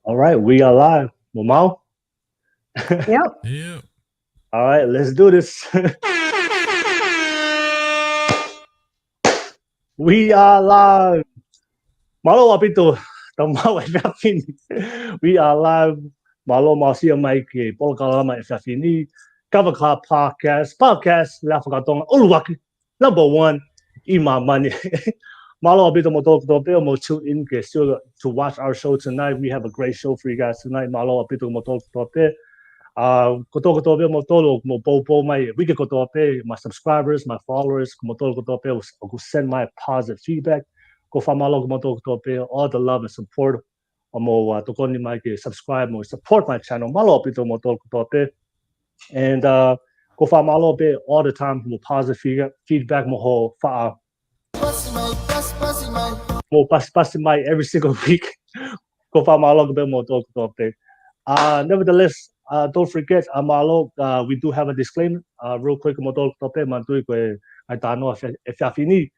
All right, we are live. Momau? Yep. Yeah. All right, let's do this. We are live. Malo apito. Tamawa Fafini. We are live. Malo Marcia Mike, Polkalama Fafini. Cover Club Podcast, Lafagatong, Uluwaki. Number one, Ima Money. Malo apito mo to mo tune in to watch our show tonight. We have a great show for you guys tonight. Malo apito mo to kotope mo tolo mo popo my wiki kotope my subscribers, my followers, mo tolo kotope will send my positive feedback. Ko famalo mo tolo kotope all the love and support. Mo tokoni my subscribe mo support my channel. Malo pito mo tolo kotope and ko famalo be all the time mo positive feedback mo ho fa mo pas my every single week. Ko famalo be mo tolo kotope. Nevertheless, don't forget, Amalo, we do have a disclaimer. Real quick, modal tope mantui ko ay tano fini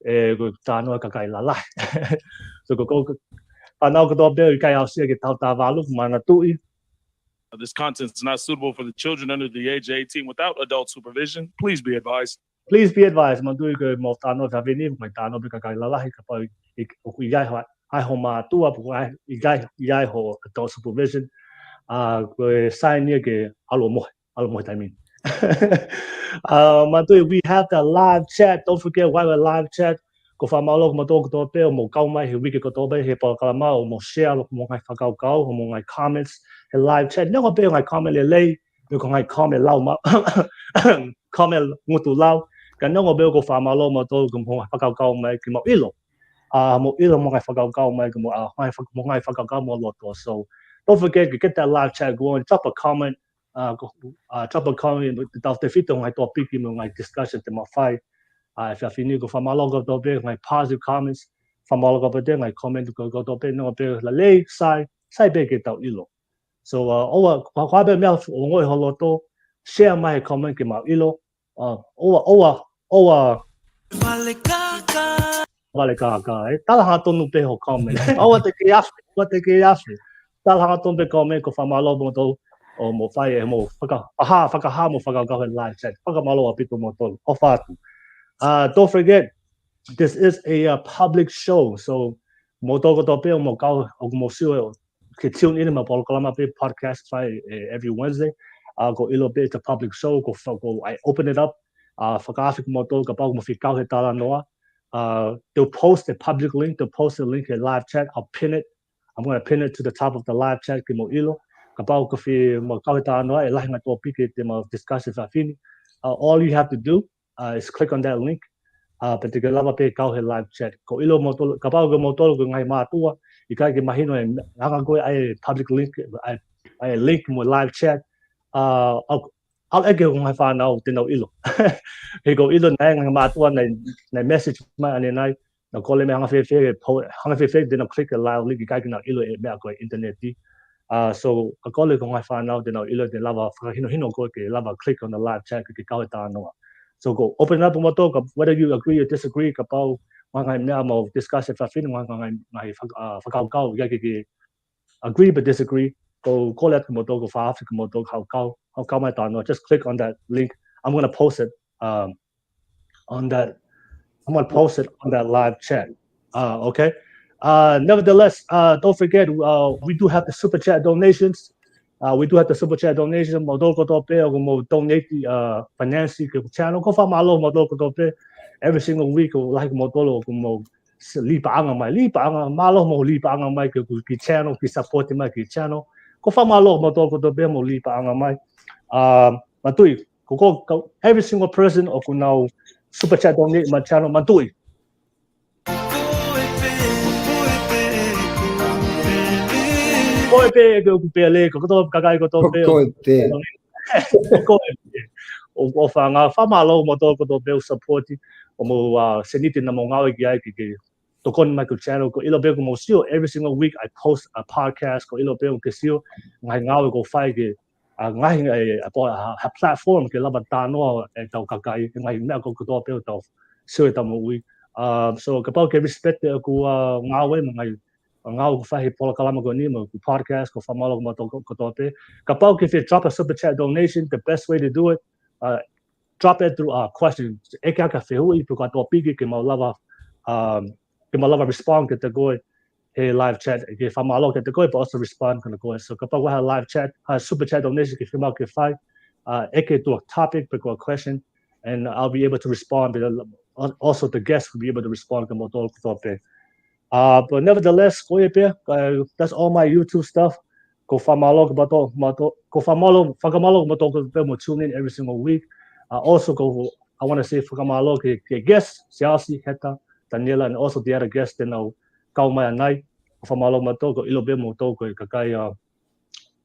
ko tano kakai lala. So ko tano ko tope kay ausia ke tau tavalu mana tui. This content is not suitable for the children under the age of 18 without adult supervision. Please be advised. Please be advised, mantui ko mo tano fini ko tano be kakai lala ka pa igai hai ho ma tua ko igai ho adult supervision. Sign ke alomo timing. We have the live chat. Don't forget why we're live chat. Ko fa malo mo to pe mo kau mai he wiki ko to be he pa kala ma mo share mo ngai fa kau mo ngai comments he live chat. No be ngai comment le be ko ngai comment lau ma comment ngutu lau. Kan no be ko fa malo mo to ko mo fa kau mai ki mo ilo. Mo ilo mo ngai fa kau mai ko mo ngai fa kau mo lo to. So don't forget to get that live chat going. Drop a comment. Drop a comment without the fit on my topic, my discussion to my fight. If you finish go from all of the my positive comments from all of them, my comment go to be no be la lay side big it out ilo. So over kwa be me ngoi holoto share my comment ke ma ilo. Over Vale kaka. Tala hato no pe ho comment. What the kiafi. Tala hato be comment ko from all of them o mo fai mo faka mo faka go live chat. Faka malo apito mo tol. Ofatu. Don't forget, this is a public show, so motogo tope mo kau mo sio tune in my Polkalama podcast every Wednesday. I'll go ilo bit a public show. Go I open it up. Fakafik moto kapag mo fikau hetala noa. They'll post a public link. They'll post a link in live chat. I'll pin it. I'm going to pin it to the top of the live chat. Mo ilo kapag ko fi mo kau hetala noa. Elahi na topic mo discussion fa fini. All you have to do is click on that link. Particular pe kau he live chat. Ko ilo moto kapag go moto go ngai matua. Ika ke mahino nga go ai public link ai link mo live chat. I'll ege ko ngai fa na tino ilo. He go ilo na nga matua na message ma ani nai na kole me hanga fe dino click a live link ika ke na ilo me ko internet di. So a kole ko ngai fa na tino ilo de lava hino ko ke lava click on the live chat ke kau ta no. So go open up moto whether you agree or disagree kapau mga nga mo discuss if afin mga nga fakau ya ke agree but disagree go call it moto go fa afik moto how my no just click on that link. I'm going to post it on that live chat. Okay. Nevertheless, don't forget we do have the super chat donations. We do have the super chat donation. Modoko tope mo donate finance ke channel. Ko fa malo modoko tope every single week like modolo mo lipa anga malo mo lipa anga mai ke channel ki support mai ki channel. Ko fa malo modoko tope mo lipa anga mai. Matui ko every single person o kunau super chat donate my channel matui. Koepe ko pele ko to kakai ko to pe o fa nga fa malo mo to ko to pe support o mo seniti na mo ngawe ki to kon my channel ko ilo be ko mo sio every single week I post a podcast ko ilo be ko sio ngai ngawe ko fa ki ngai a platform ke laba tano e to kakai ngai na ko to pe to sio ta mo we so kapau ke respect ko ngawe ngai ngau fahi pola kalama ko ni mo podcast ko famalo mo to ko tope. Kapau if you drop a super chat donation, the best way to do it, drop it through questions. Eka ka fehui pu ka topic ke mo lava respond ke te go he live chat ke famalo ke te go but also respond kan go. So kapau we have live chat, super chat donation ke fima ke fai eke to a topic but a question and I'll be able to respond but also the guests will be able to respond ke mo to tope. But nevertheless, that's all my YouTube stuff. Go famalo tune in every single week. Also I want to say famalo ke guests, Siaosi, Heta, Taniela, and also the other guests. Kau mai anai famalo mato ko ilobe mo to ko kakai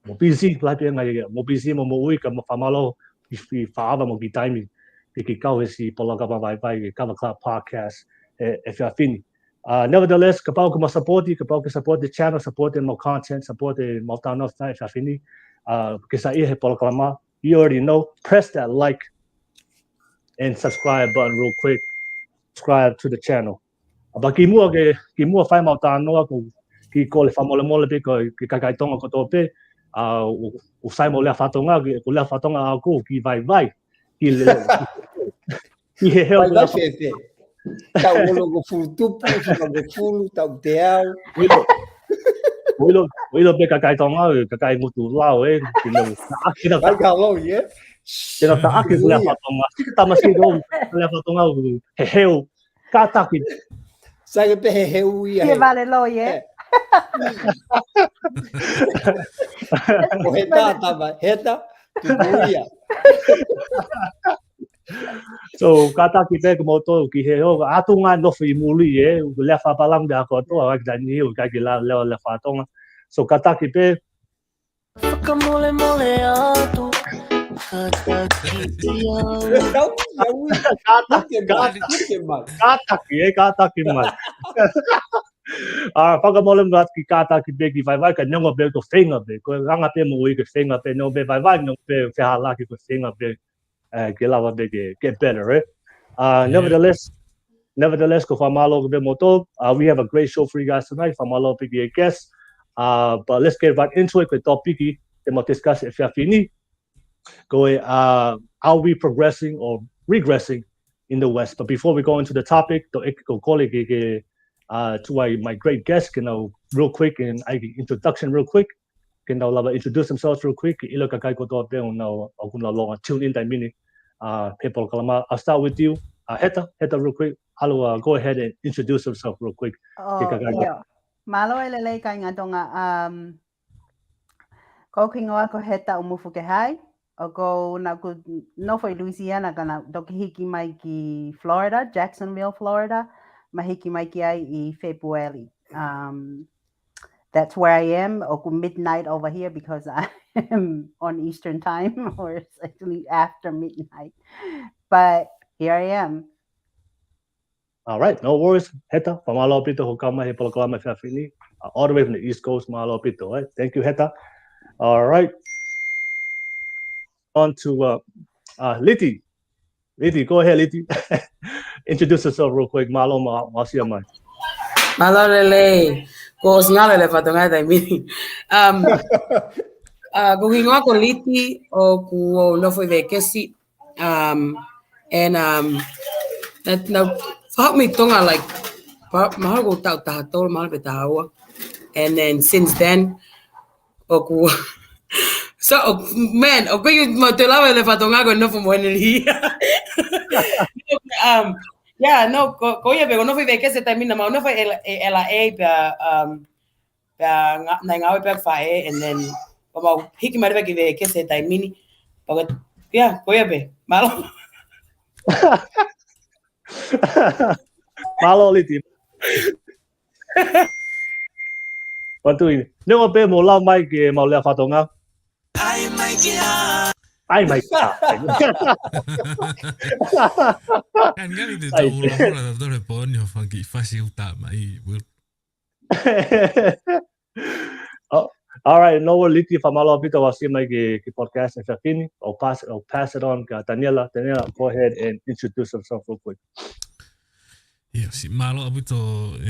mo busy like ngai mo busy mo ui ka famalo if faava mo time ki kau si polaga vai ka club podcast if you are fini. Nevertheless, kapau ko support the channel, support the more content, support the multano if you are fini. Because I hear polaklama, you already know. Press that like and subscribe button real quick. Subscribe to the channel. But kimua fai multano ko ki ko le famole pe ko ki kakai tonga ko tope. Usai mo le fatonga ko le fatonga ko ki vai ki le ki he he Tau olo go futupu, go fulu, tau te au. Wilo be kakai tonga, kakai mutu lao kina Vai galo ye. Kina ta aki le fatonga. Kita masih do le fatonga he heu kata ki. Sai pe he heu ia. Que vale lo ye. O heta tava, heta tu ia. So kata kita ke moto ki he ho atunga no fi muli e le fa palang da ko to ak dan ni ka ki la le fa tonga so kata ki pe Mole atu kata ki mai paka mole ngat ki kata ki pe ki vai ka nyongo be to finger be ko ranga pe mo i ke finger pe no be vai no pe fe hala ki ko finger be get better, right? Nevertheless, we have a great show for you guys tonight. Famalo big guest. But let's get right into it with topic. We'll discuss if you have fini. Are we progressing or regressing in the West? But before we go into the topic, to my great guest, real quick and introduction real quick. Introduce themselves real quick. Tune in that minute. People, I'll start with you. Heta, real quick. Hello, go ahead and introduce yourself real quick. Yeah. Malo elele ka nga tonga ko kingoa ko Heta umufu ke hai o ko na ku no foi Louisiana kana dokihiki mai ki Florida, Jacksonville, Florida. Mahiki mai ki ai I February. That's where I am. Oku midnight over here because I am on Eastern time, or it's actually after midnight. But here I am. All right, no worries. Heta, pamalo pito hokama he poloklama fafini, all the way from the East Coast, malo pito. Right? Thank you, Heta. All right. On to Liti. Liti, go ahead, Liti. Introduce yourself real quick. Malo masia mai. Malo lele. Ko singale le fatonga dai mini. Ko hingoa ko Liti o ku no foi vekesi. And that now fuck me tonga like mahal go tau tahatol mahal betahawa. And then since then oku so man okay mo te lava le fatonga go no foi moeneli. Yeah, no, koia pero no foi vekesi tamina ma no foi ela na ngawe pe fae and then como hiki mare que ve que se taimini porque yeah koia be malo malo Liti. Bantuin. Nyo pe mo la mai ke mau le fatonga. Ai mai. Kan itu tahu lah tu repon yo fagi fasi utama will. All right, no more Liti famalo pito wasi mai ke podcast if fini. I'll pass it on to Taniela. Taniela, go ahead and introduce yourself real quick. Yeah, si malo abito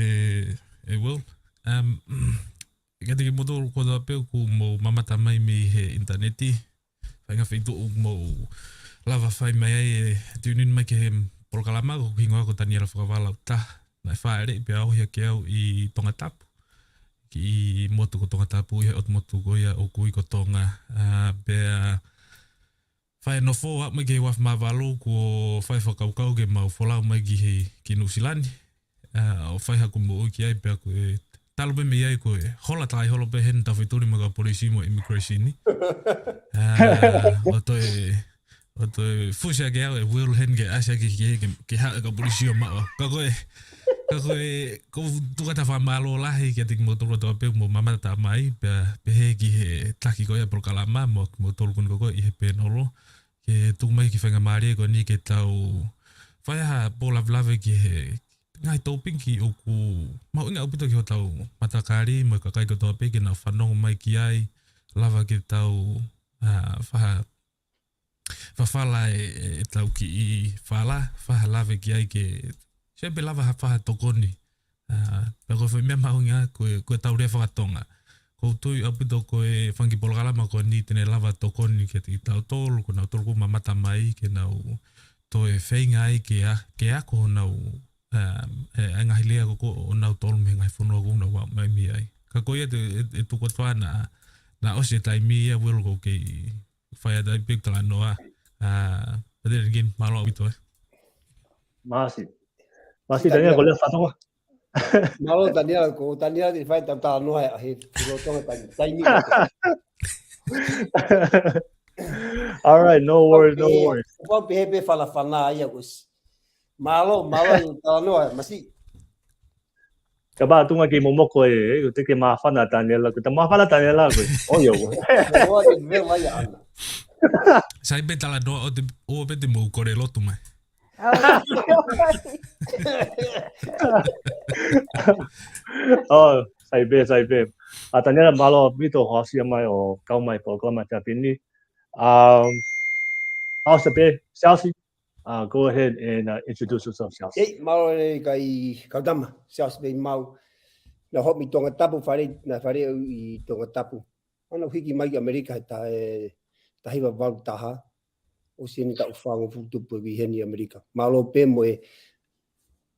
will Kati ki motor ko da pe ku mo mamata mai me he interneti. Whainga whitu mo lava whai mai ai tunin mai ke he polokalama ko hingoa ko Taniela whakawala ta. Nai whaere pe au hea ke au I tongatapu. Ki motu ko tongatapu he ot motu ko ia o kui ko tonga. Pe whai no fo mai ke waf mawalo ko whai whakaukau ke mau wholau mai ki he ki Nusilani. O whai haku mo ki ai pe ako e talo pe me ai ko hola tai holo pe hen ta fituri maga polisi mo immigration ni. O to fusia ke au e will hen ke asia ke ha ka polisi o ma. Ka ko tuka ta fa malo la he ke tik mo to pe mo mama ta mai pe he ki he taki ko ya prokalama mo to kun ko I he pe nolo ke tu mai ki fanga mari ko ni ke tau fa ha pola vlave ki he ngai toping ki o ku mau inga upito ki ho tau matakari mo ka kai ko tope ki na whanongo mai ki ai lava ki tau whawhala e tau ki I whala lava ki ai ke sepe lava whaha tokoni pero foi mea mau inga koe tau rea whakatonga ko tui upito koe whangi polokalama ko ni tene lava tokoni ke ti tau tolu ko nau tolu ko mamata mai ke nau toe whainga ai ke ako nau ngahi lea ko o nau tolu me ngai whanua ko nau wau mai mi ai. Ka koe e tuko toa na ose tai mi ia will ko ke whai adai pik tala noa. But then again, malo au ito Masi Taniela ko lea whatonga. Malo Taniela di whai tala noa he filotonga tai mi. All right, no worries. Pau pehe fala whana ia kus. Malo tala noa masi. Ka ba tunga ki momoko e te ke mawhana Taniela ko ta mawhana Taniela ko. Oyo. Noa ke ve vai ana. Sai pe tala noa o pe te mou kore lotu mai. Oh, sai be. Taniela malo mito hosi mai o kau mai programa te pini. How's the Siaosi? Go ahead and introduce yourself, Siaosi. Hey, malo e kai kaudama. Siaosi be mau. Na hop mi tonga tapu whare I tonga tapu. Ana hiki mai ki Amerika ta hiwa walu taha. O sini ta uwhango futupu I heni Amerika. Malo pe mo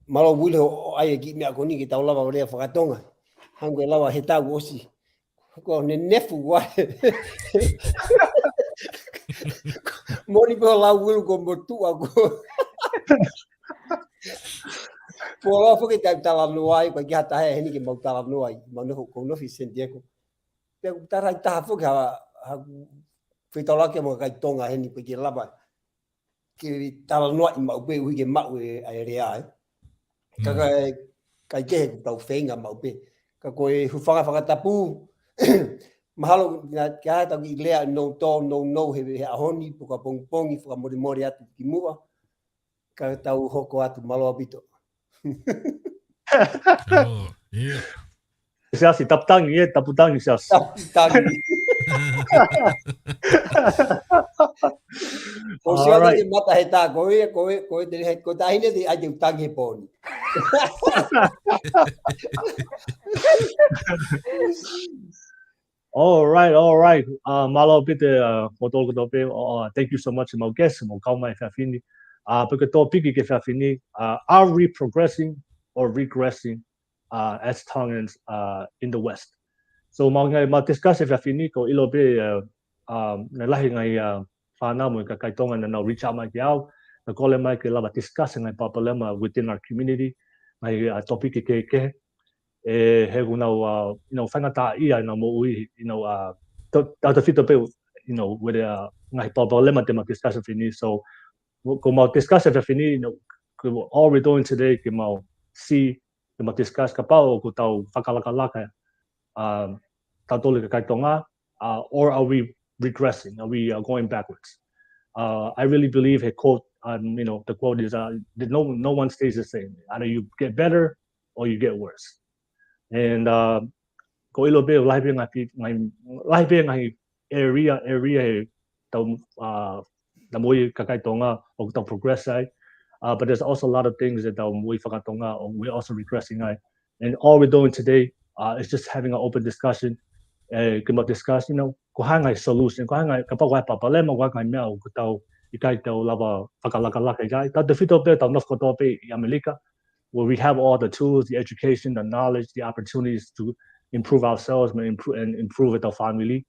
malo wile o ai ki mea koni ki tau lawa rea whakatonga. Hango e lawa Heta osi. Ko ne nefu wa. Moni po la wile ko motu ako. Pola fo ke tala noai ko ki hata heni ki mau tala noai. Mano ko no fi sendieko. Pe tara ta fo ka fitola ke mo kai tonga heni pe ki lava ki tala noai mau pe ui ke mau e area ka kai ke tau fenga mau pe ka ko e whanga tapu mahalo ka ta ki lea no he ahoni puka pongpongi fuka mori atu ki mua ka tau hoko atu malo abito. Oh, yeah. Siaosi taputangi taputangi Siaosi. Taputangi. O sia da mata Heta ko te ko ta hine di ai tangi poni. All right. Malo pite motol ko tope. Thank you so much my guest mo kau mai fafini. Porque topic ke fafini are we progressing or regressing as Tongans in the West. So mau discuss fafini ko ilo be na lahi ngai whana mo ka kaitonga na reach out mai ki au na kole mai ke lava discuss ngai papalema within our community ngai topic ke he una whangata ia na mo ui ta fito pe with ngai papalema te ma discuss fini. So ko mau discuss fini all we're doing today ke mau see ke mau discuss ka pau ko tau whakalaka tau tole ka kaitonga or are we regressing? Are we going backwards? I really believe a quote, the quote is, no one stays the same. Either you get better or you get worse. And ko ilo be life ngai area tau na moi kakaitonga o tau progress ai. But there's also a lot of things that we whakatonga or we're also regressing ai. And all we're doing today It's just having an open discussion. Kumbaga discuss, kung hangay solution, kung hangay kapag wala problema, wala kang meow, kutaw, ikay taw lava, pagkalaka-laka, ikay, taw defito pe, taw nofko tope, America, where we have all the tools, the education, the knowledge, the opportunities to improve ourselves and improve with our family.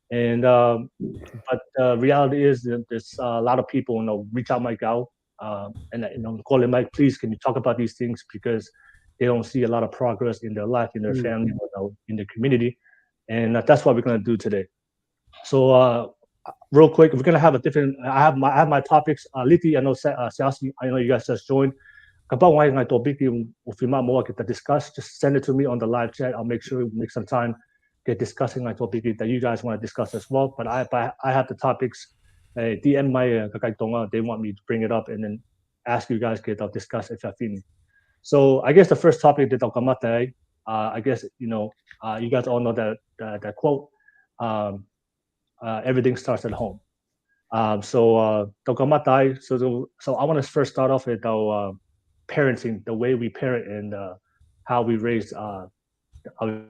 And but the reality is that there's a lot of people, reach out Mike out, and call him Mike, please, can you talk about these things, because they don't see a lot of progress in their life, in their family, in their community. And that's what we're going to do today. So real quick, we're going to have a different, I have my topics. Liti, I know Siaosi, I know you guys just joined. Kapag may topic yung ufima mo kita discuss, just send it to me on the live chat. I'll make sure we make some time get discussing my topic that you guys want to discuss as well. But I have the topics. DM my kakaitonga, they want me to bring it up and then ask you guys to discuss if you're feeling. So I guess the first topic that I'll come up today, I guess you guys all know that quote. Everything starts at home. So I want to first start off with our parenting, the way we parent and how we raise our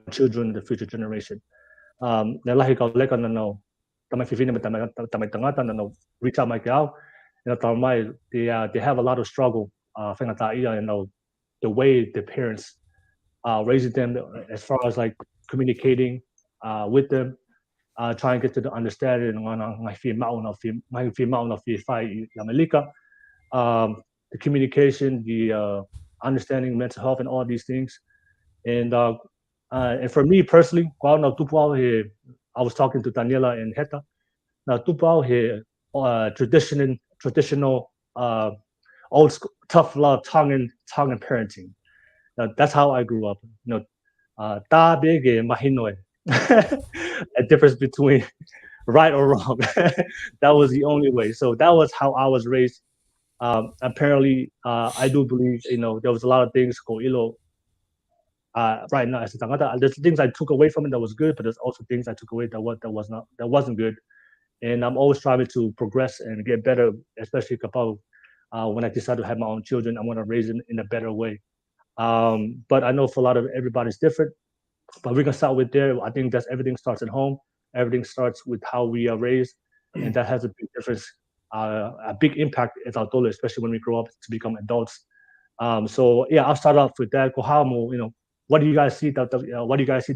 children, the future generation. Nalahi ka leka na no, tamay fifine tamay tangata na no, reach out my gal, they have a lot of struggle. The way the parents raising them, as far as like communicating with them, trying to get to the understanding the communication, the understanding mental health and all these things. And for me personally, I was talking to Taniela and Heta. Now tupao here traditional old school, tough love, Tongan parenting. Now, that's how I grew up. Ta big mahinoy. A difference between right or wrong. That was the only way. So that was how I was raised. Apparently, I do believe there was a lot of things right now as a tangata. There's things I took away from it that was good, but there's also things I took away that wasn't good. And I'm always trying to progress and get better, especially when I decide to have my own children. I want to raise them in a better way. But I know for a lot of everybody's different. But we're gonna start with there. I think that's everything starts at home. Everything starts with how we are raised, and that has a big difference, a big impact as adults, especially when we grow up to become adults. So yeah, I'll start off with that. What do you guys see? What do you guys see?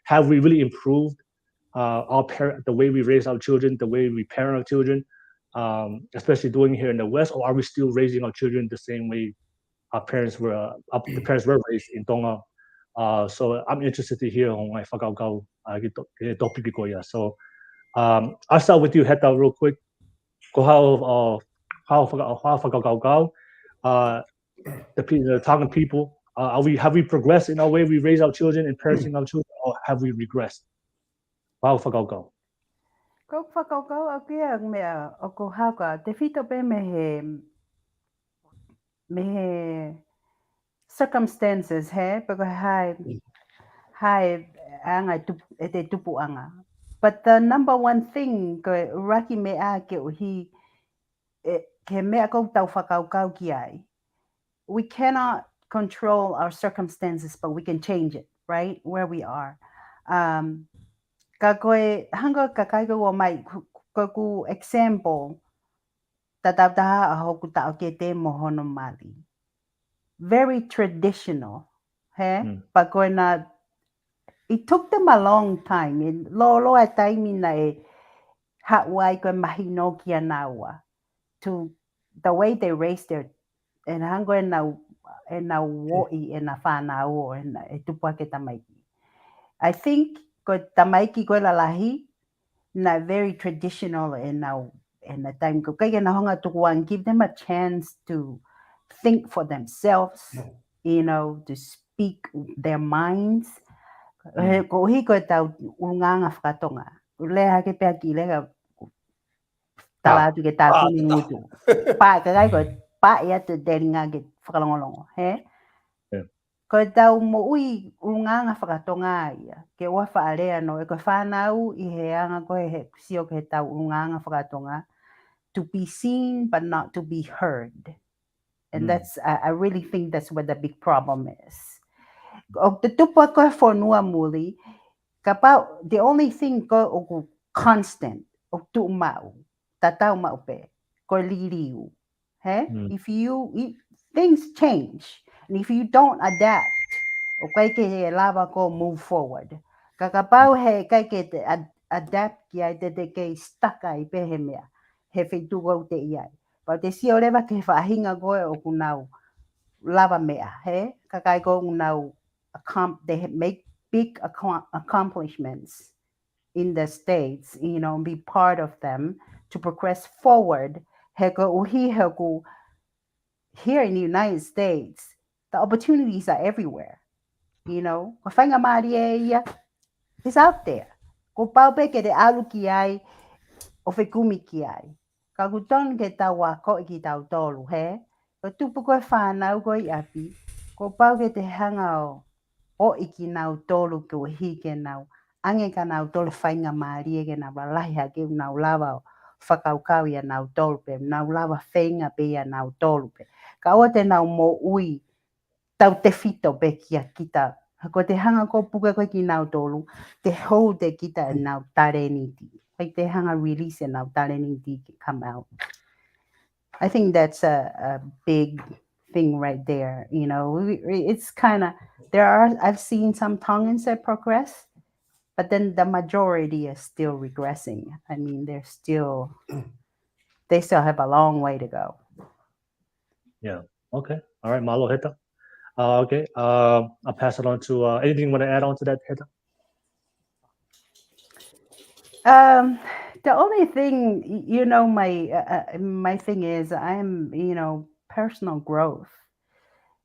Have we really improved the way we raise our children, the way we parent our children, especially doing here in the West, or are we still raising our children the same way the parents were raised in Tonga? So I'm interested to hear on my topic. So I'll start with you, Heta, real quick. The Tongan people, have we progressed in our way we raise our children and parenting our children, or have we regressed? Go okay mea oko haka te fito pe me circumstances because hai anga te tupu anga. But the number one thing ko raki me a ke uhi ke me ko tau whakaukau ki ai. We cannot control our circumstances, but we can change it, right? Where we are. Ka koe hanga ka kai ko mai ko example tatataha a hoku tau ke te mohono mali. Very traditional. But koe na it took them a long time. Lo ai taimi na hawai koe mahino kia nawa to the way they raised their and hango na woi na whanau and tupua ke tamaiki. I think ko tamaiki ko lalahi na very traditional and the time ko kaya na honga tukuan, give them a chance to think for themselves, to speak their minds. Ko hiko tau unganga whakatonga. Leha ke pea ki leha talatu ke tātuni mutu. Pa ka kai ko pa ia te deringa ke whakalongolongo. Ko tau mo ui unganga whakatonga ia. Ke ua whaarea no. E ko whanau i he anga ko he sio ke tau unganga whakatonga. To be seen but not to be heard. And that's, I really think that's what the big problem is. O te tupa ko for nua muli. Kapau, the only thing ko o constant o tu mau. Tatau mau pe. Ko liliu. Hey? If things change. And if you don't adapt, o kai ke lava ko move forward. Kakapau he kai ke te adapt ki ai te ke stuck ai pe he mea. He whetu gau te iai. Pau te si o lewa ke whahinga koe o kunau lava mea, he? Kakai ko kunau they make big accomplishments in the States, be part of them to progress forward. He ko uhi he ko here in the United States, the opportunities are everywhere. Whawhainga maari e ia, it's out there. Ko pau pe ke te alu ki ai, o whekumi ki ai. Ka kuton ke tau wā ko i ki tau tolu, he? Ko tupu koe whānau koe i api, ko pau ke te hanga o iki nau tolu ke wahi ke nau. Ange ka nau tolu whainga maari e ke nau walahi ha ke nau lava o whakaukau ia nau tolu pe, nau lava whainga pe ia nau tolu pe. Ka o te nau mo ui, tau te whito pe kia kita. Ko te hanga ko puka koe ki nau tolu, te hou te kita e nau tareniti. Like te hanga release e nau tareniti come out. I think that's a big thing right there. It's kind of, I've seen some Tongans that progress, but then the majority is still regressing. I mean, they still have a long way to go. Yeah. Okay. All right. Malo Heta. Okay. I'll pass it on to anything you want to add on to that, Heta? The only thing, my thing is I'm, personal growth.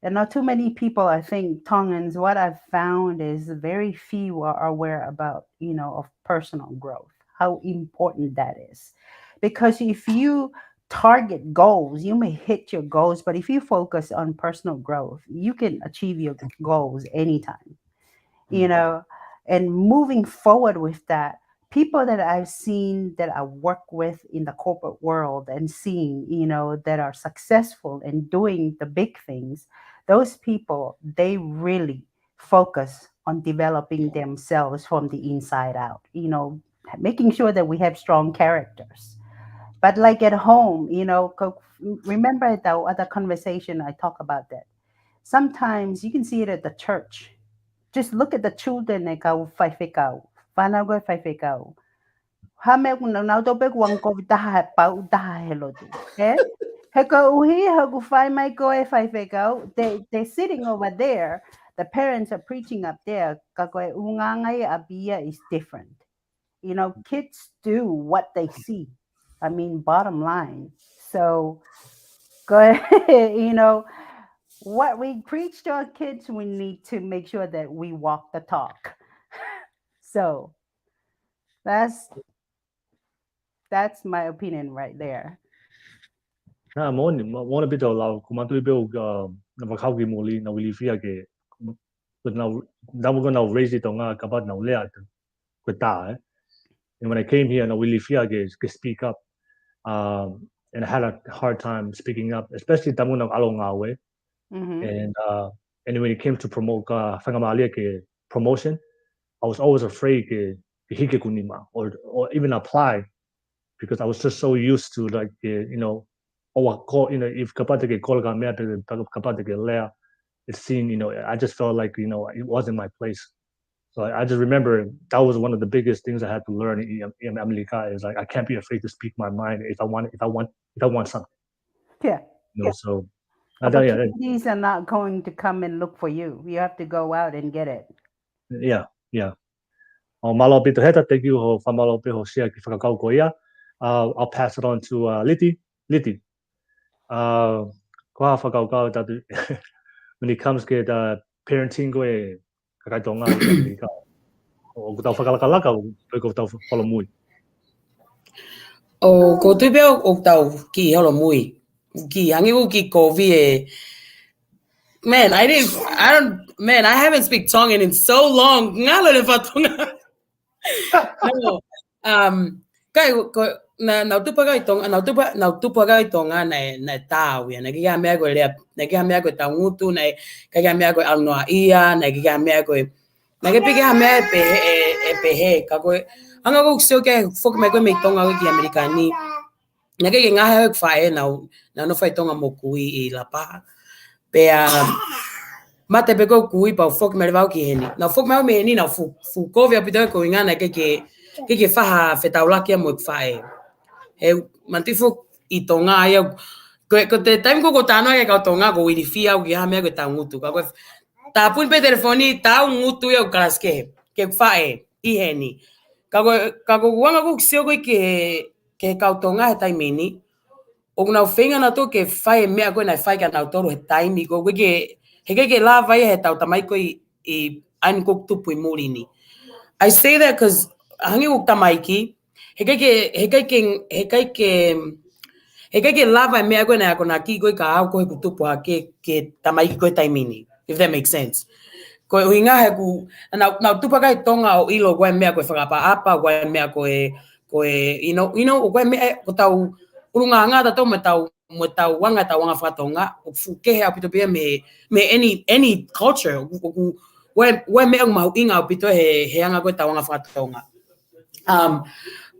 And not too many people, I think, Tongans, what I've found is very few are aware about, of personal growth, how important that is. Because if you target goals, you may hit your goals, but if you focus on personal growth, you can achieve your goals anytime, and moving forward with that. People that I've seen that I work with in the corporate world and seeing, that are successful and doing the big things, those people, they really focus on developing themselves from the inside out, making sure that we have strong characters. But like at home, remember the other conversation I talk about that. Sometimes you can see it at the church. Just look at the children that go whaiwhekau. Whanau go whaiwhekau. Hame kuna nau tope kuang ko taha he pau taha he lotu. He ko uhi he ku whai mai ko e whaiwhekau. They're sitting over there. The parents are preaching up there. Ka koe ungangai abia is different. Kids do what they see. I mean, bottom line. So, go what we preach to our kids, we need to make sure that we walk the talk. So that's my opinion right there. Na mo bito lau kumatu beo na makau muli na wilifia ke na mo na raise it nga kabat na ulea ko ta. And when I came here, na wilifia ke speak up, and I had a hard time speaking up, especially tamu na alo ngawe. And when it came to promote promotion, I was always afraid or even apply, because I was just so used to if it's seen, I just felt like it wasn't my place. So I just remember that was one of the biggest things I had to learn in America, is like I can't be afraid to speak my mind if I want something. Yeah. So opportunities are not going to come and look for you. You have to go out and get it. Yeah. Malo pito Heta, thank you for malo pe ho share ki whakakau ko ia. I'll pass it on to Liti. Liti. Ko ha whakakau tatu when it comes to the parenting ko e kakaitonga i Amerika. O ko tau whakalakalaka o ko tau holomui. O ko tupe o tau ki holomui. Ki angiu ki kovi e. Man, I haven't speak Tongan in so long. Ngalo le fatunga. No. Kai na tupaga itonga na tau ya na kia mea ko le na kia mea ko tangutu na kia mea ko alnoa ia na kia mea ko na ke pige mea pe ka ko anga ko sio ke fok me ko me tonga ko ki amerikani na ke nga ha fa na no fa tonga mo kui I la pa pe mate pe ko kui pa fok me va ki heni na fok me heni na fu ko via pito ko nga na ke fa fetaula ke mo fa mantifo I tonga ia ko te time ko tano ia ka tonga ko I fia ko ia me ko tangutu ka ko ta pun pe telefoni ta ngutu ia kraske ke fae I heni ka ko wanga ko sio ko ke ka tonga he time ni o na fenga na to ke fae me ko na fae ka na toro he time ko ke lava ia he ta tamai ko I an ko tupu I mulini I say that cuz hangi ko tamaiki he ke lava me ko na ki ko ka au ko he tupu ke tamai ko taimini if that makes sense ko hinga he ku na tupa ka tonga o ilo ko me ko fa pa apa ko me ko you know ko me ko tau urunga nga ta me tau wanga fa tonga o fu ke ha pito be me any culture we me ma inga pito he anga ko tau fa tonga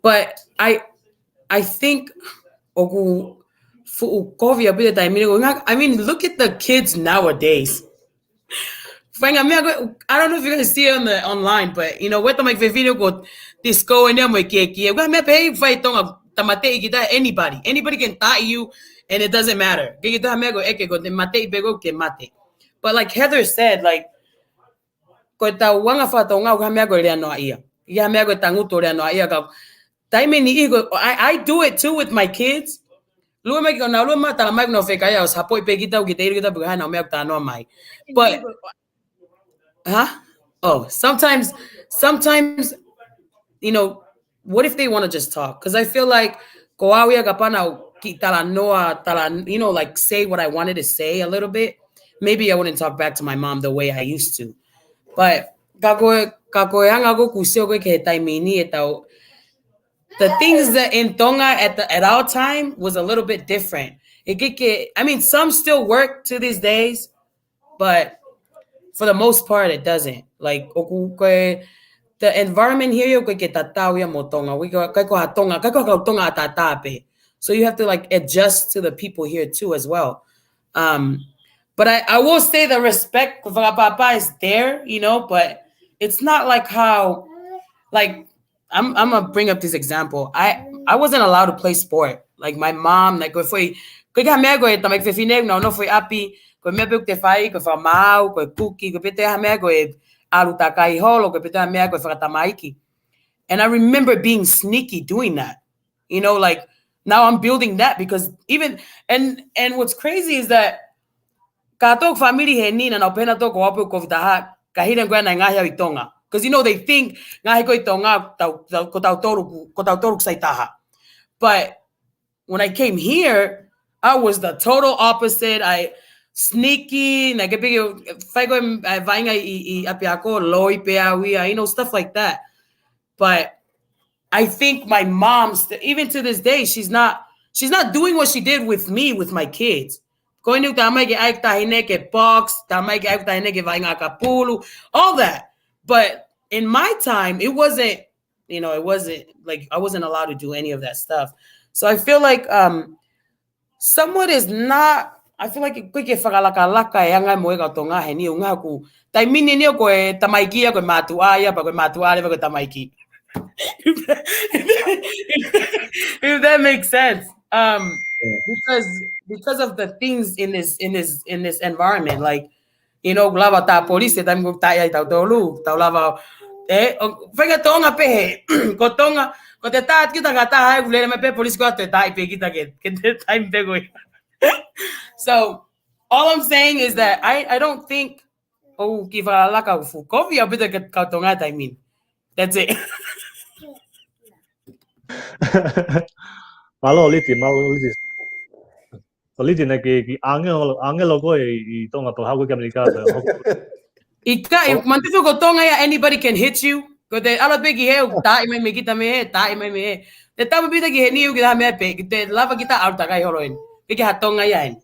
but I think oku fu kovia bit I mean look at the kids nowadays. I don't know if you're gonna see it online, but you know what make video go disco and me keki. We me pay fight tonga tamate kita anybody can tie you and it doesn't matter. Kita me go eke go mate bego ke mate. But like Heather said, like ko ta wanga fa tonga ko me go le no ia. Ya me go tanguto le no ia ka I do it too with my kids. But sometimes you know, what if they want to just talk? Because I feel like you know, like say what I wanted to say a little bit. Maybe I wouldn't talk back to my mom the way I used to. But the things that in Tonga at our time was a little bit different. I mean, some still work to these days, but for the most part, it doesn't. Like the environment here, so you have to like adjust to the people here too as well. But I will say the respect for Papa is there, you know, but it's not like how, like, I'm gonna bring up this example. I wasn't allowed to play sport. Like my mom, like if we no foi api, ko me te fai ko fa mau, ko kuki, ko pete hamego alu takai holo, ko pete hamego fa tamaiki. And I remember being sneaky doing that. You know, like now I'm building that because even and what's crazy is that katok family he nina na pena to ko apu ko vitaha kahina ngwa na ngahia itonga. Because you know they think but when I came here, I was the total opposite. I sneaky, you know, stuff like that. But I think my mom's even to this day, she's not doing what she did with me with my kids. Going to box, all that. But in my time, it wasn't, you know, it wasn't like I wasn't allowed to do any of that stuff. So I feel like someone is not, I feel like if that makes sense. Because of the things in this environment, like, you know, lava ta police tam go ta ya ta tolu ta lava fega tonga pe ko tonga ko te ta kita gata hai gule me pe police ko te ta pe kita ke time pe go. So all I'm saying is that I don't think kiva la ka fu coffee a bit ka tonga I mean that's it. Malo Liti. So Liti na ki angelo ko tonga to hago America. Mantifo ko tonga ya anybody can hit you. Ko te ala pe ki he ta I mai kita me ta I mai me. Te tamu pita ki he niu ki ha me pe ki te lava kita au ta kai holoin. Pe ki hatonga ia.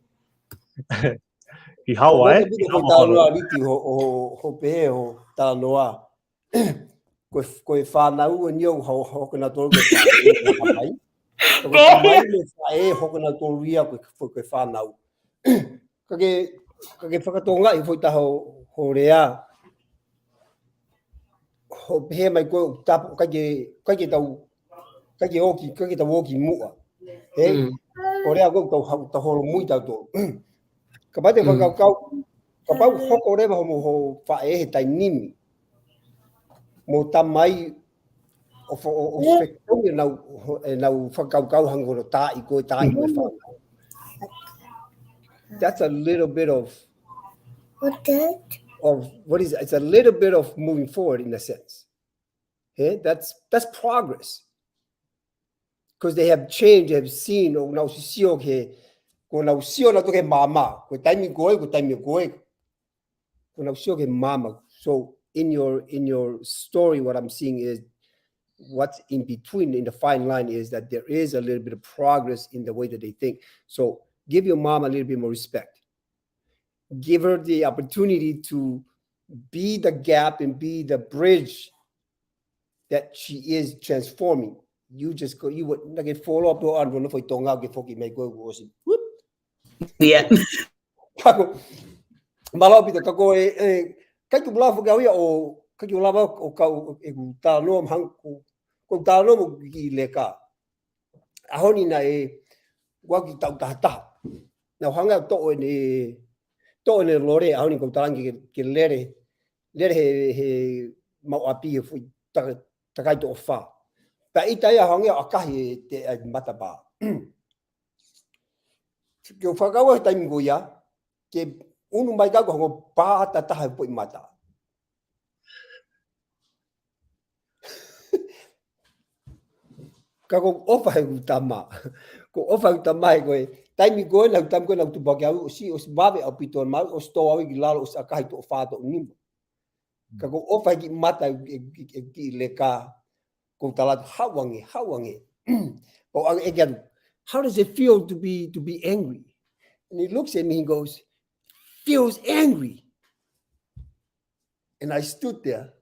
Ki hawa Mo te ko ta no Liti ho pe ho ta noa. Ko fa na u nyo ho ko na to ko mai. Ko mai le fa ho ko na to ria ko fa na u. Kage whakatonga I ta ho rea. Ho pe mai ko tapu kage tau oki mua. He? Ko rea ko tau horo mui tau to. Ka pate whakakau. Ka pau hoko rewa ho whae he tai nimi. Mo tamai o whekongi nau whakaukau hangoro tā I koe whanau. That's a little bit of what is it? It's a little bit of moving forward in a sense. Okay? That's progress. Because they have changed, they have seen, o now sio ke ko now sio na to ke mama, ko taimi koe, ko now sio ke mama. So in your story, what I'm seeing is what's in between in the fine line is that there is a little bit of progress in the way that they think. So give your mom a little bit more respect. Give her the opportunity to be the gap and be the bridge that she is transforming. You just go, you would like follow up on one of the tonga get foki make go was whoop. Yeah. Malapi the kako kaku bla fo gawia o kaku lava o ka e ta no hang ko ta no ki leka. Ahoni na waki ta. Now hanga to ne lore ahoni ko tarangi ke lere he mau api fu ta kai to fa. Pa ita ia hangia akahi te mataba. Ke whakawa he taimi goia, ke unu mai kako hango pāta taha poi mata. Kako ofa he utama. Ko ofa utama he koe. Taimi goe na utam koe na utubake au si os babe au piton mau os to au ki lalo os akahi to whāto unimo. Kako ofa ki mata ki leka. Hawangi. Oh, again, how does it feel to be angry? And he looks at me and goes, feels angry. And I stood there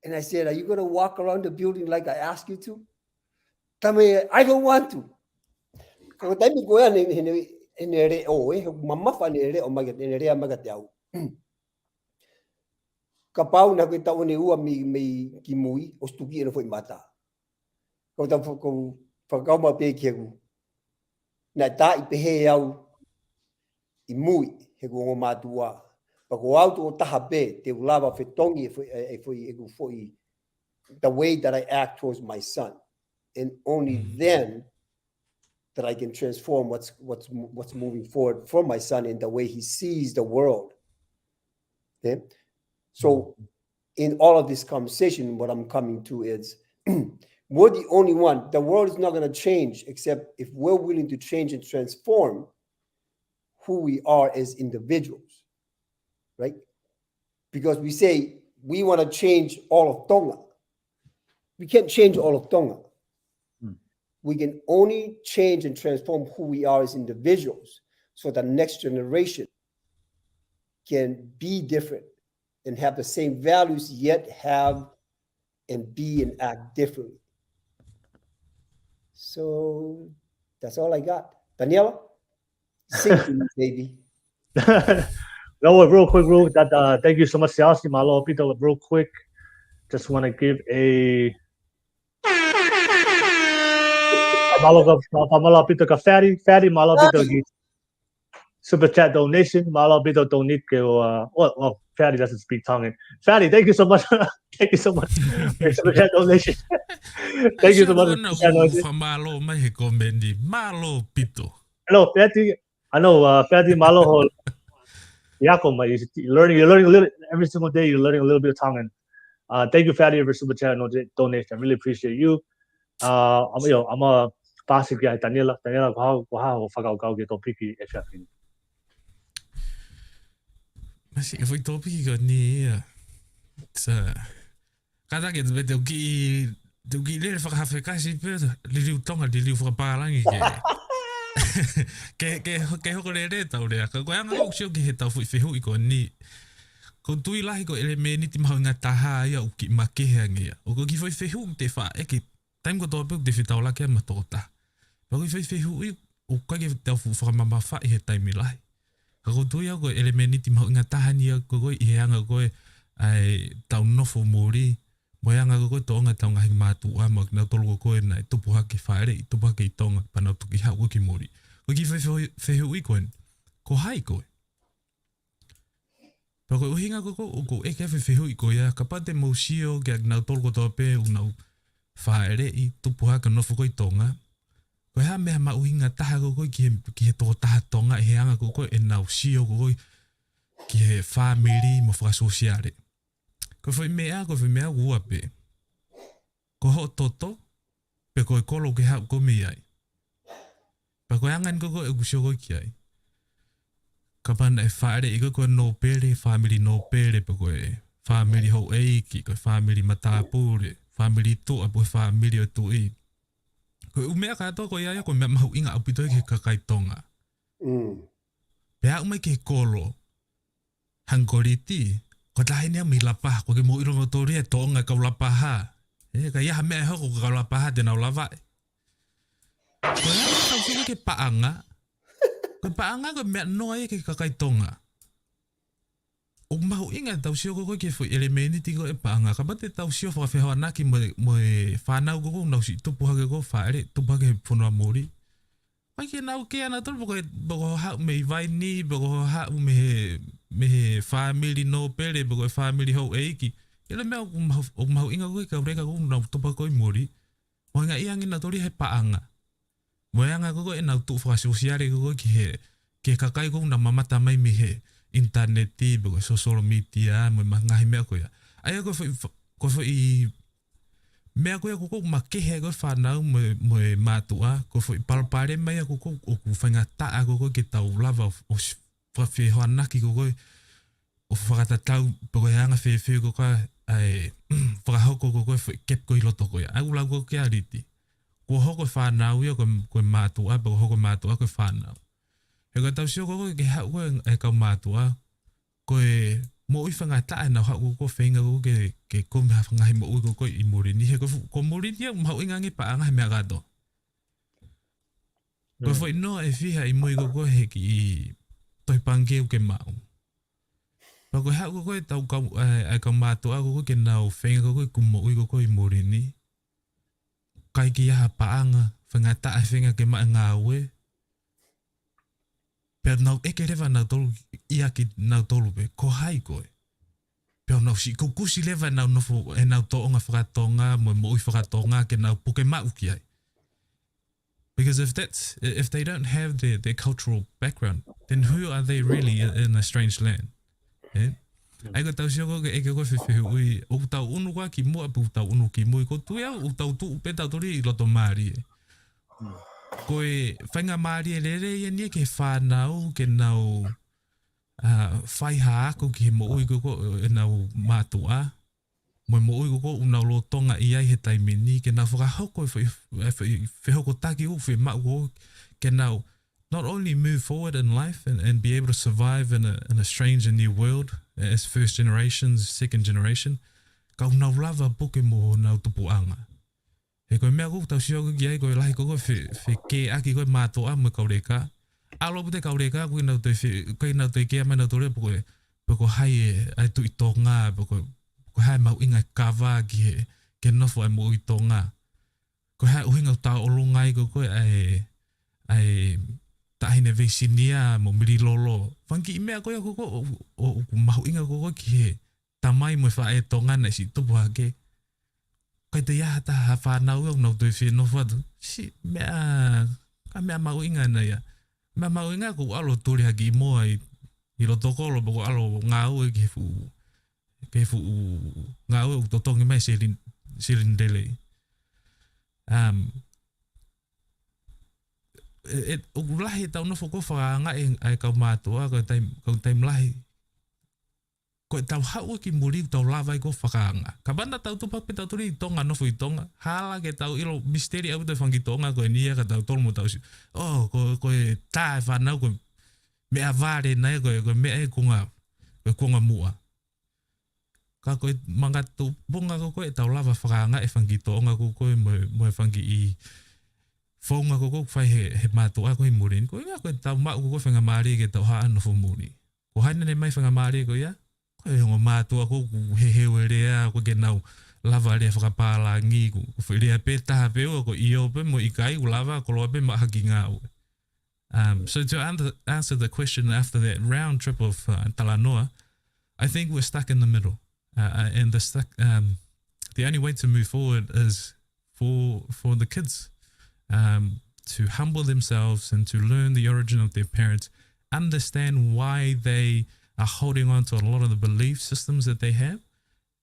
and I said, are you going to walk around the building like I asked you to? Tell me, I don't want to. Kapau na kita one ua mi ki mui o stuki e foi mata. Ko ta ko whakau ma pe kegu. Na ta I pehe au I mui he ko matua. Pa ko auto o taha pe te ulava fetongi e foi the way that I act towards my son. And only then that I can transform what's moving forward for my son in the way he sees the world. Okay? So in all of this conversation, what I'm coming to is we're the only one. The world is not going to change except if we're willing to change and transform who we are as individuals, right? Because we say we want to change all of Tonga. We can't change all of Tonga. We can only change and transform who we are as individuals so the next generation can be different and have the same values, yet have and be and act differently. So that's all I got. Taniela, sing to me, baby. No, real quick, that thank you so much, Siaosi, malo pito, real quick. Just want to give a malo pito ka fatty malo pito super chat donation, malo pito donate ke well, Fatty doesn't speak Tongan. Fatty, thank you so much. Thank you so much for super chat donation. Thank you so much. Malo mai he komendi malo pito. Hello, Fatty. I know Fatty malo ho. Yakoma, you're learning a little every single day. You're learning a little bit of Tongan. Thank you, Fatty, for super chat donation. I really appreciate you. I'm a basic guy, Taniela, how whakau ke topiki e whiawhini. Masi, e whai topiki ka ni sa Kada ke te ki le whakahawe kasi pe li liu tonga li liu whakaparangi ke hoko le re tau rea. Ka koe anga hok sio ki he tau whiwhihu i ko ni. Ko tui lahi ko ele me ni ti maho ngā taha ia o ki makehea ngia. O ko ki whiwhihu te wha eke taim ko toa pēk te whitau lake ma tō ta. Pa ko whiwhihu i o kai ke tau whakamama wha i he taimi lahi. Ka ko tui au ko ele me ni ti maho ngā taha nia ko koe i he anga koe ai tau nofo mōri. Mo anga koe tonga tau ngahi mātu ama nau tolu koe nai tupu hake whaere i tupu hake i tonga pa nau tuki hau ki mori. Ko ki whehu i koe, ko hai koe. Pa koe uhinga ko eke whehu i koe ia, ka pate mausio kia nau tolu ko tope u nau whaere i tupu hake nofo koe i tonga. Koe ha mea ma uhinga taha koe ki he tō taha tonga i he anga koe e nau sio koe ki he whamiri mo whakasosiare. Ko whai mea ua pe. Ko ho toto, pe koe kolo ke hau ko mi ai. Pa koe angan ko e kusio koe ki ai. Ka pana e whaere i koe no pere, family no pere, pe koe family hou eiki, koe family matapure, family toa, po family o tu i. Koe umea katoa koe ia koe mea mahu inga apito ke kakai tonga. Pe hau mai ke kolo, hangoriti, ko tahi nia mi lapah, ko ke mo iro motori e tonga kau lapaha. Ka ia mea hoko kau lapaha te nau lawai. Ko ia tau suka ke paanga. Ko paanga ko mea noa e ke kakai tonga. O mahu inga tau sio ko ke fo elemeni tiko e paanga. Ka bate tau sio whakawhehoa naki mo e whanau ko nau si tupu hake ko whaere, tupu hake whanua mori. Mai ke nau ke ana tolu boko hau me i vai ni, boko hau me he family no pere, boko e family hou eiki. Ele mea o mahu inga koe ka ureka koe nau tupa koe mori. Mo inga iangi na tori he paanga. Mo ianga koe e nau tu whakasosiare koe ki he ke kakai koe na mamata mai me he interneti, boko social media, mo ngahi mea koe. Aia koe i mea koe koko makehe koe whanau mo e mātua, koe palpare mai a koko o ku whainga taa koe ke tau lava o whawhehoa naki koe o whakatatau koe hanga whewhe koe ai whakahoko koe kep koe loto koe. Ai ulau koe kia Liti. Ko hoko whanau ia koe mātua, ko hoko mātua koe whanau. He koe tau sio koe ke hau koe e kau mātua, koe mo i whanga tae nau hau ko whenga koe ke kome ngahi mo ui koe i morini. He ko morini au mahau inga ngi paanga he mea gato. Koe fwoi noa e whiha i mui koe he ki i toi pangeu ke mau. Pa koe hau koe tau kau mātua koe ke nau whenga koe kumo ui koe i morini. Kai ki aha paanga, whanga tae whenga ke maa ngā ue. Pea nau eke rewa nau tolu, ia ki nau tolu pe, ko hai koe. Pea nau si kukusi lewa nau nofo e nau toonga whakatonga, mo ui whakatonga ke nau puke mau ki ai. Because if they don't have their cultural background, then who are they really in a strange land? Yeah? Ai ko tau sio ko ke eke koe whewhehu ui, o tau unu kwa ki mua, pu tau unu ki mui, ko tui au, o tau tu upe tau tori i loto maari e. Koe whainga maari e lere ia nia ke whanau, ke nau whaiha ako ki he mo ui koko e nau mātua. Mo ui koko unau lo tonga i ai he taimini, ke nau whakahoko whehoko taki u whe mau ke nau not only move forward in life and be able to survive in a strange and new world as first generations, second generation, ka unau lava poke mo nau tupuanga. He koe mea kou tau sio ki ai koe lahi koko whe ke aki koe mātoa mo kaureka. Alo pute kaureka koe nau te kea mai nau tore poko hai e ai tu i tō ngā, poko hai mau inga kawa ki he ke nofo ai mo i tō ngā. Koe hai uhinga tau olungai koe ai tahine veisinia mo miri lolo. Whanki i mea koe koko o mahu inga koe ki he tamai mo wha e tō ngā nei si tupu hake. Kai te iaha taha whanau au nau tui whino whatu. Si, ka mea mau inga na ia. Mea mau inga ko alo turi haki i moa i roto kolo, ko alo ngā ue ke fu ngā ue to tongi mai sirindele. O lahi tau nofo ko whanga ai kau mātua, kau taim lahi. ko tau hau ki muri tau lava ko whakaanga. Ka banda tau tupa pe tau turi tonga nofo i tonga. Hala ke tau ilo misteri au te whangi tonga ko e nia ka tau tolmu tau si. Oh, ko e tae whanau ko mea vare nei ko mea e kunga mua. Ka ko e mangatu bunga ko e tau lava whakaanga e whangi tonga ko e mo e whangi i whaunga ko whai he mātua ko i muri. Ko inga ko e tau mau ko whanga maari ke tau haa nofo muri. Ko haina nei mai whanga maari ko ia. Ko e hongo mātua ko he hewe rea ko ke nau lava rea whakapāla ngi ko rea pe taha pe o ko i ope mo i kai ko lava ko loa pe mahaki ngā ue. So to answer the question after that round trip of Talanoa, I think we're stuck in the middle. And the only way to move forward is for the kids to humble themselves and to learn the origin of their parents, understand why they are holding on to a lot of the belief systems that they have.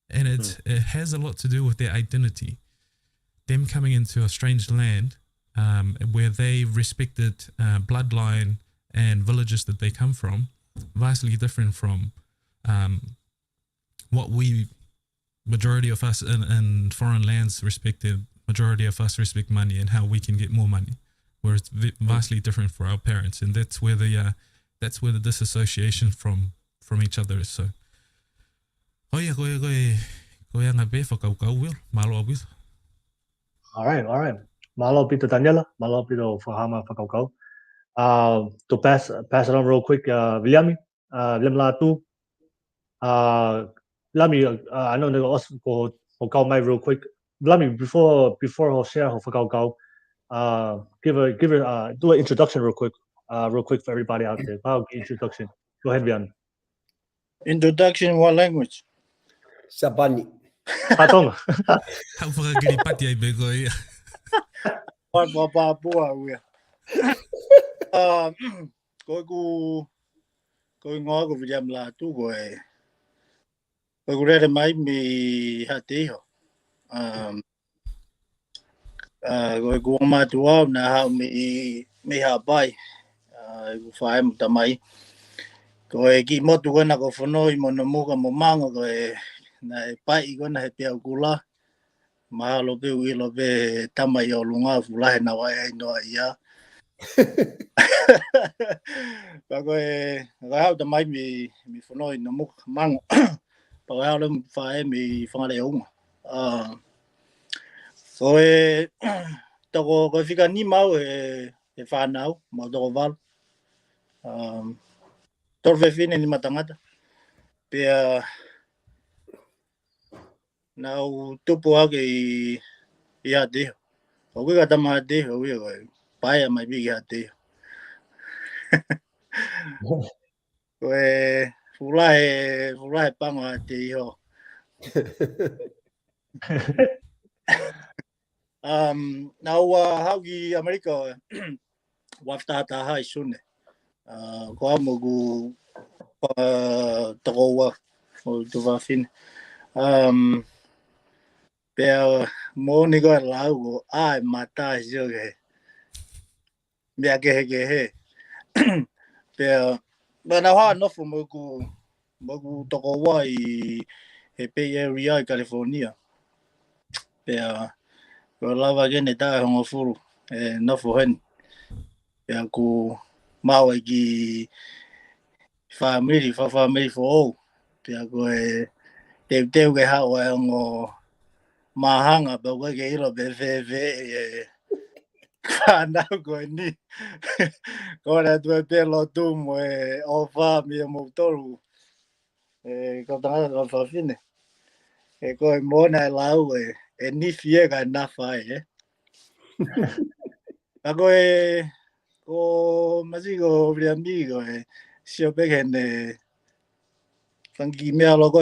And it has a lot to do with their identity. Them coming into a strange land where they respected bloodline and villages that they come from, vastly different from what majority of us in foreign lands respected. Majority of us respect money and how we can get more money, where it's vastly different for our parents, and that's where the disassociation from each other is. So, koe anga be whakaukau wil, malo awis. All right. Malo pito Taniela, malo pito whahama whakaukau. To pass it on real quick, Viliami, william-nacouzi. Viliami, I know nigga also go kau mai real quick. Viliami, before I'll share ho whakaukau, give her do an introduction real quick for everybody out there. Introduction. Go ahead, Viliami. Introduction in what language? Sabani. Patonga. Hau whakakiri pati ai be koe. Papua uia. Koe ngā ko william-nacouzi koe rere mai me hate iho. Koe ko mātua na hau me hapai. Ko whae mo tamai. Koe ki motu kona ko whanoi mo na muka mo mango koe na e pai kona he pia kula. Mahalo pe uilo pe tamai o lunga fulahe na wai ai noa ia. Pa koe hau tamai me whanoi na muka mango. Pa koe hau le whae me whangare unga. Koe toko koe whika ni mau e whanau, mau toko wal. Torfe whine ni matangata. Pea nau tupu ake i hate. O koe ka tama hate, o koe paia mai bigi hate. Koe fulahe pango hate iho. Nau hau ki Amerika wafta hai sune. Ko amo ku toko wa o tu wafin. Pea mo ni ko lau ko ai mata jo ke. Mea ke he. Pea na ha no fu mo ku toko wa i he Bay Area i California. Pea ko lava ke ne ta hongo furu no fu hen. Pea ku mau ki family for all. Pea ko te ke hao e ngo mahanga pa ko ke ilo be ve kana ko ni ko na tu pe lo tu mo o fa mi mo toru ko ta ko fa fine ko mo na lau ni fie ka na fa ako ko masigo Viliami ko sio pe que fangi me lo ko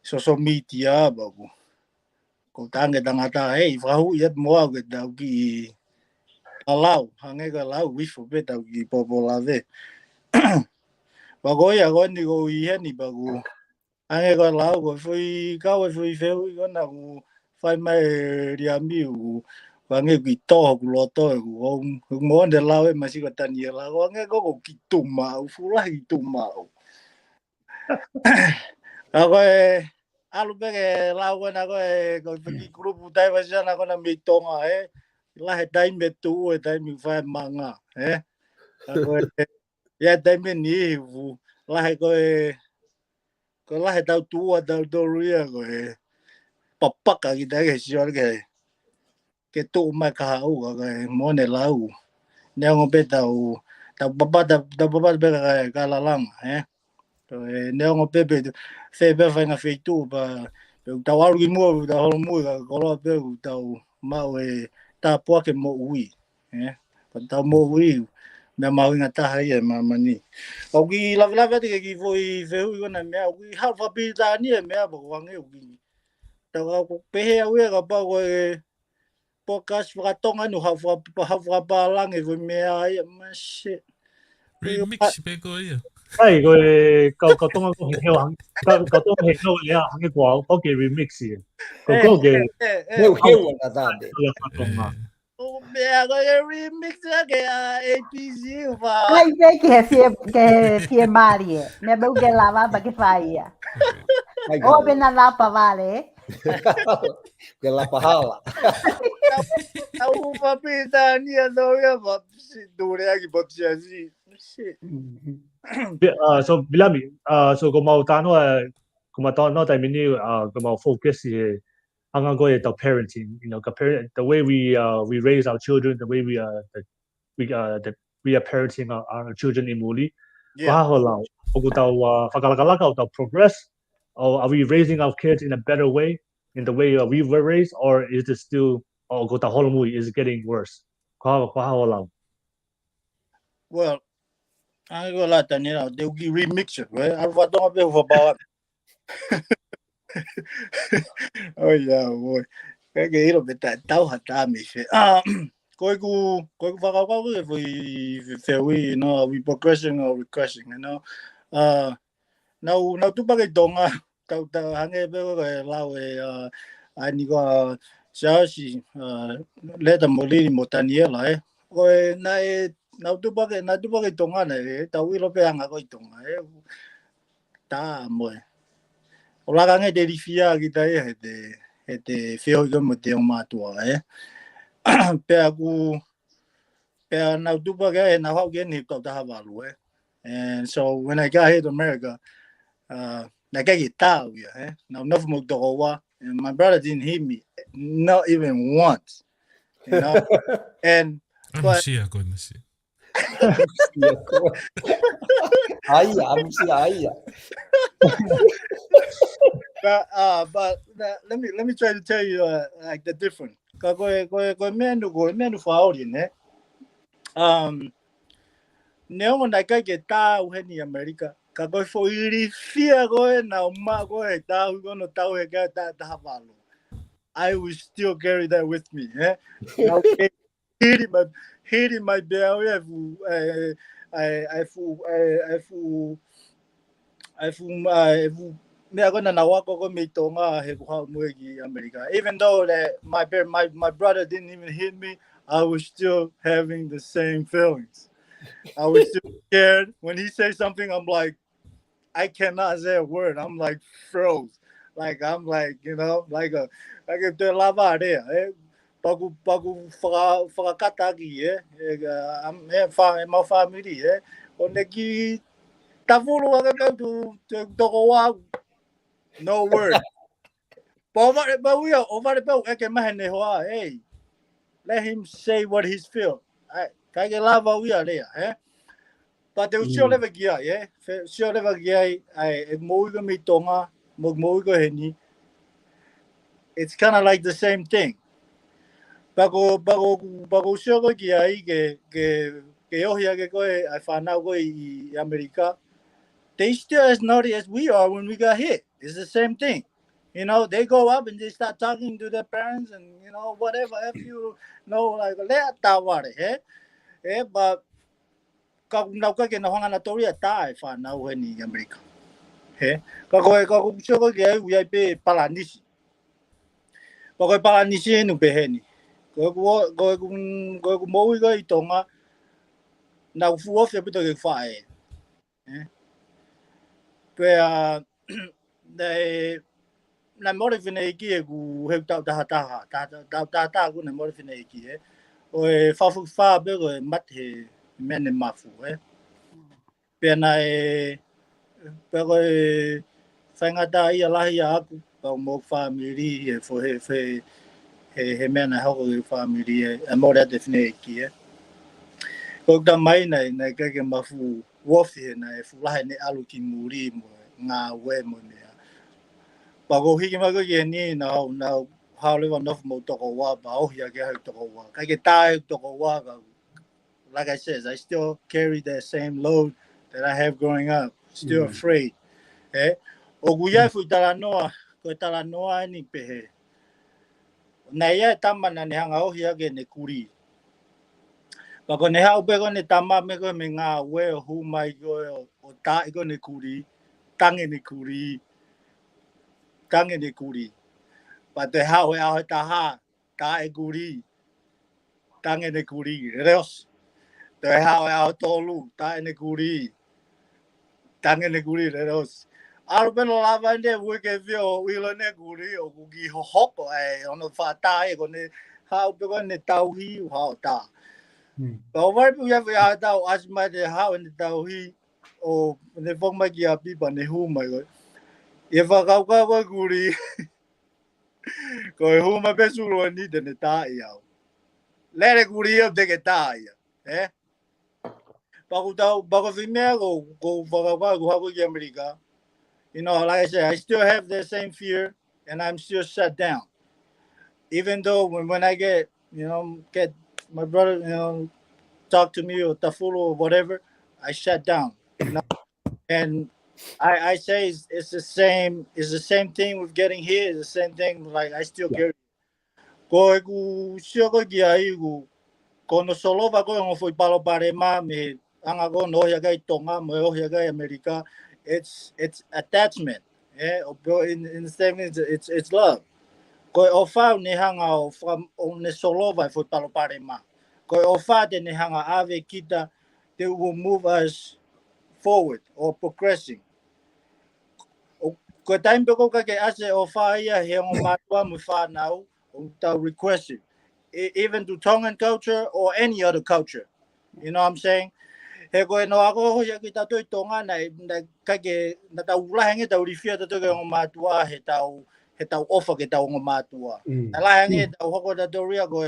social media ba ko tanga tangata fahu yet mo ke da ki alau hange ka lau wi fu pe da ki popolave ba ko ya ko ni ko i ni ba ko hange ka lau ko foi ka foi fe ko na ko fai mai Viliami ko wange ki to ku lo to ko mo de lau e masigo Taniela ko nge ko ki tuma fu la ki tuma Ako alu bege lawan ako ko pergi grupo dai basan ako na mitonga lah dai metu dai mi fa manga ako ya dai me ni lah ko lah dau tua dau doria ko papak kita ke sior ke tu ma ka u ko mo ne lau ne ngo be tau baba be ka lalang ne ngo be fe be fa nga fe tu ba tau alu mo tau mo ko lo be tau ma ta po ke mo ui tau mo ui me mau nga ta hai ma mani au ki la te ki foi fe u na me au ki ha fa bi ta ni me ba wang e u tau ko pe he au ka pa ko podcast fra tonga no ha fra pa lang e me ai ma shit remix pe ko ia. 係佢個東歐個興行，個東興都你行嘅廣嗰嘅 remix 嘅，個嘅 Heu na tade. 有發動啊。o me ko remix ke APC va Ai vê que é Maria, né? Bem que lava para que faia. O bem na lapa vale. Que la pahala. au fa bi ta ni no ya ba do le ki ba si shit So Viliami, so kung mau tanong kung matanong tayo mini kung mau focus ang ang goy the parenting, the way we raise our children, the way we are parenting our children in Muli. Kaholang kung taw pagkalakalaw taw progress, or are we raising our kids in a better way, in the way we were raised, or is it still kung taw holomui is it getting worse? Kaholang. well I go la Taniela they will remix it right I va don't be for power oh yeah boy cái gì rồi bị tao hạt ta mi fe coi va ga we progressing or regressing now tu ba cái donga tao hang e be cái lao anh có Siaosi let them molini Taniela coi này nào tu ba cái donga này tao we lo pe anga coi donga ta moi ola ga nge derifia kita hete feo go mo te ma tua pe aku pe na tu ba ga na ho ge ni to ta ba lu and so when I got here to America na ga guitar now no mo to wa and my brother didn't hit me not even once and Ano siya ko na siya. Aya, amsi aya. But let me try to tell you like the difference. Go menu for nếu mà đại cái tao hay ni America, cái for really fear go now ma go tao gonna tao cái ta vào. I will still carry that with me. Now hitting my belly. Me ako na nawa ko mitonga he ko muegi America. Even though that my brother didn't even hit me, I was still having the same feelings. I was still scared when he says something. I'm like, I cannot say a word. I'm like froze. Like I'm like like if the lava there. Bagu for katagi I'm my family oneki tavulu aga to go no word but we are over the boat hey let him say what he's feel kage lava we are there but they still never gear still never gear I mo go mi tonga mo go heni it's kind of like the same thing bago siya ko kiyai ke ohia ke ko I found out ko I America they still as naughty as we are when we got hit. It's the same thing. They go up and they start talking to their parents and whatever if you like let taware but kung now ka kinahanga na toriya ta I found out when in America ka siya ko kiyai we pe palanisi ko palanisi no beheni go mo go itonga na fuo fe pito ke fae Pea na morifine ki ku he tau ta ku na morifine ki o e fafu fa be ko mat he mene mafu Pea na pe ko whangata ia lahi a aku pa mo family e fo he mena hoko i family e mo re define ki ko ta mai nei ke mafu wofi na e fu lahi ne alu ki muri mo ngā we mo ne pa ko hiki ma ko ye ni na how le one of mo toko wa ba o ya ke toko wa ka ke tai toko wa like I said I still carry that same load that I have growing up still afraid o guia fu tala noa ko tala noa ni pehe na ia tama na ne hanga o ya ke ne kuri pa ko ne ha o pe ko ne tama me ko me nga we hu mai ko o ta ko ne kuri tange ne kuri pa te hao e ao he taha ta e kuri tange ne kuri reos te hao e ao tolu ta e ne kuri tange ne kuri reos aro peno lava ne wike vio wilo ne kuri o kuki ho hoko e ono fa ta e ko ne hao pe ko ne tauhi u hao ta pa o vai pu ya fa ta o asma de hao ne tauhi o ne fong mai ki a pipa ne hu mai ko e fa kau ka ko kuri ko e hu mai pe su lo ni de ne ta ia Lere kuri o te ke tā ia. Pako whimea ko whakawha ko hako ki Amerika. You know, like I said, I still have the same fear and I'm still shut down. Even though when I get my brother, talk to me or tafulu or whatever, I shut down. And I say it's the same thing with getting here. It's the same thing. Like I still carry. Ko ku sio ko ki ai ku kono solo va ko ngo foi palo pare ma me anga go no ya kai tonga mo ya kai America. It's attachment. In the same it's love. Ko ofa ni hanga from on ne solo va foi palo pare ma. Ko ofa de ni hanga ave kita they will move us forward or progressing. Ko time ko ka ke ase ofa ia he ngo matua mo fa now without requesting. Even to Tongan culture or any other culture. You know what I'm saying? He koe no ako ho ya kita toi tonga na kake na tau lahange tau rifia to ke ngo matua he tau ofa ke tau ngo matua. Na lahange tau hoko da doria ko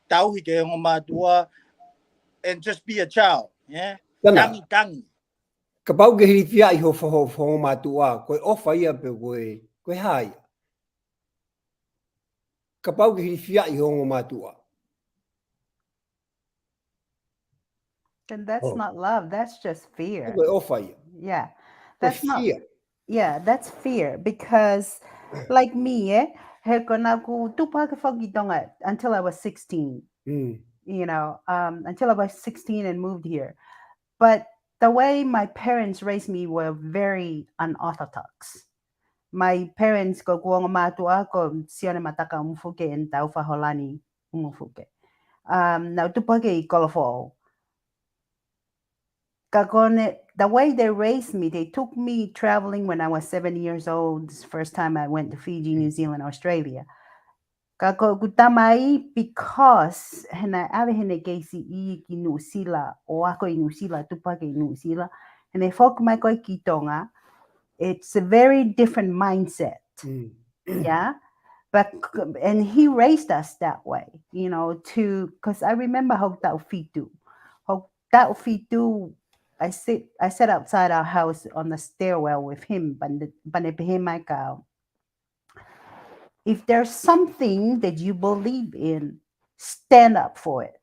tau hi ke ngo matua and just be a child. Yeah. Tangi. Ka pau ke rifia I ho fo matua ko ofa ia pe ko hai. Ka pau ke rifia I ho ngo matua. And that's not love. That's just fear. Ko ofa ia. Yeah. That's not fear. Yeah, that's fear because like me, he kona ku tupa ka whakitonga until I was 16. You know, until I was 16 and moved here. But the way my parents raised me were very unorthodox. My parents ko kuonga matua ko sione mataka umufuke and tau faholani umufuke. Now tupake I kolofo. The way they raised me, they took me traveling when I was 7 years old. This first time I went to Fiji, New Zealand, Australia. Kako gutamai because hena ave hene keisi I ki New Zealand o ako I New Zealand tupake I New Zealand and they folk mai koi ki Tonga. It's a very different mindset. Yeah. But and he raised us that way, you know, because I remember how fitu. I sat outside our house on the stairwell with him, if there's something that you believe in, stand up for it.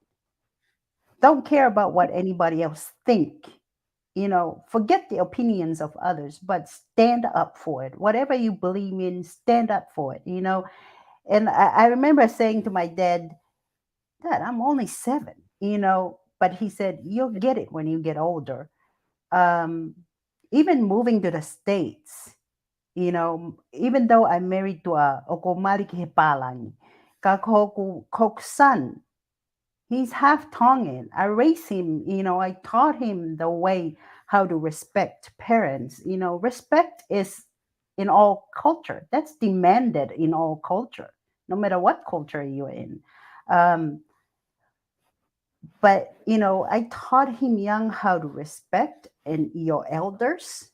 Don't care about what anybody else think. You know, forget the opinions of others, but stand up for it. Whatever you believe in, stand up for it, you know. And I remember saying to my dad, I'm only 7, you know, but he said, you'll get it when you get older. Even moving to the States, you know, even though I'm married to a okomari kihepalangi, kok son, he's half Tongan. I raised him, you know, I taught him the way how to respect parents. Respect is in all culture. That's demanded in all culture, no matter what culture you're in. But I taught him young how to respect and your elders,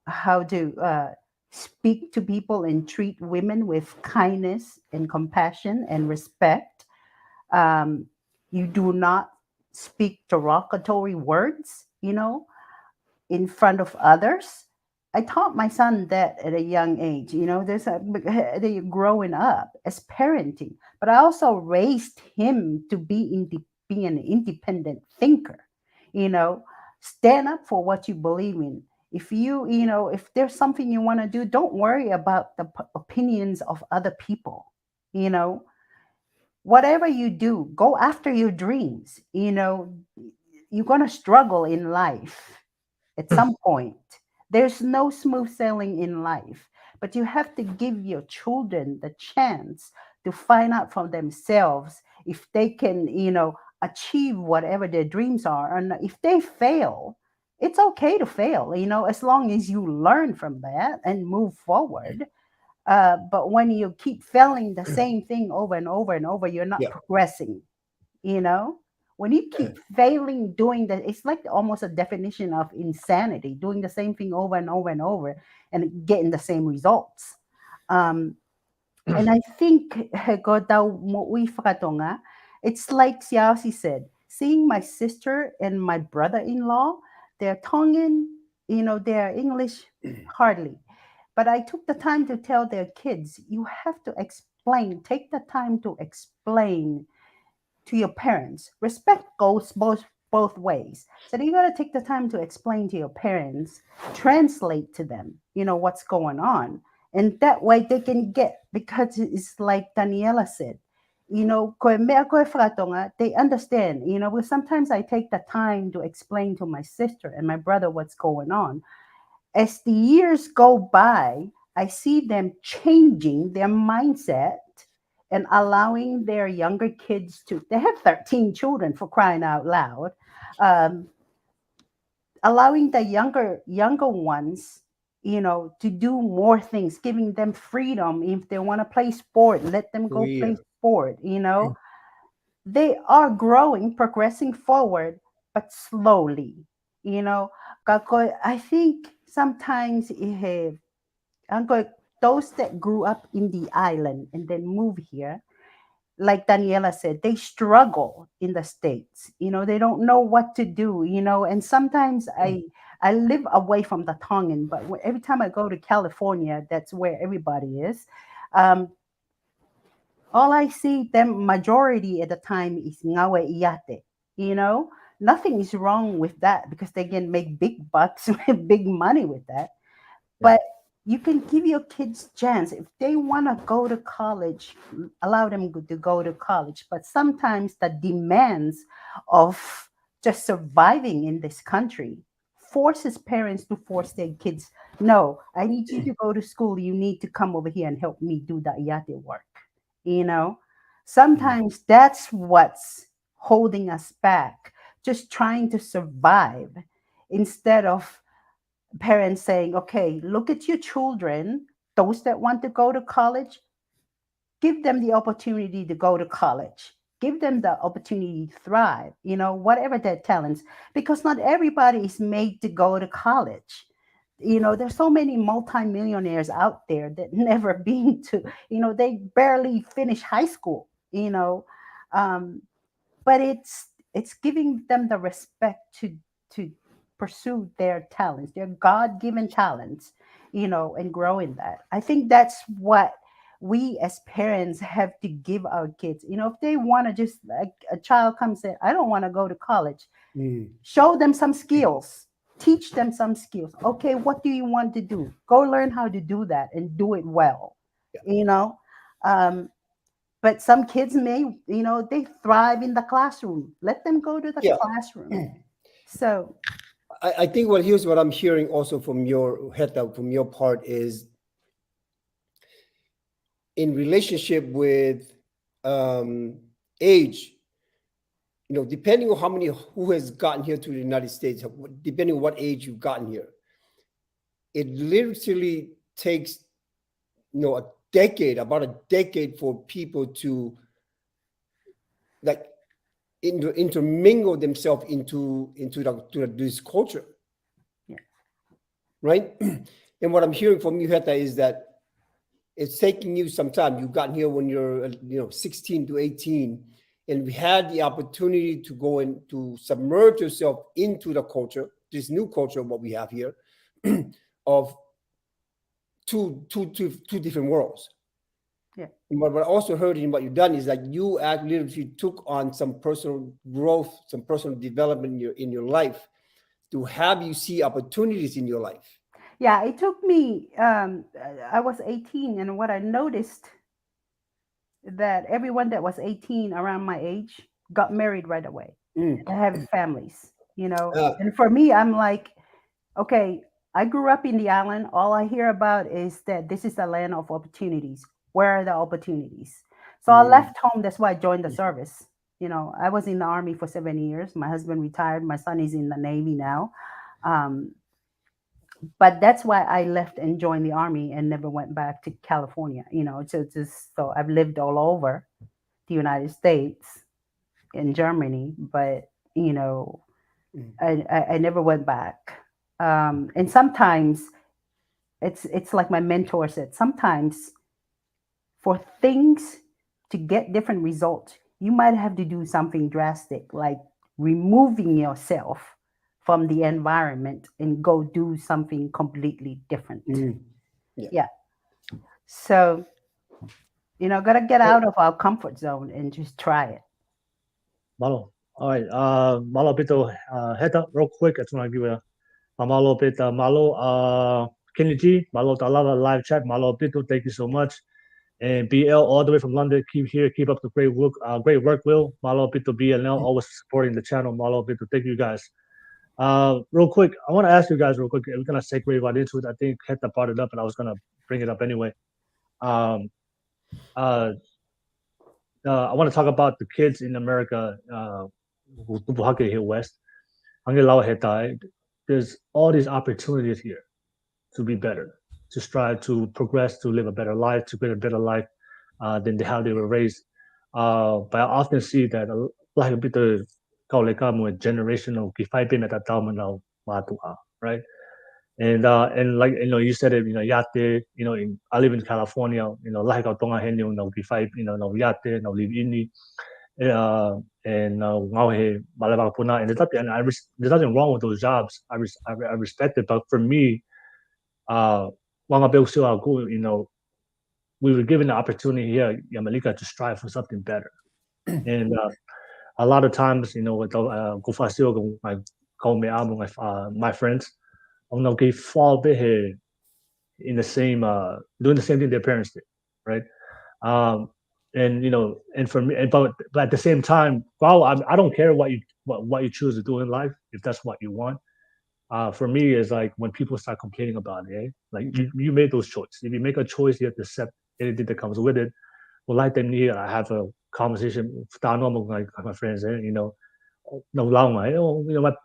how to speak to people and treat women with kindness and compassion and respect. You do not speak derogatory words, in front of others. I taught my son that at a young age. There's they're growing up as parenting, but I also raised him to be an independent thinker. Stand up for what you believe in. If there's something you want to do, don't worry about the opinions of other people. Whatever you do, go after your dreams. You're gonna struggle in life at some point. There's no smooth sailing in life, but you have to give your children the chance to find out for themselves if they can, achieve whatever their dreams are. And if they fail, it's okay to fail, as long as you learn from that and move forward. But when you keep failing the same thing over and over and over, you're not progressing, When you keep failing doing that, it's like almost a definition of insanity, doing the same thing over and over and over and getting the same results. And I think it's like Siaosi said, seeing my sister and my brother-in-law, they're Tongan, they're English hardly. But I took the time to tell their kids, you have to take the time to explain to your parents. Respect goes both ways. So you got to take the time to explain to your parents, translate to them, what's going on. And that way they can get, because it's like Taniela said, they understand, because sometimes I take the time to explain to my sister and my brother what's going on. As the years go by, I see them changing their mindset and allowing their younger kids they have 13 children, for crying out loud, allowing the younger ones, to do more things, giving them freedom. If they want to play sport, let them go play sport. They are growing, progressing forward, but slowly. I think sometimes those that grew up in the island and then move here, like Taniela said, they struggle in the States. They don't know what to do, and sometimes I live away from the Tongan, but every time I go to California, that's where everybody is. All I see them majority at the time is ngawe iyate, Nothing is wrong with that because they can make big bucks, big money with that. But you can give your kids chance. If they want to go to college, allow them to go to college. But sometimes the demands of just surviving in this country forces parents to force their kids, no, I need you to go to school. You need to come over here and help me do the iyate work. Sometimes that's what's holding us back, just trying to survive, instead of parents saying, okay, look at your children, those that want to go to college, give them the opportunity to go to college, give them the opportunity to thrive, whatever their talents, because not everybody is made to go to college. There's so many multimillionaires out there that never been to, they barely finish high school, but it's giving them the respect to pursue their talents, their God-given talents, and grow in that. I think that's what we as parents have to give our kids. If they want to, just like a child comes in, I don't want to go to college. Show them some skills. Teach them some skills. Okay, what do you want to do? Go learn how to do that and do it well. But some kids may, they thrive in the classroom. Let them go to the classroom. So I think here's what I'm hearing also from your Heta, from your part, is in relationship with age. depending on who has gotten here to the United States, depending on what age you've gotten here, it literally takes, about a decade for people to like intermingle themselves into this culture. Yeah. Right? And what I'm hearing from you, Heta, is that it's taking you some time. You've gotten here when you're 16 to 18, and we had the opportunity to go and to submerge yourself into the culture, this new culture, what we have here, of two different worlds. Yeah. And what I also heard in what you've done is that you literally took on some personal growth, some personal development in your life to have you see opportunities in your life. Yeah, it took me, I was 18, and what I noticed that everyone that was 18 around my age got married right away and have families, and for me, I'm like, okay, I grew up in the island. All I hear about is that this is a land of opportunities. Where are the opportunities? So I left home. That's why I joined the service. I was in the Army for 7 years. My husband retired. My son is in the Navy now. But that's why I left and joined the Army and never went back to California. So I've lived all over the United States and Germany, but I never went back. And sometimes it's like my mentor said, sometimes for things to get different results, you might have to do something drastic, like removing yourself from the environment and go do something completely different. Yeah. So, gotta get out of our comfort zone and just try it. Malo. All right. Malo Pito Heta, real quick. I just want to give a Malo Pita Malo Kennedy, Malo Talava live chat. Malo Pito, thank you so much. And BL all the way from London, keep up the great work, Will. Malo Pito BLL, always supporting the channel. Malo Pito, thank you guys. Real quick, I want to ask you guys real quick. We're gonna segue right into it. I think Heta brought it up, and I was gonna bring it up anyway. I want to talk about the kids in America who here West. There's all these opportunities here to be better, to strive to progress, to live a better life, to create a better life than how they were raised. But I often see that like a bit of generational right? And like you said it, yate, I live in California, like tonga henyo no gifai, no yate, no live in and malabak puna, and there's nothing wrong with those jobs. I respect it, but for me, we were given the opportunity here, Yamalika, to strive for something better. And a lot of times, with my friends, fall behind in the same doing the same thing their parents did, right? And for me, but at the same time, I don't care what you choose to do in life if that's what you want. For me, is like when people start complaining about it, like you made those choices. If you make a choice, you have to accept anything that comes with it. Well, like them here, I have a conversation with my friends, no long,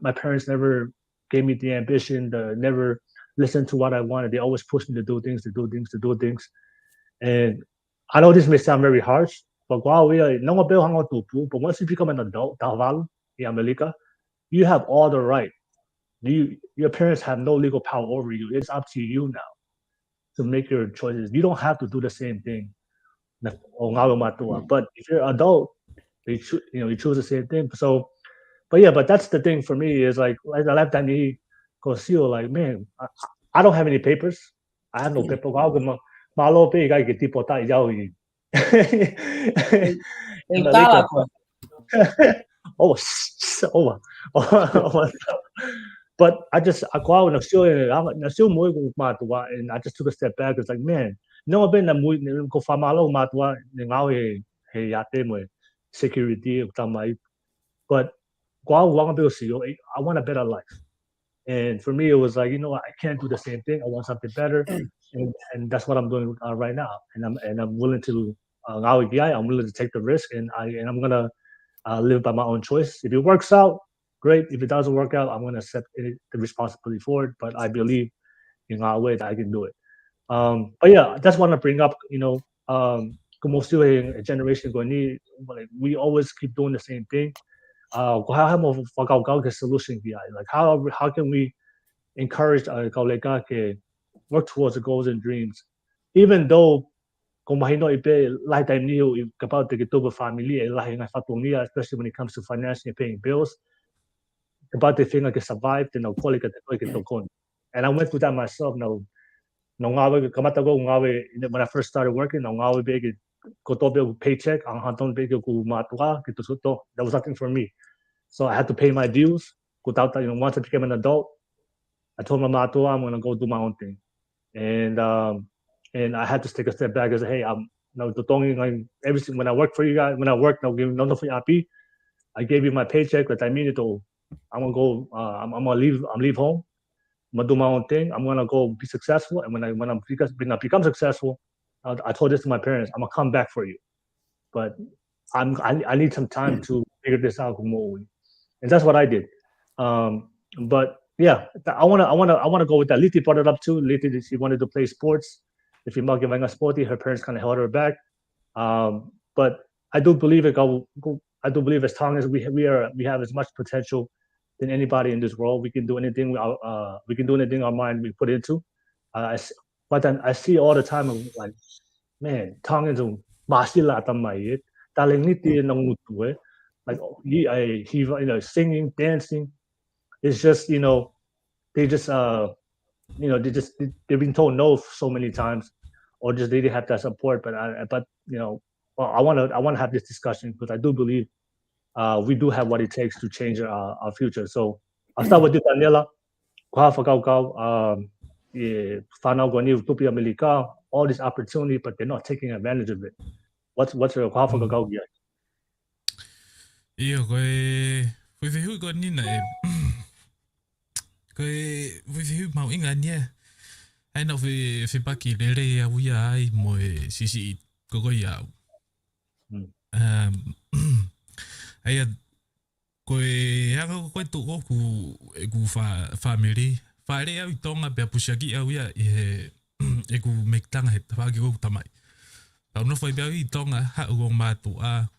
my parents never gave me the ambition, never listened to what I wanted. They always pushed me to do things. And I know this may sound very harsh, but but once you become an adult, you have all the right. Your parents have no legal power over you. It's up to you now to make your choices. You don't have to do the same thing. But if you're an adult, you choose the same thing. So, but that's the thing for me is like I left that like, man, I don't have any papers. I have no paper. Malo pe guy get tipo ta yawi. But I go out and still more and I just took a step back. It's like, man, no been go famalo matwa hey yate security but I want a better life. And for me, it was like, I can't do the same thing. I want something better, and that's what I'm doing right now. And I'm willing to, I'm willing to take the risk, and I'm gonna live by my own choice. If it works out, great. If it doesn't work out, I'm going to accept the responsibility for it. But I believe in our way that I can do it. But yeah, I just want to bring up, como still a generation going, like we always keep doing the same thing. Solution like how can we encourage colega que work towards the goals and dreams, even though kung mahino ipe lahi time niyo kapag tigitubo family lahi nga fatungia, especially when it comes to financially paying bills. About the thing I can survive, then I'll call it and I went through that myself. Now, when I first started working, that was nothing for me. So I had to pay my dues. Without once I became an adult, I told my mom, I'm gonna go do my own thing, and I had to take a step back and say, hey, I'm everything when I work for you guys, when I work, I'll give no for happy. I gave you my paycheck, but I mean it all. I'm gonna go. I'm gonna leave home. I'm gonna do my own thing. I'm gonna go be successful. And when I become successful, I told this to my parents. I'm gonna come back for you, but I need some time to figure this out more. And that's what I did. But yeah, I wanna go with that. Liti brought it up too. Liti, she wanted to play sports. If you're not giving us sporty, her parents kind of held her back. But I do believe it. I do believe as Tongans we have as much potential than anybody in this world. We can do anything. We can do anything our mind we put into. But then I see all the time like, man, Tongans masila tamay taling niti nang mutu like he singing, dancing. It's just they've been told no so many times, or just they didn't have that support. But I want to have this discussion because I do believe we do have what it takes to change our future. So I'll start with you, Taniela. All this opportunity, but they're not taking advantage of it. What's your yeah? Iyo koe hui ko ni na koe hui mau inga nia. Ai no paki lere ya uia ai mo sisi koko ya. Ai koe hanga koe tu ku family. Whaere au I tonga pia pushaki au ia e ku mektanga he tawaki ko tamai. Pau no whai pia I tonga ha uong mātua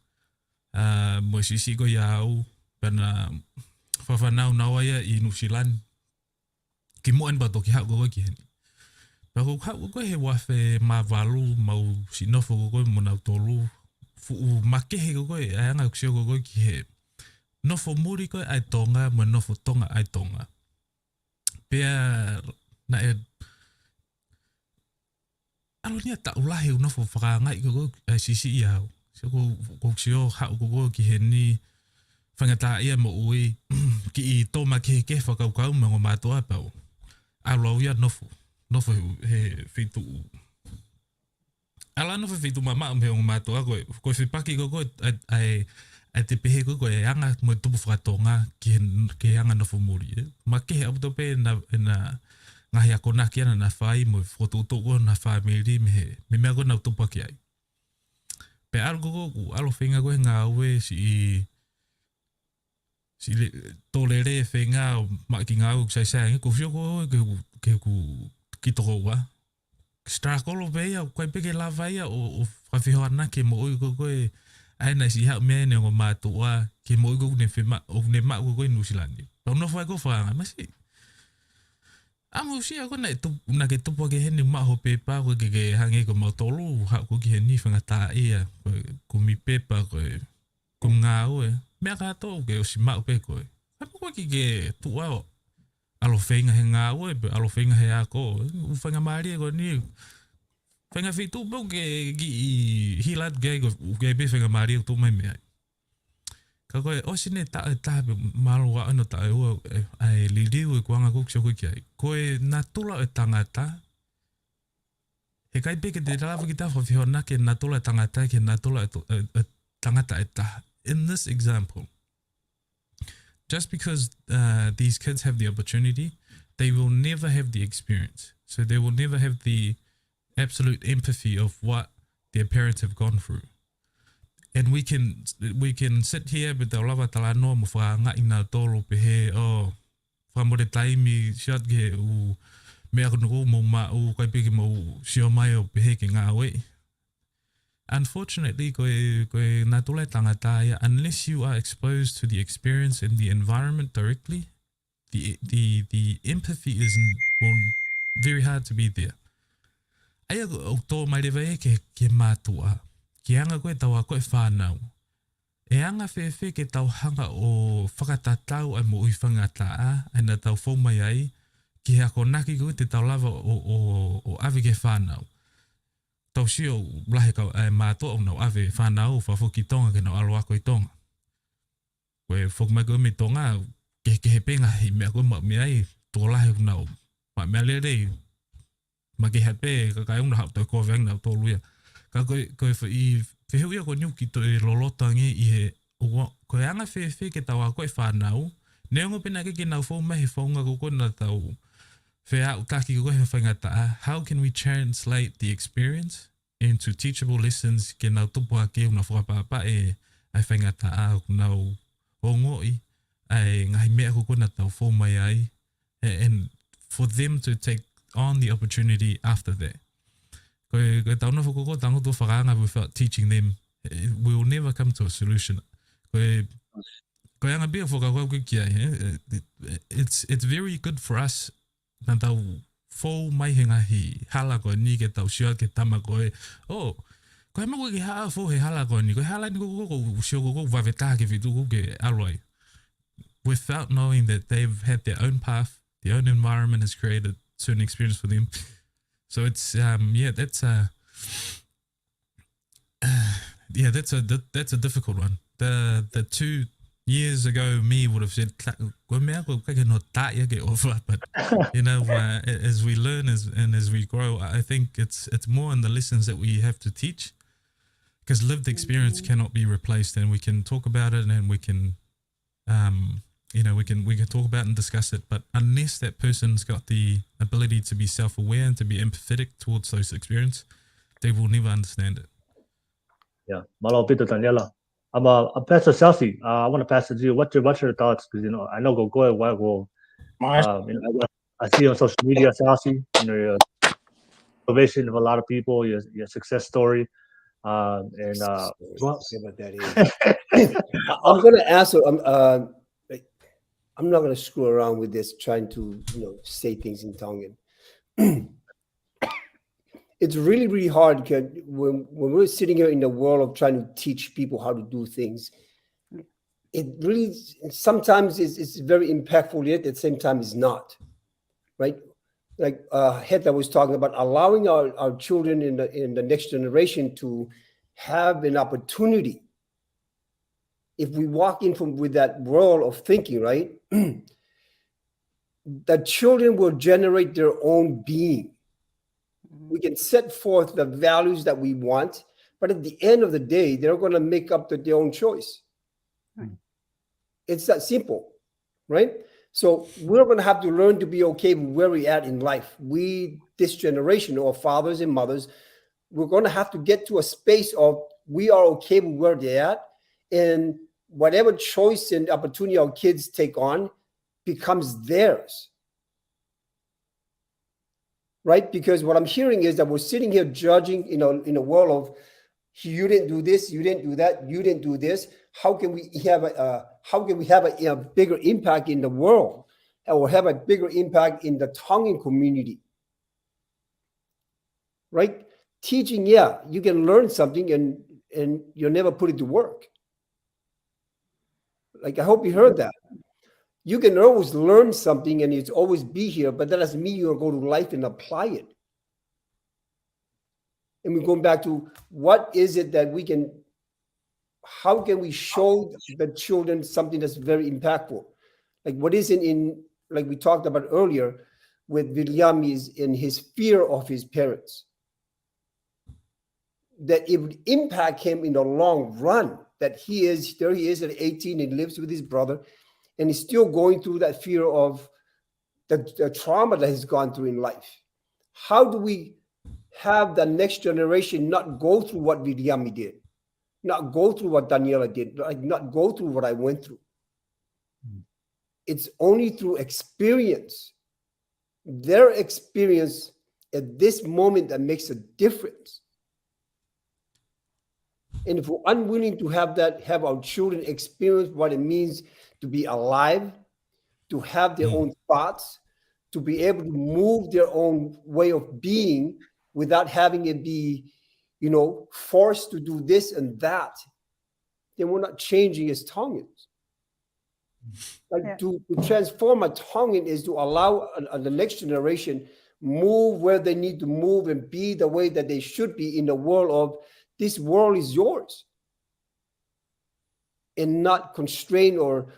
mo sisi ko iau pena whawhanau nawa ia I New Zealand. Ki moen bato ki hau ko ki heni. Pau hau ko he wafe mawalu mau sinofo ko mo nau tolu. Fu makehe ko e anga kusio ko ki he. Nofo muri ko ai tonga mo nofo tonga ai tonga. Pea na alo nia ta ulahi nofo whakangai ko ai sisi iau. So ko sio hau ko ki heni whangata ia mo ui ki I tō make ke whakaukau mo ngō mātua pau. Alo ia nofo he whitu. Ala nofo whitu mama me ngō mātua koe whipaki ko ai te pehe ko e anga mo tupu whakatonga ki anga nofo muri. Ma ke au tope na ngahi ako naki ana na whai mo whototoko na whamiri me mea ko nau tupa ki ai. Pe alo whenga koe ngā ue si tolere whenga ma ki ngā ue kusai ko whio ko ke ku ki toko ua. Strakolo pea koe peke lawai o whawhihoana ke mo oi ko koe ai nai si hau mea ne ngō mātua ke mo oi ko ne whema o ne maa ko koe New Zealand. Pau no whai ko whaanga masi. Amo si ako na ke tupo ke heni maho pepa ko ke hange ko mautolu hau ko ki heni whangata ia ko mi pepa ko ngā ue. Mea kato ke o si mau pe koe. Hapo ko ki ke tua o alo whenga he ngā ue pe alo whenga he ako. Whenga maari ko ni whenga whitu po ke ki hilat gai ko ke pe whenga maari ko tu mai mea. Ka koe o sine tae pe malo wa ano tae ua ai liliu e kuanga kuksio koe ki ai. Koe natula e tangata. He kai pe ke te ralawa ki ta whawhihona ke natula e tangata ke natula e tangata e taha. In this example, just because these kids have the opportunity, they will never have the experience. So they will never have the absolute empathy of what their parents have gone through. And we can sit here with the lava talano mo fa nga ina tolo pe he o fa mo de taimi shot ge u me aku mo ma u kai pe mo sio mai o pe he ke nga we. Unfortunately, ko na tole tangata ya, unless you are exposed to the experience and the environment directly, the empathy is very hard to be there. Ai o to mai le vai ke matua. Ki anga koe taua koe whānau. E anga whewhe ke tau hanga o whakatatau ai mo ui whangataa, aina tau whaumai ai, ki hea ko naki koe te tau lava o ave ke whānau. Tau sio blahe kau mātua o nau ave whānau o whawhoki tonga ke nau aloa koe tonga. Koe whokmai koe me tonga, ke he penga hei mea koe mau mea ai, tō lahe o nau. Ma mea lere, ma ke hape, ka kai unga hau tau koe veng nau tō luia. Ka koe wheheu ia ko nyuki to e lolotangi i he koe anga whewhe ke tau a koe whanau, neongo pena ke nau whau mehe whaunga ko kona tau whea utaki ko koe whangataa. How can we translate the experience into teachable lessons ke nau tupu ake una whakapapa e ai whangataa ko nau hongoi ai ngahi mea ko kona tau whau mai ai, and for them to take on the opportunity after that. Koe tauna whakoko tango tō whakanga without teaching them, we will never come to a solution. Koe anga bia whakakau ke kia, it's very good for us na tau whau mai he ngahi hala koe ni ke tau shio ke tama koe, koe mako ke haa whau he hala koe ni, koe hala ni koko shio koko wawetaha ke whitu ke aloi. Without knowing that they've had their own path, their own environment has created certain experience for them. So it's that's a difficult one. The 2 years ago me would have said, but you know, as we learn and as we grow, I think it's more in the lessons that we have to teach, because lived experience cannot be replaced, and we can talk about it and we can we can talk about and discuss it, but unless that person's got the ability to be self-aware and to be empathetic towards those experiences, they will never understand it. Yeah, malo pito Taniela. Pastor Siaosi, I want to pass it to you. What's your thoughts? Because I know go. I see on social media, Siaosi, your motivation of a lot of people, your success story, and well, about that I'm going to answer. I'm not going to screw around with this, trying to say things in Tongan. It's really, really hard because when we're sitting here in the world of trying to teach people how to do things, it really sometimes it's very impactful, yet at the same time it's not, right? Like Heta was talking about allowing our children in the next generation to have an opportunity. If we walk in with that world of thinking, right, the children will generate their own being. We can set forth the values that we want, but at the end of the day, they're going to make up their own choice. Right. It's that simple, right? So we're going to have to learn to be okay with where we're at in life. We, this generation of fathers and mothers, we're going to have to get to a space of we are okay with where they're at, and whatever choice and opportunity our kids take on becomes theirs. Right? Because what I'm hearing is that we're sitting here judging, in a world of you didn't do this, you didn't do that, you didn't do this. How can we have a bigger impact in the world, or have a bigger impact in the Tongan community? Right? Teaching, you can learn something and you'll never put it to work. Like, I hope you heard that. You can always learn something and it's always be here, but that doesn't mean you'll go to life and apply it. And we're going back to what is it that how can we show the children something that's very impactful? Like what is it like we talked about earlier with Viliami in his fear of his parents, that it would impact him in the long run, that there he is at 18 and lives with his brother, and he's still going through that fear of the trauma that he's gone through in life. How do we have the next generation not go through what Viliami did? not go through what Taniela did, like not go through what I went through. It's only through experience, their experience at this moment, that makes a difference. And if we're unwilling to have our children experience what it means to be alive, to have their own thoughts, to be able to move their own way of being without having it be, forced to do this and that, then we're not changing as Tongans. To transform a Tongan is to allow the next generation move where they need to move and be the way that they should be in the world of, this world is yours, and not constrain or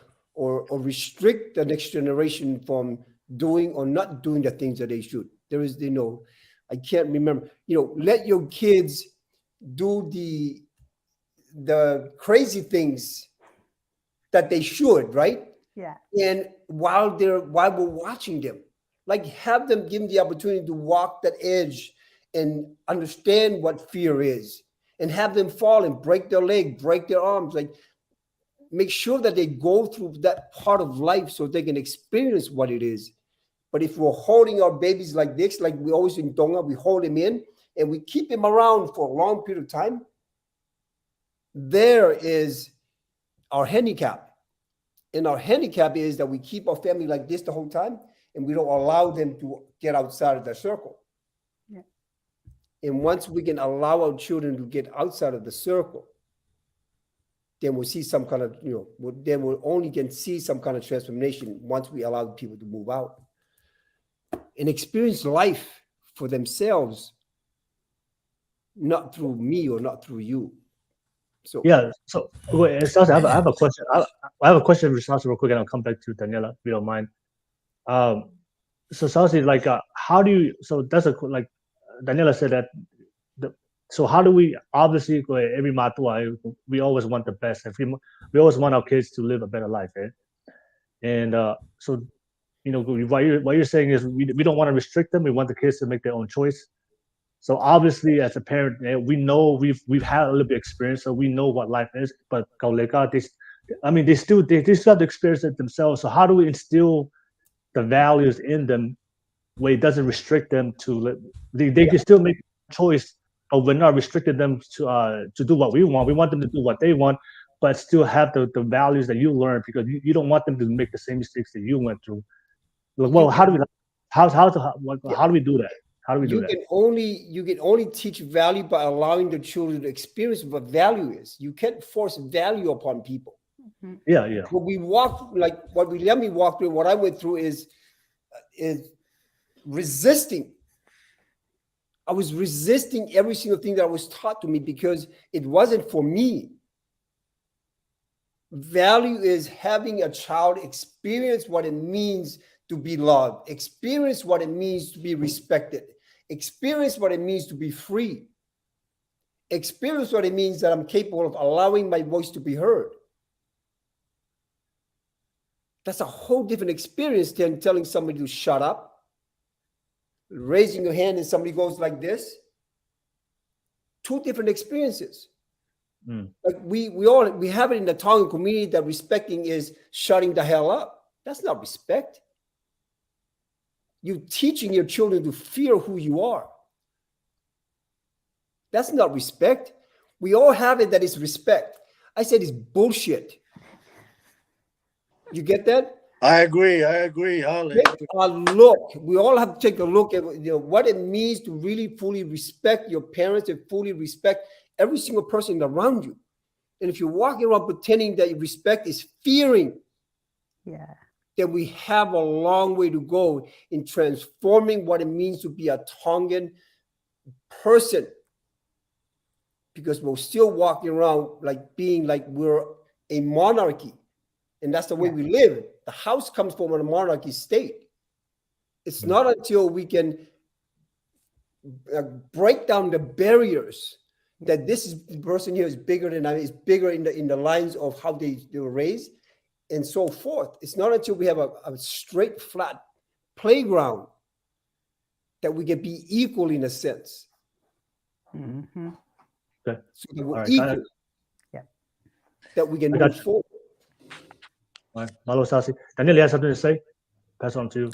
restrict the next generation from doing or not doing the things that they should. There is, I can't remember, let your kids do the crazy things that they should, right? Yeah. And while we're watching them, like give them the opportunity to walk that edge and understand what fear is, and have them fall and break their leg, break their arms, like make sure that they go through that part of life so they can experience what it is. But if we're holding our babies like this, like we always in Tonga, we hold them in and we keep them around for a long period of time, there is our handicap. And our handicap is that we keep our family like this the whole time, and we don't allow them to get outside of the circle. Yeah. And once we can allow our children to get outside of the circle, then we'll see some kind of, then we'll only can see some kind of transformation once we allow people to move out and experience life for themselves, not through me or not through you. So yeah. So wait, Siaosi, I have a question. I have a question for Siaosi real quick, and I'll come back to Taniela if you don't mind. So Siaosi, like, how do you? So that's like Taniela said that. So how do we? Obviously, every matua, we always want the best. We always want our kids to live a better life, eh? And so, what you're saying is we don't want to restrict them. We want the kids to make their own choice. So obviously, as a parent, we know we've had a little bit of experience, so we know what life is. But they still have to experience it themselves. So how do we instill the values in them where it doesn't restrict them to? They can still make a choice, but we're not restricting them to do what we want. We want them to do what they want, but still have the values that you learned, because you don't want them to make the same mistakes that you went through. Well, how do we do that? How do we do that? You can only teach value by allowing the children to experience what value is. You can't force value upon people. Mm-hmm. Yeah. What Viliami walked through, what I went through is resisting. I was resisting every single thing that was taught to me because it wasn't for me. Value is having a child experience what it means to be loved, experience what it means to be respected, experience what it means to be free, experience what it means that I'm capable of allowing my voice to be heard. That's a whole different experience than telling somebody to shut up, raising your hand and somebody goes like this. Two different experiences. Like we have it in the Tongan community that respecting is shutting the hell up. That's not respect. You're teaching your children to fear who you are. That's not respect. We all have it that is respect. I said it's bullshit. You get that? I agree. Holly. Look, we all have to take a look at what it means to really fully respect your parents and fully respect every single person around you. And if you're walking around pretending that respect is fearing, then we have a long way to go in transforming what it means to be a Tongan person. Because we're still walking around like being like we're a monarchy. And that's the way we live. The house comes from a monarchy state. It's not until we can break down the barriers that this person here is bigger than I, is bigger in the lines of how they were raised and so forth. It's not until we have a straight, flat playground that we can be equal in a sense. Mm-hmm. So that we're equal. that we can I got move forward. All right, Malo Sasi. Daniel, you have something to say? Pass on to you.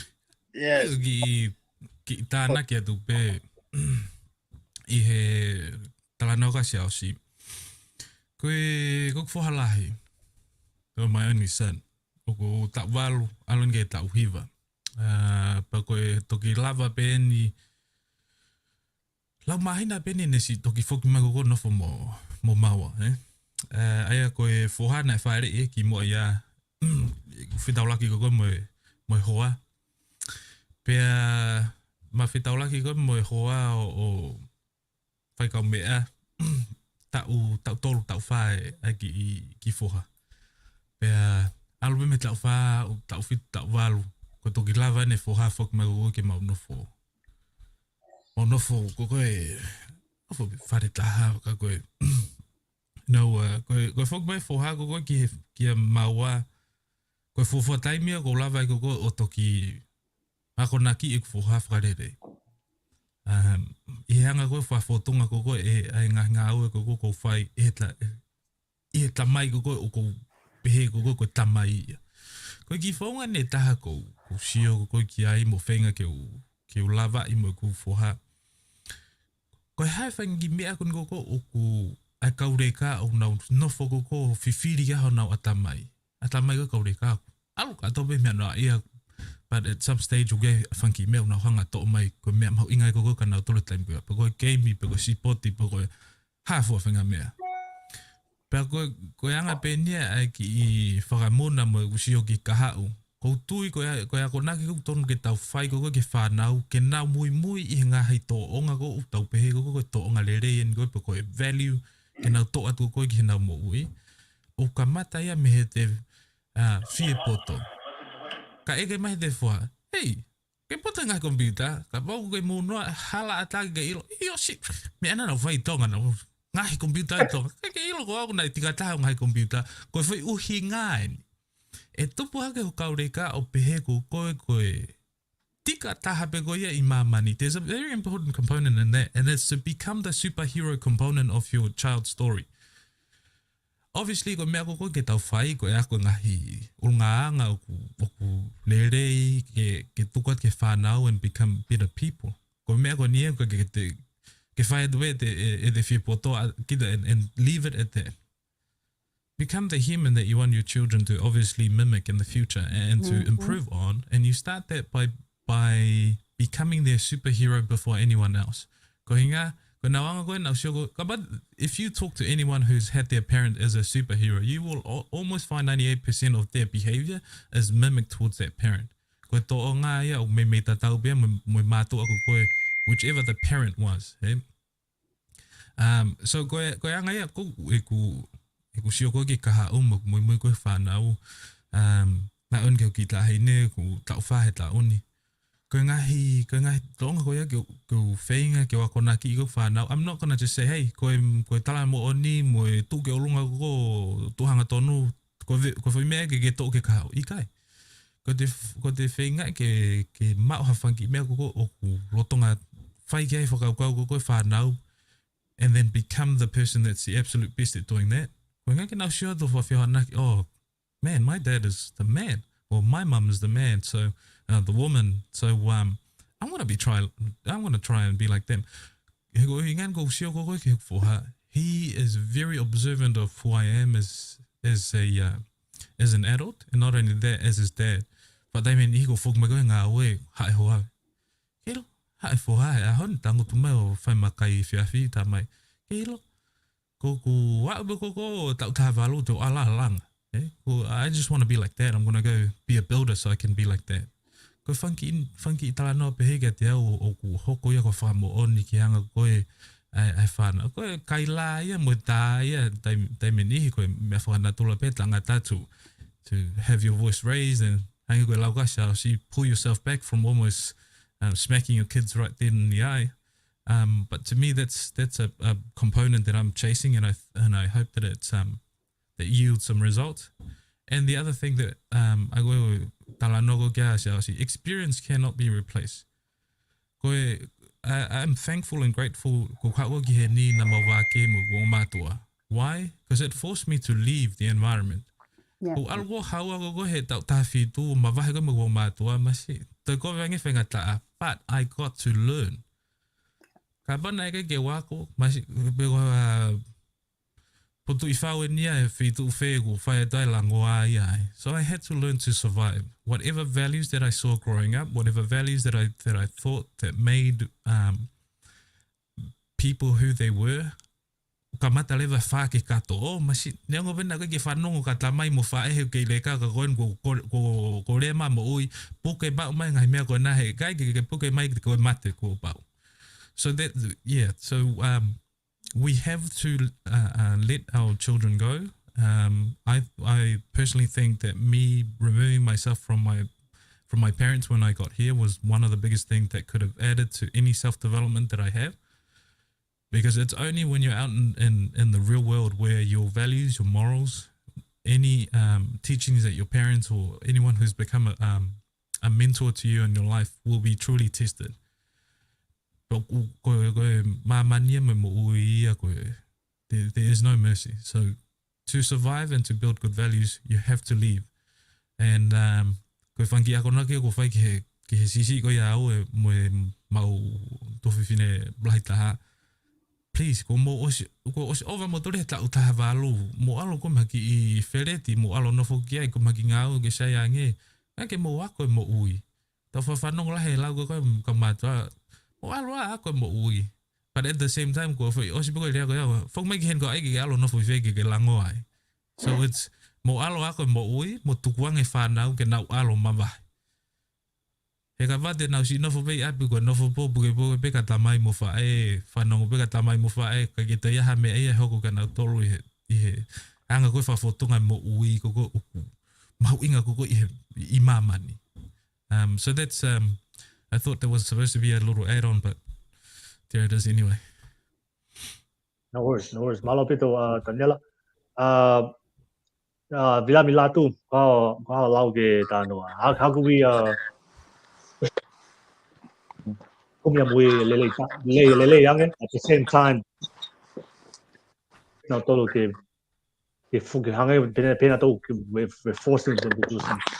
Yes. Ki tāna kia tupe I he talanoka Siaosi. Koe whahalahi. To my only son. Oko tak walu alon ke tak uhiva. Pa koe toki lava peni. Lau mahina peni nesi toki whoki magoko nofo mo maua. Aia koe whohana e whaere e ki mo ia whitaulaki koko mo hoa. Pea ma whitaulaki koko mo hoa o whaikau mea. Tau tolu tau whae ai ki whoha. Pea alu me tau wha o tau whitu tau walu. Ko toki lava ne whoha whoki magoko ke maunofo. Maunofo koko e ofo whare taha ka koe. No, koe whoki mai whoha koko ki a maua. Koe whowha taimia ko lava i koko o toki ako naki i whoha whakarere. I hanga koe whawhotonga koko e ai ngā aue koko ko whai e ta mai koko o ko pehe koko ko tamai ia. Koe ki whaunga ne taha ko sio koko ki ai mo whenga ke o lava I mo ku whoha. Koe hai whangi mea kun koko o ku ai kaureka o nau nofo koko whiwhiri aho nau atamai. Atamai ko kaureka. Alu ka tope mea noa ia. But at some stage o ge whanki mea o nau hanga to mai. Koe mea mahu ingai koko ka nau tole taim kua. Pa koe keimi, pa koe sipoti, pa koe hafua whenga mea. Pa koe anga penia ai ki I whakamona mo usio ki kahau. Kou tui koe ako naki kuk tonu ke tau whai koko ke whanau. Ke nau mui I ngā hei tō onga ko. Tau pehe koko koe tō onga le rei en koe pa koe value. Ke nau tō atu koe ki he nau mo ui. O ka mata ia me he te whie poto. Ka eke mai te wha. Hei, ke poto ngā komputa. Ka pau koe mūnoa hala ataki ke ilo. Io shit. Me ana nau whai tonga nau. Ngahi komputa I tonga. Ke ilo ko au nai tika taha ngahi komputa. Koe whai uhi ngāen. E tupu hake ho kaureka o pehe ko koe. Tika taha pe koe ia I mamani. There's a very important component in that. And it's to become the superhero component of your child's story. Obviously, ko mea koko ke tau whai, ko e ako ngahi ulungaanga o ku lerei, ke tukat ke whanau and become better people. Ko mea ko nia ko ke whai adue e te whipoto and leave it at that. Become the human that you want your children to obviously mimic in the future and to improve on. And you start that by becoming their superhero before anyone else. Ko hinga, but if you talk to anyone who's had their parent as a superhero, you will almost find 98% of their behavior is mimicked towards that parent. Koe tō o ngā ia o me tatau bea mo mātua ko koe, whichever the parent was. Eh? So koe anga ia ko e ku sio koe ki kaha umu mo koe whanau. Na un ke ki tahine ku tau whahe ta uni. Koe ngahi tonga koe ia ke whainga ke wako naki I ko whanau. I'm not gonna just say, hey, koe tala mo oni, mo e tū ke olunga ko tuhanga tonu, koe whaimea ke tō ke kahau. I kai. Ko te whainga ke mao hawhanki mea koko o ku rotonga whai ki ai whakaukau ko koe whanau, and then become the person that's the absolute best at doing that. Koe ngā ke nau shio to whawhiwa naki, oh, man, my dad is the man, or my mum is the man, so the woman, so I'm gonna try and be like them. He is very observant of who I am as an adult, and not only that, as his dad. But they mean he go fog me going away, hai hoa. Kelo, hai fo hai, a hon tango tu mai o whai makai whiawhi ta mai. Kelo, ko wau ko tau ta valu to ala lang. I just want to be like that. I'm gonna go be a builder so I can be like that. Ko funky tala no pehega te au o ku hoko ia ko whamo oni ki hanga koe ai whana. Koe kaila ia mo tā ia taime nihi koe mea whana tula petanga tatu to have your voice raised and hanga koe lau kasha so you pull yourself back from almost smacking your kids right then in the eye. But to me that's a component that I'm chasing and I hope that it's that yields some results. And the other thing that I go talanogo kia Siaosi, experience cannot be replaced. I'm thankful and grateful ko kaua ki he ni na mawake mo ko mātua. Why? Because it forced me to leave the environment. Yeah. Ko algo hawa go he tau tafi tu ma vahe ko mo matua masi. Te ko vangi fenga ta, but I got to learn. Ka bana ke wako masi be go putu ifawe nia e fitu fegu fa e dai langoa ai. So I had to learn to survive. Whatever values that I saw growing up, whatever values that I thought that made people who they were, ka mata lewa wha ke kato. Oh, masi, neongo vena ke whanongo ka tamai mo wha ehe ke le ka koen ko rea ma mo ui, puke bau mai ngai mea koe nahe, kai ke puke mai ke koe mate ko bau. So that, yeah, so we have to let our children go. I personally think that me removing myself from my parents when I got here was one of the biggest things that could have added to any self-development that I have. Because it's only when you're out in the real world where your values, your morals, any teachings that your parents or anyone who's become a mentor to you in your life will be truly tested. There is no mercy. So to survive and to build good values, you have to leave. And koe whanki ako nake ko whai ke he sisi ko ia au e mo e mau tofiwhine blahi taha. Please, ko osi ova mo tore ta utaha walu, mo alo ko maki I whereti, mo alo nofo ki ai ko maki ngau ke sai ange, ke mo wako e mo ui. Ta whanong lahe lau ko ka matua, mo alo ako e mo ui. But at the same time, ko osi poko rea ko ia, whok mai ki hen ko ai ke alo nofo wheke ke lango ai. So it's, mo alo ako e mo ui, mo tukuang e whanau ke nau alo mawahi. He ka wate nau si nofo pei api ko nofo po puke pe ka tamai mo wha e whanongo pe ka tamai mo wha e ka ke te iaha me e hoko ka nau tolu I he anga koe whawhotunga mo ui koko uku mau inga koko I mamani. So that's I thought that was supposed to be a little add-on, but there it is anyway. No worries. Malo pito Taniela. Viliami latu ko lau ke tano. How could we lele youngin at the same time no tolo ke fuki hangai pena to we're forcing them to do something.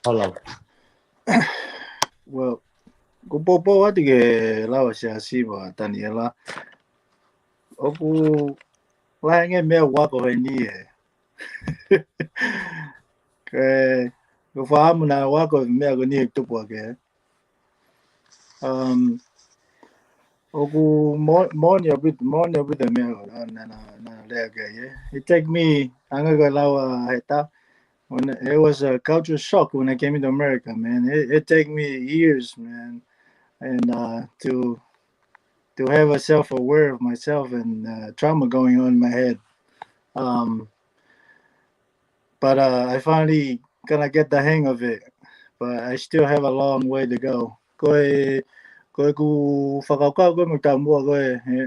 Hello. Well, ko popo ati ke lawa Siaosi ba Taniela. Oku laenge mea wako ni e. Ke ko fahamu na wako mea ko ni tupu ke. Oku morning with the mea na lege. It take me anga ko lawa Heta. When it was a culture shock when I came into America, man. It take me years, man, and to have a self-aware of myself and trauma going on in my head. But I finally gonna get the hang of it. But I still have a long way to go. I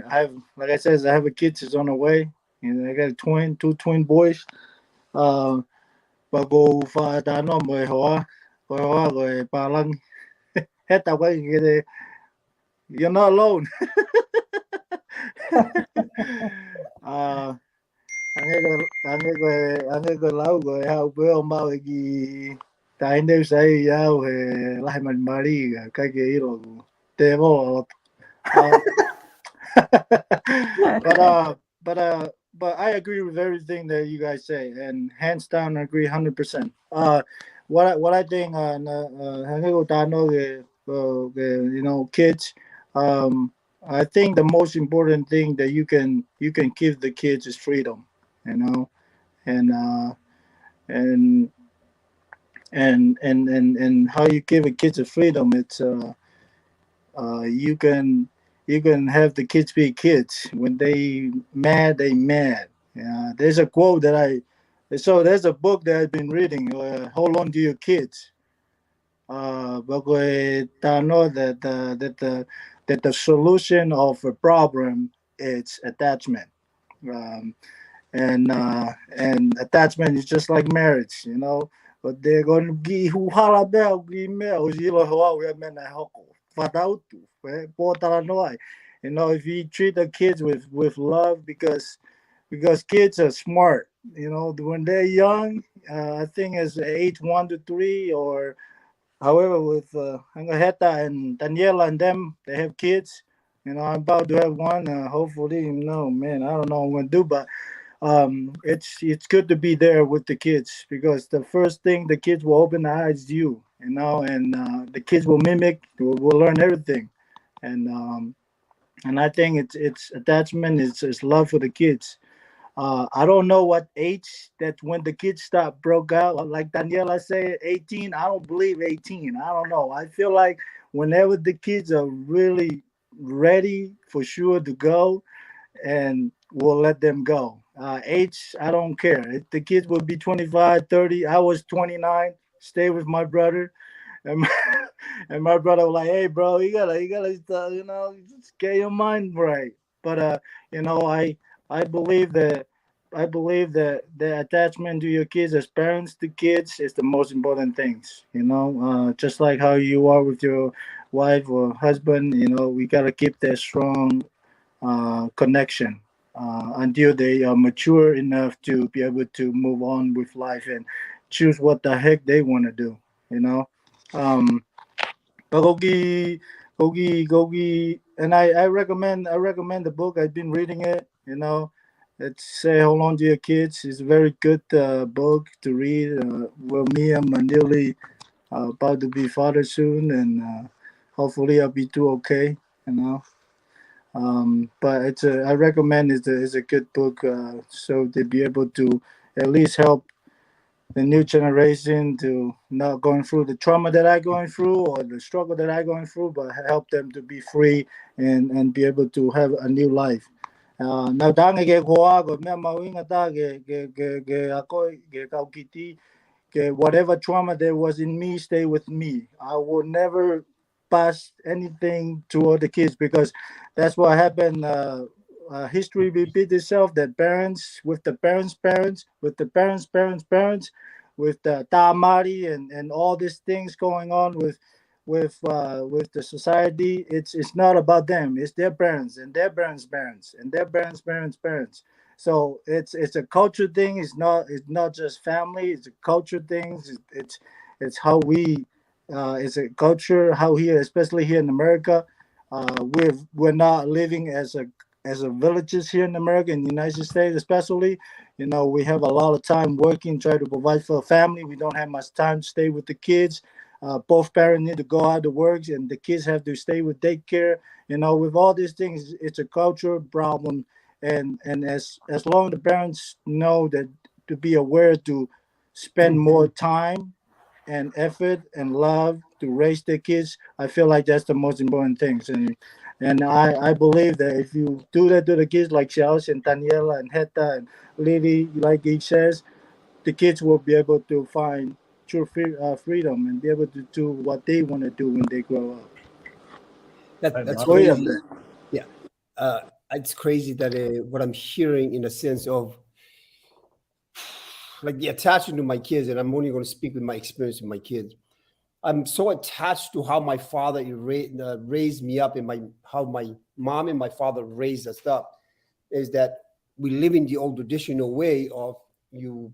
have, like I said, I have a kid who's on the way. And I got two twin boys. Bago fa tano mo hoa go palang Heta ko get you're not alone. Ange go lau go how well mau gi tai ne sai yao he lai man mari ka ke iro te mo but I agree with everything that you guys say, and hands down, I agree 100%. What I think, kids. I think the most important thing that you can give the kids is freedom, and how you give a kid a freedom. It's you can have the kids be kids. When they mad, they mad. There's a quote that there's a book that I've been reading. Hold on to your kids. But I know that the solution of a problem is attachment. And attachment is just like marriage, But they're going to give who halabel give me if you treat the kids with love, because because kids are smart. You know, when they're young, I think it's age 1 to 3 or however with Heta and Taniela and them, they have kids. You know, I'm about to have one. Hopefully, man, I don't know what I'm gonna do, but it's good to be there with the kids because the first thing the kids will open their eyes to you, and the kids will mimic, will learn everything, and I think it's attachment, it's love for the kids. I don't know what age that when the kids start broke out. Like Daniela said, 18. I don't believe 18. I don't know. I feel like whenever the kids are really ready for sure to go, and we'll let them go. Age, I don't care. If the kids will be 25, 30. I was 29. Stay with my brother. And my, and my brother was like, "Hey, bro, you gotta, just get your mind right." But I believe that the attachment to your kids as parents to kids is the most important things. Just like how you are with your wife or husband. We gotta keep that strong connection until they are mature enough to be able to move on with life and choose what the heck they want to do. You know. Gogi, Gogi, and I recommend the book. I've been reading it. It's Say Hold On to Your Kids. It's a very good book to read. Well, me, I'm nearly about to be father soon, and hopefully I'll be too okay. You know. But I recommend it's a good book, so to be able to at least help the new generation to not going through the trauma that I going through or the struggle that I going through, but help them to be free and be able to have a new life. Now dange ke koa ko me mawinga ta ke ako ke kaukiti ke whatever trauma there was in me stay with me. I will never pass anything to other kids because that's what happened. History repeat itself that parents with the parents with the parents with the tamari and all these things going on with the society. It's not about them, it's their parents and their parents and their parents. So it's a culture thing. It's not just family, it's a culture thing. It's how we it's a culture how here, especially here in America, we're not living as a villages here in America, in the United States especially. We have a lot of time working, try to provide for a family. We don't have much time to stay with the kids. Both parents need to go out to work, and the kids have to stay with daycare. With all these things, it's a cultural problem. And as long as the parents know that to be aware to spend more time and effort and love to raise their kids, I feel like that's the most important things. And I believe that if you do that to the kids like Siaosi and Taniela and Heta and Liti, like he says, the kids will be able to find true freedom and be able to do what they want to do when they grow up. That's Go ahead, crazy. Yeah, it's crazy that what I'm hearing in a sense of like the attachment to my kids, and I'm only going to speak with my experience with my kids. I'm so attached to how my father raised me up, and how my mom and my father raised us up, is that we live in the old traditional way of you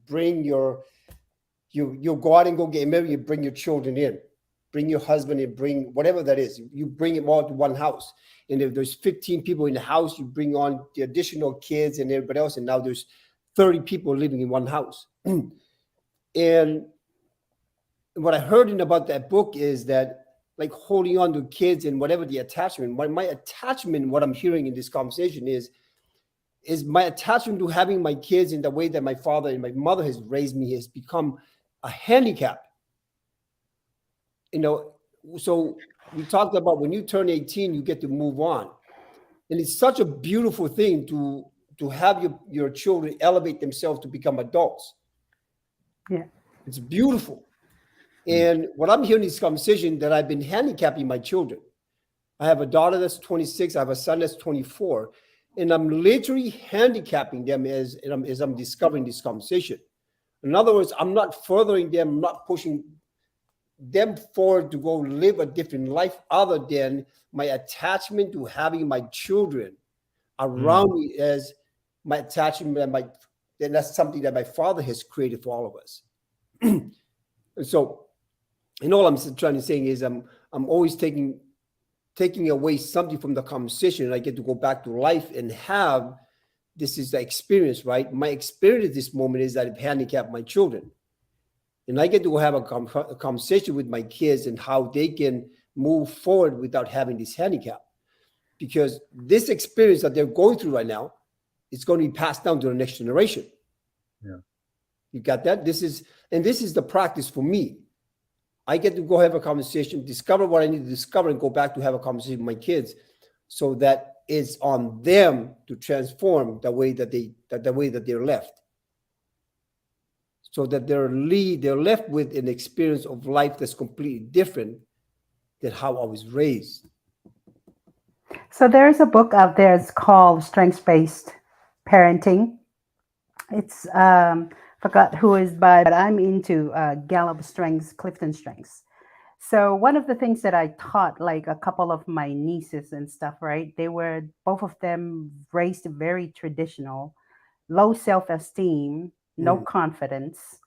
go out and go get married, you bring your children in, bring your husband and bring whatever that is. You bring them all to one house. And if there's 15 people in the house, you bring on the additional kids and everybody else. And now there's 30 people living in one house. And what I heard about that book is that like holding on to kids and whatever the attachment, my attachment, what I'm hearing in this conversation is my attachment to having my kids in the way that my father and my mother has raised me has become a handicap. So we talked about when you turn 18, you get to move on. And it's such a beautiful thing to have your children elevate themselves to become adults. Yeah. It's beautiful. And what I'm hearing in this conversation, that I've been handicapping my children. I have a daughter that's 26. I have a son that's 24. And I'm literally handicapping them as I'm discovering this conversation. In other words, I'm not furthering them, I'm not pushing them forward to go live a different life other than my attachment to having my children around me as my attachment, and that's something that my father has created for all of us. And so, and all I'm trying to say is I'm always taking away something from the conversation, and I get to go back to life and have, this is the experience, right? My experience at this moment is that I've handicapped my children. And I get to go have a conversation with my kids and how they can move forward without having this handicap. Because this experience that they're going through right now is going to be passed down to the next generation. Yeah. You got that? This is the practice for me. I get to go have a conversation, discover what I need to discover, and go back to have a conversation with my kids, so that it's on them to transform the way that they're left. So that they're left with an experience of life that's completely different than how I was raised. So there's a book out there. It's called Strengths-Based Parenting. It's forgot who is by, but I'm into Gallup Strengths, Clifton Strengths. So one of the things that I taught, like a couple of my nieces and stuff, right? They were, both of them raised very traditional, low self-esteem, no confidence,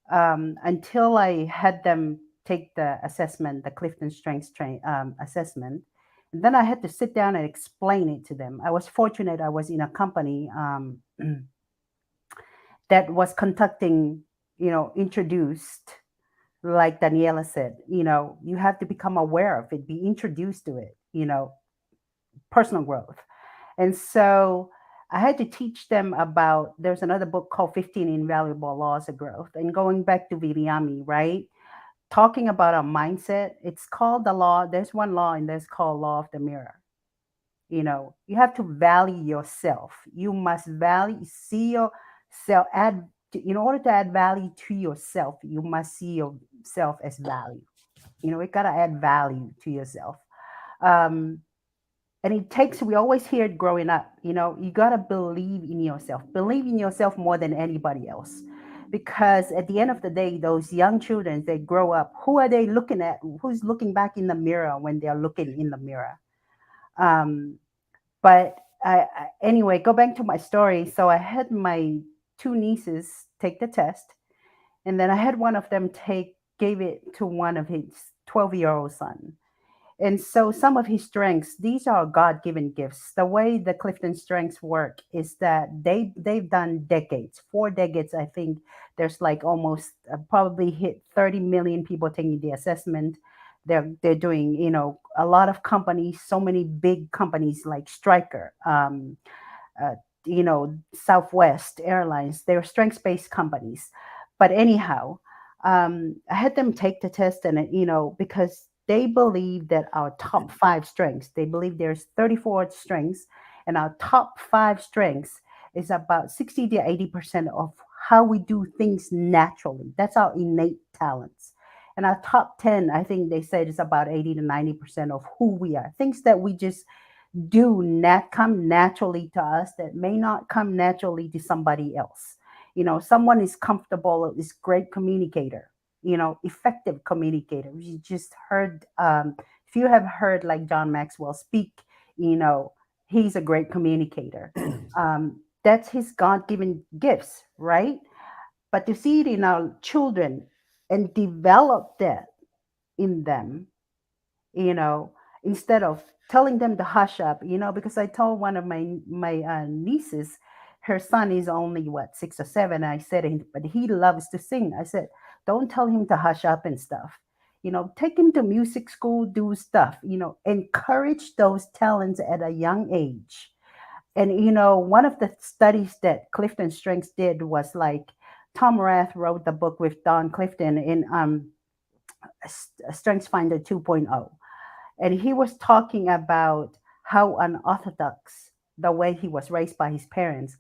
until I had them take the assessment, the Clifton Strengths assessment. And then I had to sit down and explain it to them. I was fortunate. I was in a company that was conducting, introduced, like Taniela said, you have to become aware of it, be introduced to it, personal growth. And so I had to teach them about, there's another book called 15 Invaluable Laws of Growth. And going back to Viliami, right? Talking about a mindset, it's called the law. There's one law, and there's called law of the mirror. You have to value yourself. You must see yourself, in order to add value to yourself, you must see yourself as value. You got to add value to yourself. And it takes, we always hear it growing up, you got to believe in yourself more than anybody else. Because at the end of the day, those young children, they grow up, who are they looking at? Who's looking back in the mirror when they're looking in the mirror? But anyway, go back to my story. So I had my two nieces take the test, and then I had one of them gave it to one of his 12-year-old son. And so some of his strengths, these are God-given gifts. The way the Clifton Strengths work is that they've done decades, 4 decades. I think there's like almost probably hit 30 million people taking the assessment. They're doing, a lot of companies, so many big companies like Stryker, Southwest Airlines. They're strengths-based companies. But anyhow, I had them take the test, and because they believe that our top 5 strengths, they believe there's 34 strengths, and our top 5 strengths is about 60 to 80% of how we do things naturally. That's our innate talents. And our top 10, I think they said, is about 80 to 90% of who we are. Things that we just do come naturally to us that may not come naturally to somebody else. Someone is comfortable, is great communicator, effective communicator. You just heard, if you have heard like John Maxwell speak, he's a great communicator. That's his God-given gifts, right? But to see it in our children and develop that in them, instead of telling them to hush up, because I told one of my nieces, her son is only 6 or 7. I said, but he loves to sing. I said, don't tell him to hush up and stuff. Take him to music school, do stuff, encourage those talents at a young age. And, one of the studies that Clifton Strengths did was like, Tom Rath wrote the book with Don Clifton in Strengths Finder 2.0. And he was talking about how unorthodox, the way he was raised by his parents.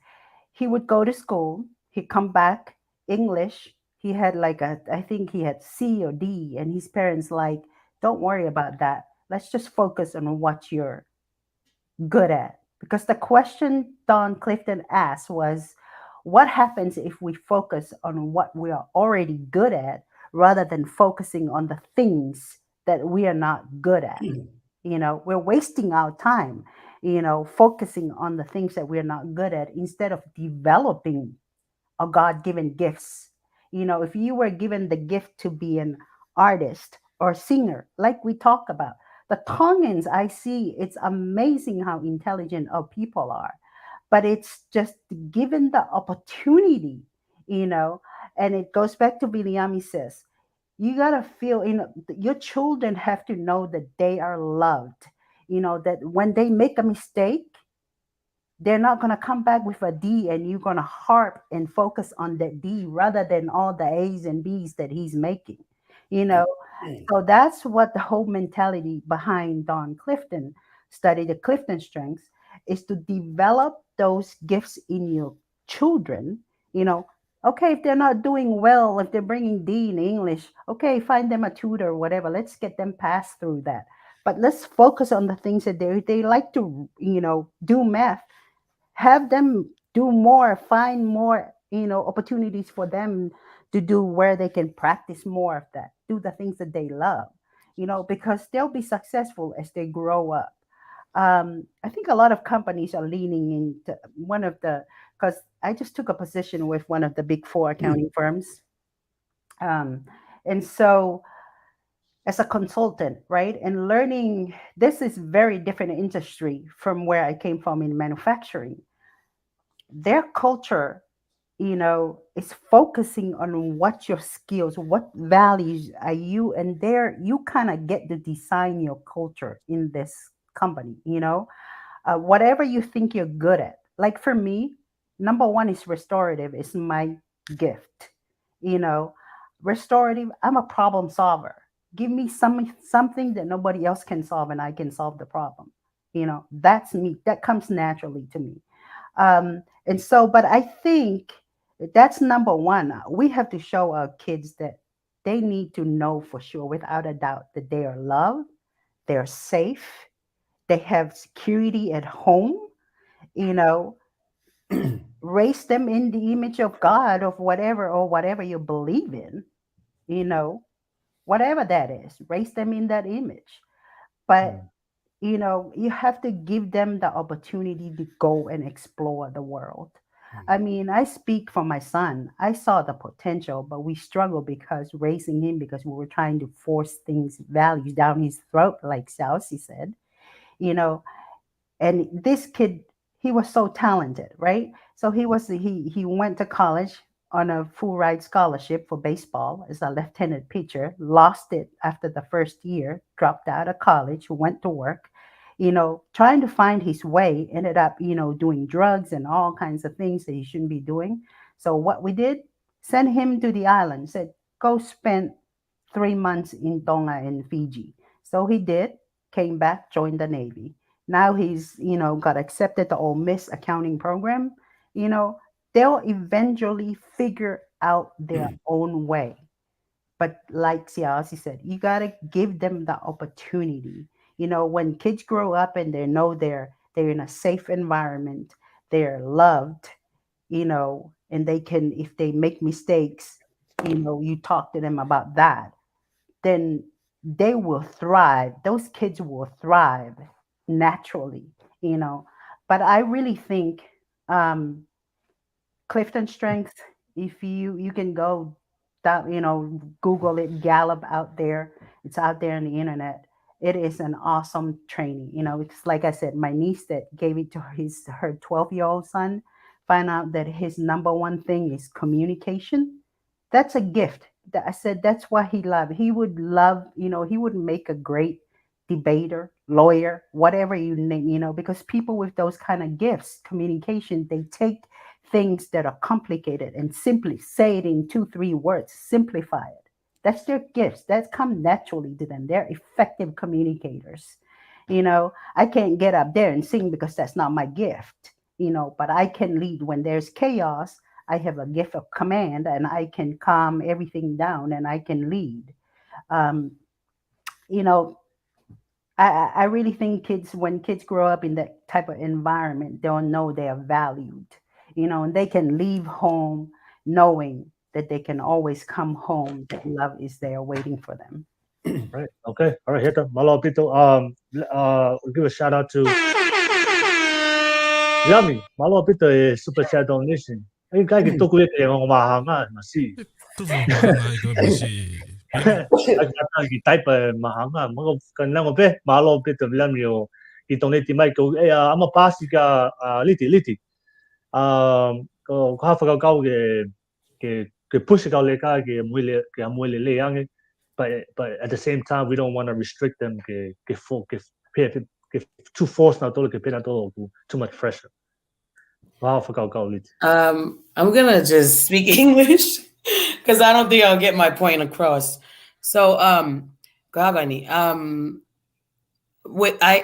He would go to school, he'd come back, English, he had I think he had C or D, and his parents don't worry about that. Let's just focus on what you're good at. Because the question Don Clifton asked was, what happens if we focus on what we are already good at rather than focusing on the things that we are not good at? We're wasting our time. focusing on the things that we're not good at instead of developing a God-given gifts. If you were given the gift to be an artist or singer, like we talk about, the Tongans, I see, it's amazing how intelligent our people are, but it's just given the opportunity, and it goes back to Viliami says, you gotta feel, your children have to know that they are loved, that when they make a mistake, they're not going to come back with a D and you're going to harp and focus on that D rather than all the A's and B's that he's making. So that's what the whole mentality behind Don Clifton study, the Clifton strengths, is to develop those gifts in your children. Okay, if they're not doing well, if they're bringing D in English, okay, find them a tutor or whatever. Let's get them past through that. But let's focus on the things that they like to, do math. Have them do more, find more, opportunities for them to do where they can practice more of that, do the things that they love, because they'll be successful as they grow up. I think a lot of companies are leaning into because I just took a position with one of the big four accounting firms. And so as a consultant, right, and learning, this is very different industry from where I came from in manufacturing. Their culture, is focusing on what your skills, what values are you, and there you kind of get to design your culture in this company, whatever you think you're good at. Like for me, number one is restorative, is my gift. Restorative, I'm a problem solver. Give me something that nobody else can solve and I can solve the problem. That's me. That comes naturally to me. And so, but I think that's number one. We have to show our kids that they need to know for sure, without a doubt, that they are loved, they're safe, they have security at home, raise them in the image of God, of whatever you believe in, whatever that is, raise them in that image. But you have to give them the opportunity to go and explore the world. I mean, I speak for my son. I saw the potential, but we struggled because raising him, because we were trying to force values down his throat, like Siaosi said, and this kid, he was so talented, right? So he went to college on a full ride scholarship for baseball as a left-handed pitcher, lost it after the first year, dropped out of college, went to work, trying to find his way, ended up, doing drugs and all kinds of things that he shouldn't be doing. So what we did, sent him to the island, said, go spend 3 months in Tonga and Fiji. So he did, came back, joined the Navy. Now he's, got accepted to Ole Miss accounting program. They'll eventually figure out their own way. But like Siaosi said, you got to give them the opportunity. When kids grow up and they know they're in a safe environment, they're loved, and they can, if they make mistakes, you talk to them about that, then they will thrive. Those kids will thrive naturally, But I really think Clifton Strengths, if you can go Google it, Gallup out there. It's out there on the internet. It is an awesome training. It's like I said, my niece that gave it to her 12-year-old son, find out that his number one thing is communication. That's a gift. I said that's what he loved. He would love, he would make a great debater, lawyer, whatever you name, because people with those kind of gifts, communication, they take things that are complicated and simply say it in 2-3 words, simplify it. That's their gifts. That's come naturally to them. They're effective communicators. I can't get up there and sing because that's not my gift, but I can lead when there's chaos. I have a gift of command and I can calm everything down and I can lead. I really think when kids grow up in that type of environment, they'll know they are valued, and they can leave home knowing that they can always come home, that love is there waiting for them. Right. Okay. All right, Heta. Malo Pito. We'll give a shout out to Viliami, malo pito super chat donation. Ay kaya kita kuya kaya ng mahanga masih. Tu mahanga ikaw masi. Agata type mahanga. Mga kanang pe malo pito Viliami o i-donate mai ko ama pasi ka Liti. Ko kau ke push ka le ka ke muile le yang. But at the same time we don't want to restrict them ke too forced na todo ke pena todo too much pressure. Wow, I'm gonna just speak English because I don't think I'll get my point across. So I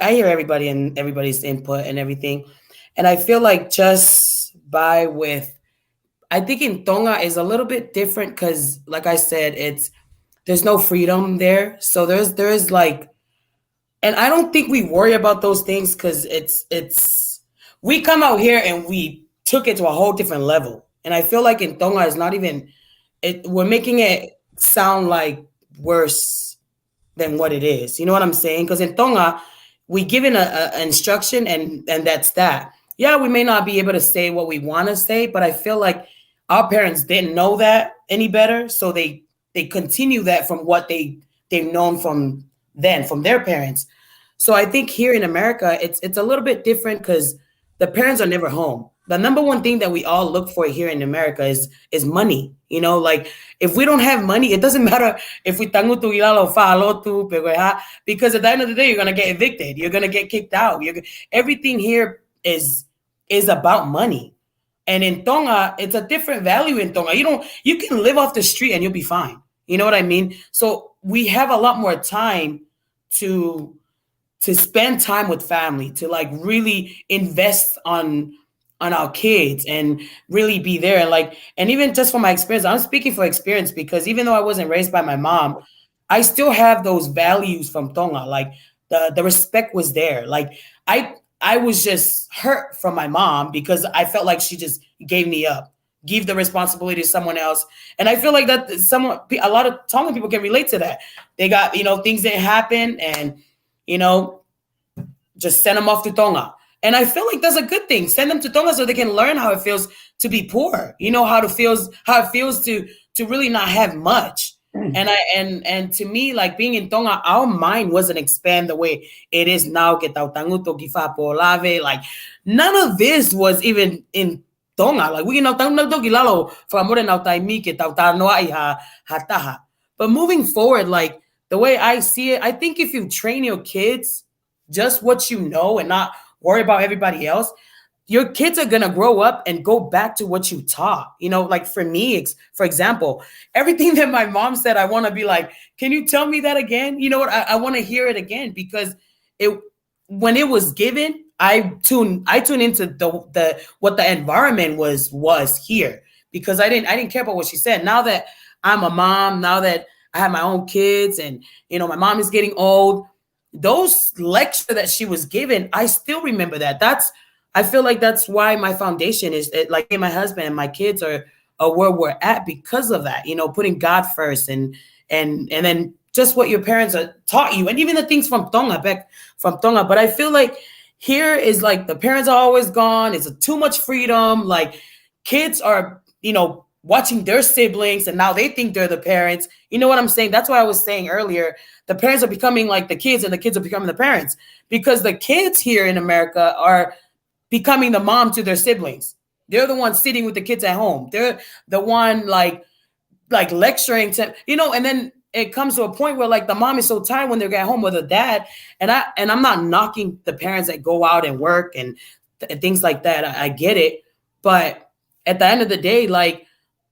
hear everybody and everybody's input and everything, and I feel like I think in Tonga is a little bit different because, like I said, there's no freedom there. So there's like, and I don't think we worry about those things because we come out here and we took it to a whole different level. And I feel like in Tonga it's not even we're making it sound like worse than what it is. You know what I'm saying? Because in Tonga, we given an instruction and that's that. Yeah, we may not be able to say what we want to say, but I feel like our parents didn't know that any better. So they continue that from what they've known from their parents. So I think here in America, it's a little bit different because the parents are never home. The number one thing that we all look for here in America is money. You know, like if we don't have money, it doesn't matter if we tangutu ilalo falotu because at the end of the day, you're gonna get evicted. You're gonna get kicked out. Everything here is about money. And in Tonga, it's a different value in Tonga. You can live off the street and you'll be fine. You know what I mean? So we have a lot more time to spend time with family, to like really invest on our kids and really be there. And even just from my experience, I'm speaking for experience because even though I wasn't raised by my mom, I still have those values from Tonga. Like the respect was there. Like I was just hurt from my mom because I felt like she just gave me up, give the responsibility to someone else. And I feel like that a lot of Tongan people can relate to that. They got, things didn't happen and, just send them off to Tonga. And I feel like that's a good thing. Send them to Tonga so they can learn how it feels to be poor. How it feels to really not have much. And to me, like being in Tonga, our mind wasn't expand the way it is now. Like none of this was even in Tonga. Like but moving forward, like the way I see it, I think if you train your kids just what you know and not worry about everybody else, your kids are going to grow up and go back to what you taught. Like for me, for example, everything that my mom said, I want to be like, can you tell me that again? You know what? I want to hear it again because when it was given, I tune into the what the environment was here because I didn't care about what she said. Now that I'm a mom, now that I have my own kids and, my mom is getting old, those lectures that she was given, I still remember that. I feel like that's why my foundation is like my husband and my kids are where we're at because of that, putting God first and then just what your parents are taught you and even the things from Tonga. But I feel like here is like the parents are always gone. It's too much freedom. Like kids are, watching their siblings and now they think they're the parents. You know what I'm saying? That's why I was saying earlier, the parents are becoming like the kids and the kids are becoming the parents because the kids here in America are becoming the mom to their siblings. They're the ones sitting with the kids at home. They're the one like lecturing to, and then it comes to a point where like the mom is so tired when they're at home with the dad. And I'm not knocking the parents that go out and work and things like that. I get it. But at the end of the day, like,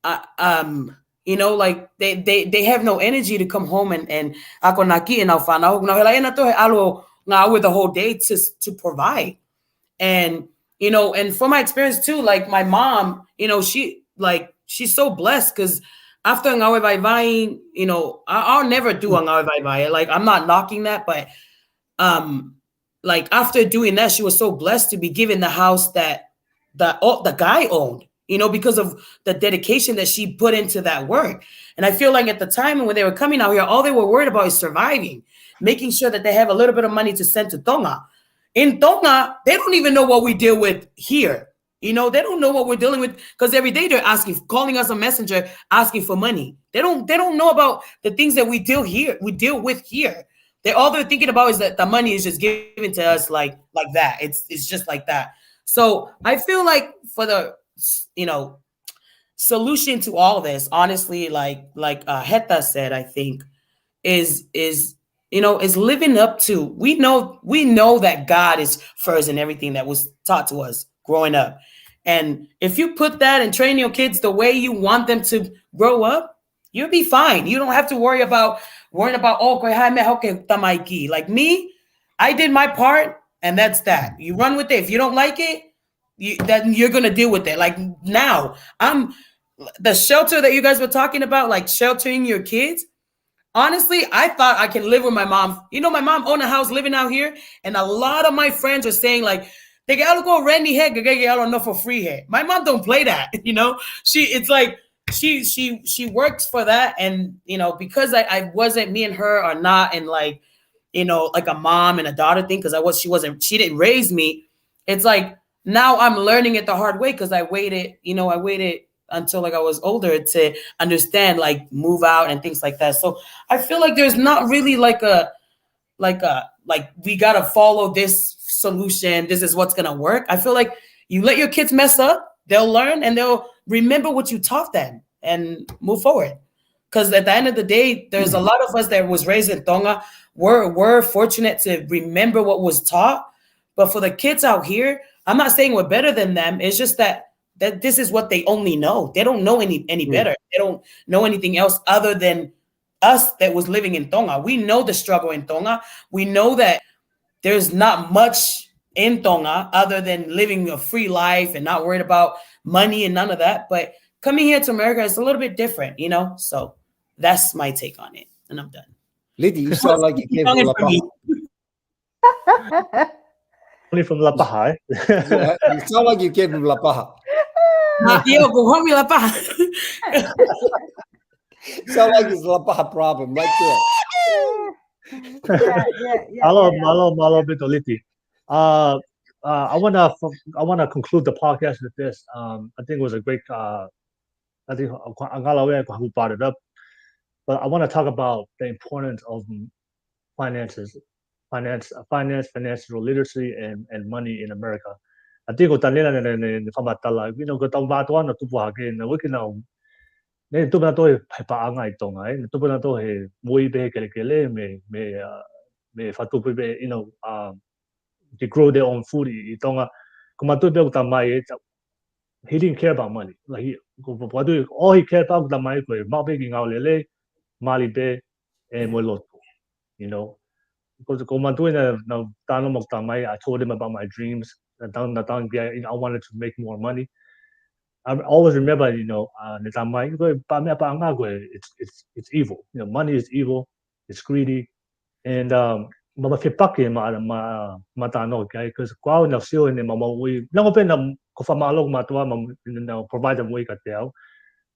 like they have no energy to come home and ako naki and with the whole day to provide. And, and from my experience too, like my mom, she's so blessed because after ngawe vai, I'll never do a ngawe vai. Like I'm not knocking that, but like after doing that, she was so blessed to be given the house that the guy owned. Because of the dedication that she put into that work. And I feel like at the time when they were coming out here, all they were worried about is surviving, making sure that they have a little bit of money to send to Tonga. In Tonga, they don't even know what we deal with here. You know, they don't know what we're dealing with because every day they're calling us a messenger, asking for money. They don't know about the things that we deal with here. All they're thinking about is that the money is just given to us like that. It's just like that. So I feel like for the solution to all of this, honestly, like Heta said, I think is living up to, we know that God is first in everything that was taught to us growing up. And if you put that and train your kids the way you want them to grow up, you'll be fine. You don't have to worry about like me, I did my part and that's that. You run with it. If you don't like it, then you're going to deal with it. Like now, the shelter that you guys were talking about, like sheltering your kids. Honestly, I thought I can live with my mom. You know, my mom owned a house living out here. And a lot of my friends are saying like, they gotta go rent here, no for free here. My mom don't play that, you know. She works for that. And, you know, because I wasn't, me and her are not in like, you know, like a mom and a daughter thing. Cause she didn't raise me. It's like, now I'm learning it the hard way. Cause I waited until like I was older to understand, like move out and things like that. So I feel like there's not really like we got to follow this solution. This is what's going to work. I feel like you let your kids mess up, they'll learn and they'll remember what you taught them and move forward. Because at the end of the day, there's a lot of us that was raised in Tonga. We're fortunate to remember what was taught. But for the kids out here, I'm not saying we're better than them. It's just that this is what they only know. They don't know any better. They don't know anything else other than us that was living in Tonga. We know the struggle in Tonga. We know that there's not much in Tonga other than living a free life and not worried about money and none of that. But coming here to America is a little bit different, you know? So that's my take on it. And I'm done. Liti, you sound like you came from La Paja. Only from La Paja. You sound like you came from La Paja. Sound like it's La Paja problem right there. Malo bito Liti. I wanna conclude the podcast with this. I think it was a great. I think who brought it up, but I want to talk about the importance of financial literacy and money in America. I think Taniela and Famatala, you know, go down Batuan to Buhagin, we can now. Nên tôi bên tôi phải bảo ngay tông ấy, tôi bên tôi hay mua bé cái me phát tu bé, you know, to grow their own food. Tông à, cũng tôi biết tao mai, he didn't care about money. Like all he cared about tao mai cái mau bé cái ngào lele, mali bé, mua lotto, you know. Because cũng tôi là tao nó tao mai, I told him about my dreams. I wanted to make more money. I always remember, you know, it's evil. You know, money is evil. It's greedy, and mama fipake matano kaya because kwao na sio ni mama we nango pe na kufamalog matwa na provide them way kateo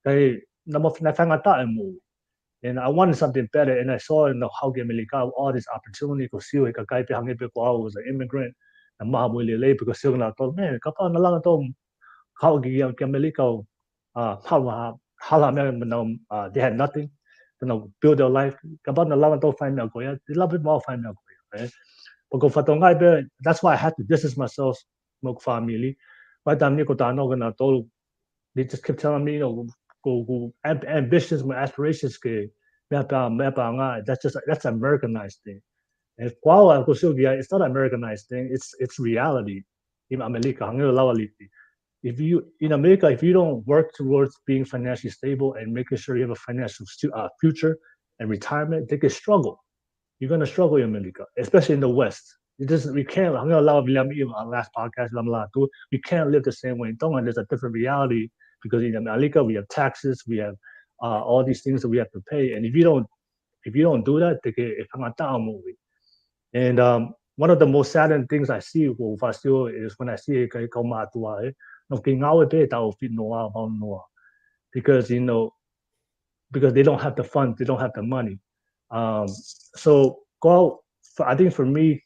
kaya na fangata mo. And I wanted something better, and I saw in the Hauge Melika all this opportunity because sio kaya pe hangi pe kwao was an immigrant na mahamuli le because sio na to man kapag na lang to. How they had nothing, you know, build their life. About the love don't find me they love it more find me right? Because that's why I had to distance myself from family. By the time they just kept telling me, you know, go ambitions, my aspirations, that's Americanized thing. And it's not Americanized thing, it's reality. In America, if you in America, if you don't work towards being financially stable and making sure you have a financial future and retirement, they can struggle. You're gonna struggle in America, especially in the West. We can't. I'm gonna allow Viliami in our last podcast. We can't live the same way in Tonga. There's a different reality because in America we have taxes, we have all these things that we have to pay, and if you don't do that, they can movie. And one of the most saddening things I see is when I see because you know, because they don't have the funds, they don't have the money. So I think for me,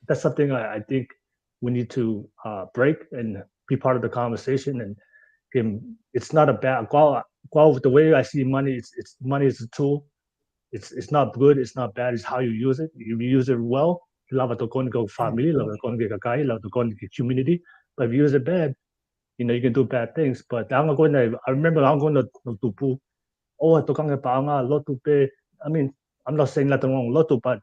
that's something I think we need to break and be part of the conversation. And it's not a bad. The way I see money, it's money is a tool. It's not good. It's not bad. It's how you use it. If you use it well, lava to go family, lava to go kakai, lava to go community. But if you use it bad, you can do bad things. But I remember I'm going to tupu. Oh, to kang paanga lotu pe. I mean, I'm not saying nothing wrong with lotu, but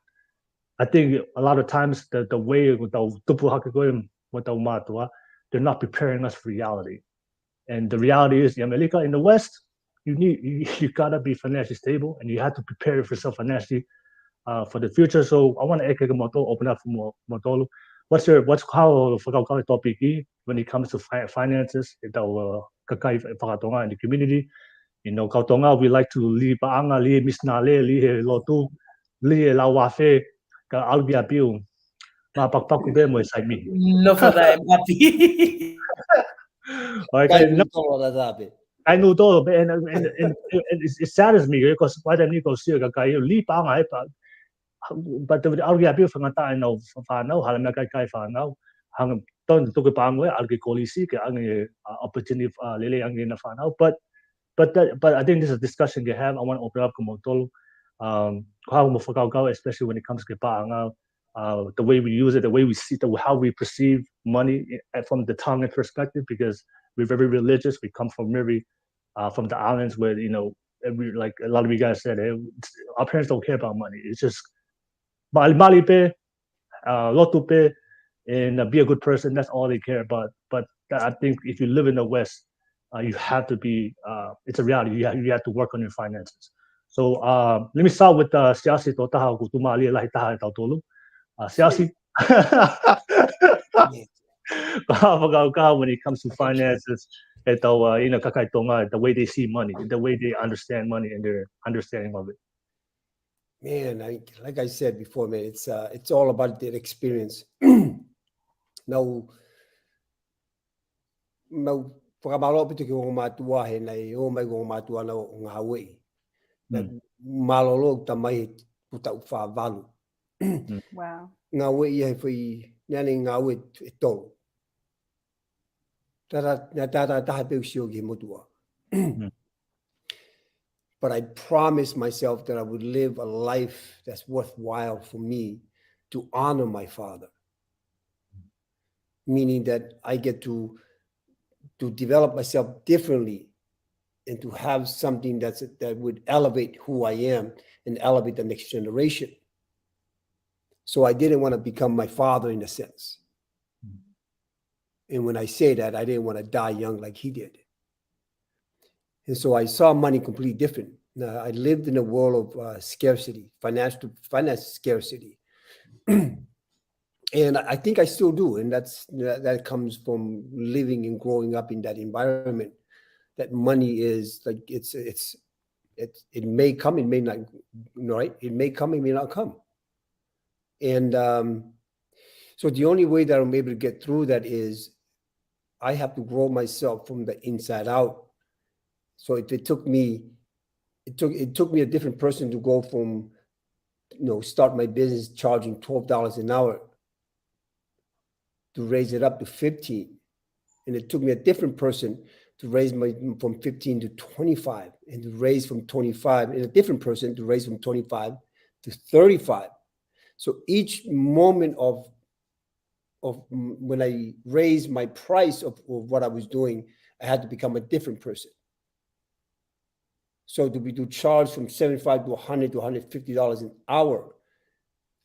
I think a lot of times the way with the tupu hakagoyim with the umatua, they're not preparing us for reality. And the reality is, America in the West, you gotta be financially stable, and you have to prepare yourself financially for the future. So I want to open up for Motolo. What's how topic when it comes to finances? Ito kakai pakatonga in the community. Kautonga, we like to li paanga, li misnale, li lotu, li lawafe, ka albia piu. Mapakpaku be mo sa mi. No for that, Mati. I know todo, and it saddens me because why don't you go see a guy li paanga but the albia piu from a time no fano, halama kai fano, hang don't took a pangwe, algi kolisi, ang opportunity lele ang na fano, but I think this is a discussion you have. I want to open up Komotolo. Especially when it comes to the way we use it, the way we see how we perceive money from the Tongan perspective, because we're very religious. We come from from the islands where like a lot of you guys said, our parents don't care about money. It's just mali pe, lotu pe, and be a good person. That's all they care about. But I think if you live in the West, you have to be. It's a reality. You have to work on your finances. So let me start with Siaosi. Totaha kutumali lahi taha tautolu. Siaosi. When it comes to finances, kakai tonga, the way they see money, the way they understand money, and their understanding of it. Man, like I said before, man, it's all about their experience. Now. Whakamalo pito ki o matua he nei o mai go matua na ngā wei. Malolo tamai puta ufa valu. Wow. Ngā wei he whi nani ngā wei e tō. Tata taha peu sio ki motua. But I promised myself that I would live a life that's worthwhile for me to honor my father. Meaning that I get to develop myself differently and to have something that would elevate who I am and elevate the next generation. So I didn't want to become my father in a sense. And when I say that, I didn't want to die young like he did. And so I saw money completely different. Now, I lived in a world of scarcity, finance scarcity. And I think I still do, and that comes from living and growing up in that environment. That money is like it may come, it may not, right? It may come, it may not come. And so the only way that I'm able to get through that is I have to grow myself from the inside out. So it took me a different person to go from, start my business charging $12 an hour to raise it up to 15. And it took me a different person to raise from 15 to 25, and to raise from 25, and a different person to raise from 25 to 35. So each moment of when I raised my price of what I was doing, I had to become a different person. So to charge from $75 to $100 to $150 an hour,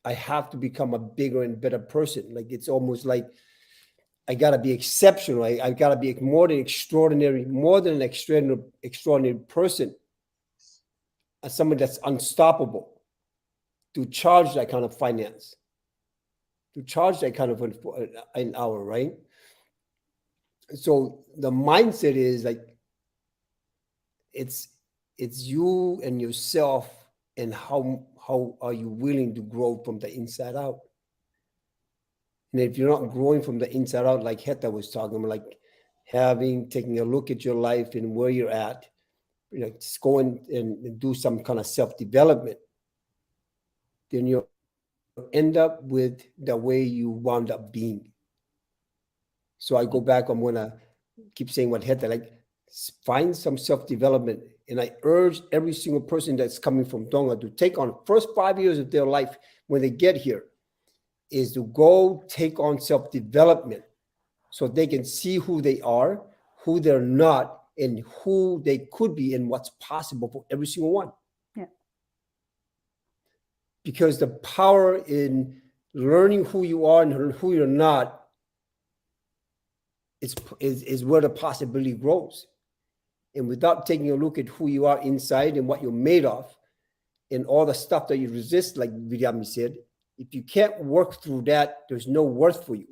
I have to become a bigger and better person. Like it's almost like I gotta be exceptional. I gotta be more than an extraordinary person, as someone that's unstoppable, to charge that kind of finance, to charge that kind of an hour, right? So the mindset is like it's you and yourself, and how are you willing to grow from the inside out? And if you're not growing from the inside out, like Heta was talking about, like taking a look at your life and where you're at, just go and do some kind of self-development, then end up with the way you wound up being. So I go back, I'm gonna keep saying what Heta, like find some self-development. And I urge every single person that's coming from Tonga to take on first 5 years of their life when they get here is to go take on self-development so they can see who they are, who they're not, and who they could be and what's possible for every single one. Yeah. Because the power in learning who you are and who you're not is where the possibility grows. And without taking a look at who you are inside and what you're made of and all the stuff that you resist, like Viliami said, if you can't work through that, there's no worth for you.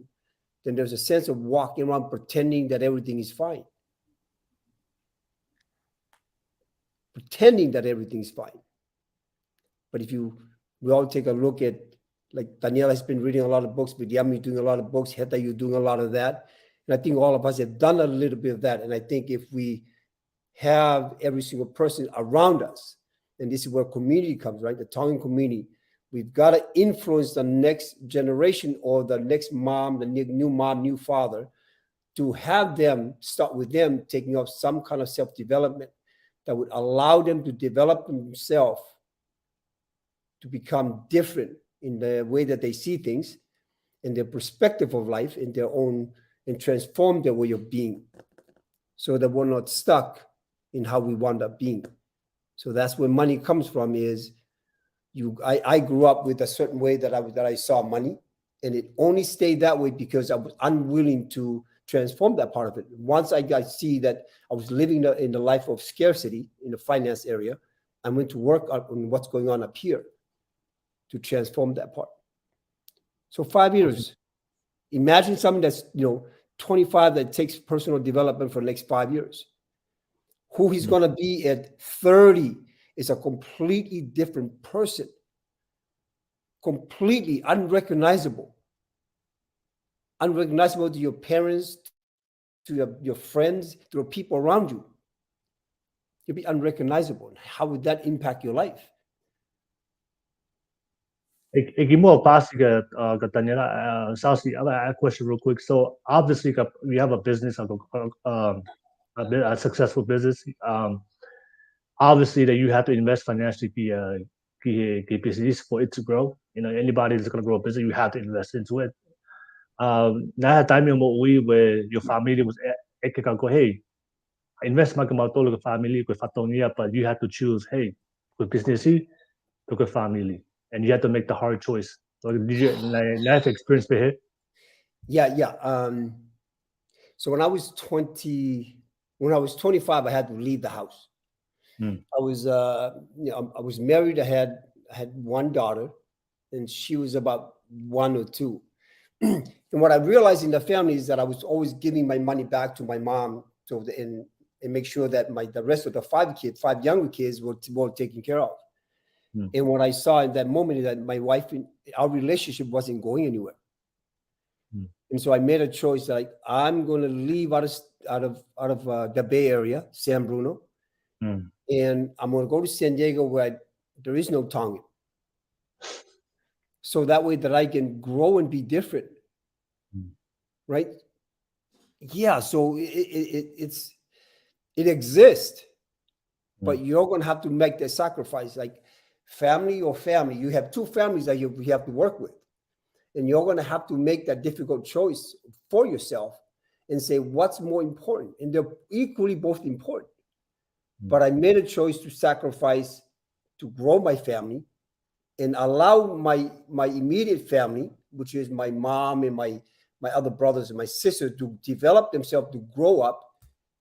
Then there's a sense of walking around pretending that everything is fine. Pretending that everything is fine. But if we all take a look at, like Taniela has been reading a lot of books, Viliami doing a lot of books, Heta, you're doing a lot of that. And I think all of us have done a little bit of that. And I think if we have every single person around us, and this is where community comes, right? The Tongan community, we've got to influence the next generation or the next mom, the new mom, new father, to have them start with them taking up some kind of self-development that would allow them to develop themselves to become different in the way that they see things, in their perspective of life, in their own, and transform their way of being so that we're not stuck in how we wound up being. So that's where money comes from is I grew up with a certain way that I saw money, and it only stayed that way because I was unwilling to transform that part of it. Once I see that I was living in the life of scarcity in the finance area, I went to work on what's going on up here to transform that part. So 5 years. Imagine something that's 25 that takes personal development for the next 5 years. Who he's going to be at 30 is a completely different person, completely unrecognizable to your parents, to your friends, to the people around you. You'll be unrecognizable. How would that impact your life? Ik mo pass ka Taniela, Siaosi, I have a question real quick. So obviously we have a business, a successful business. Obviously that you have to invest financially business for it to grow. Anybody that's going to grow a business, you have to invest into it. Na time where your family was go, hey, invest my family with Fatonia, but you have to choose, hey, with business to family. And you have to make the hard choice. So did you life experience be here? Yeah. So when I was 25, I had to leave the house. I was married. I had one daughter, and she was about 1 or 2. And what I realized in the family is that I was always giving my money back to my mom, and make sure that the rest of the 5 younger kids were taken care of. And what I saw in that moment is that my wife, our relationship wasn't going anywhere. And so I made a choice that I'm going to leave out of the Bay Area, San Bruno, and I'm going to go to San Diego where there is no Tongan. So that way that I can grow and be different, right? Yeah, so it exists, but you're going to have to make the sacrifice. Like family, you have 2 families that you have to work with, and you're going to have to make that difficult choice for yourself and say what's more important, and they're equally both important. But I made a choice to sacrifice to grow my family and allow my immediate family, which is my mom and my other brothers and my sister, to develop themselves, to grow up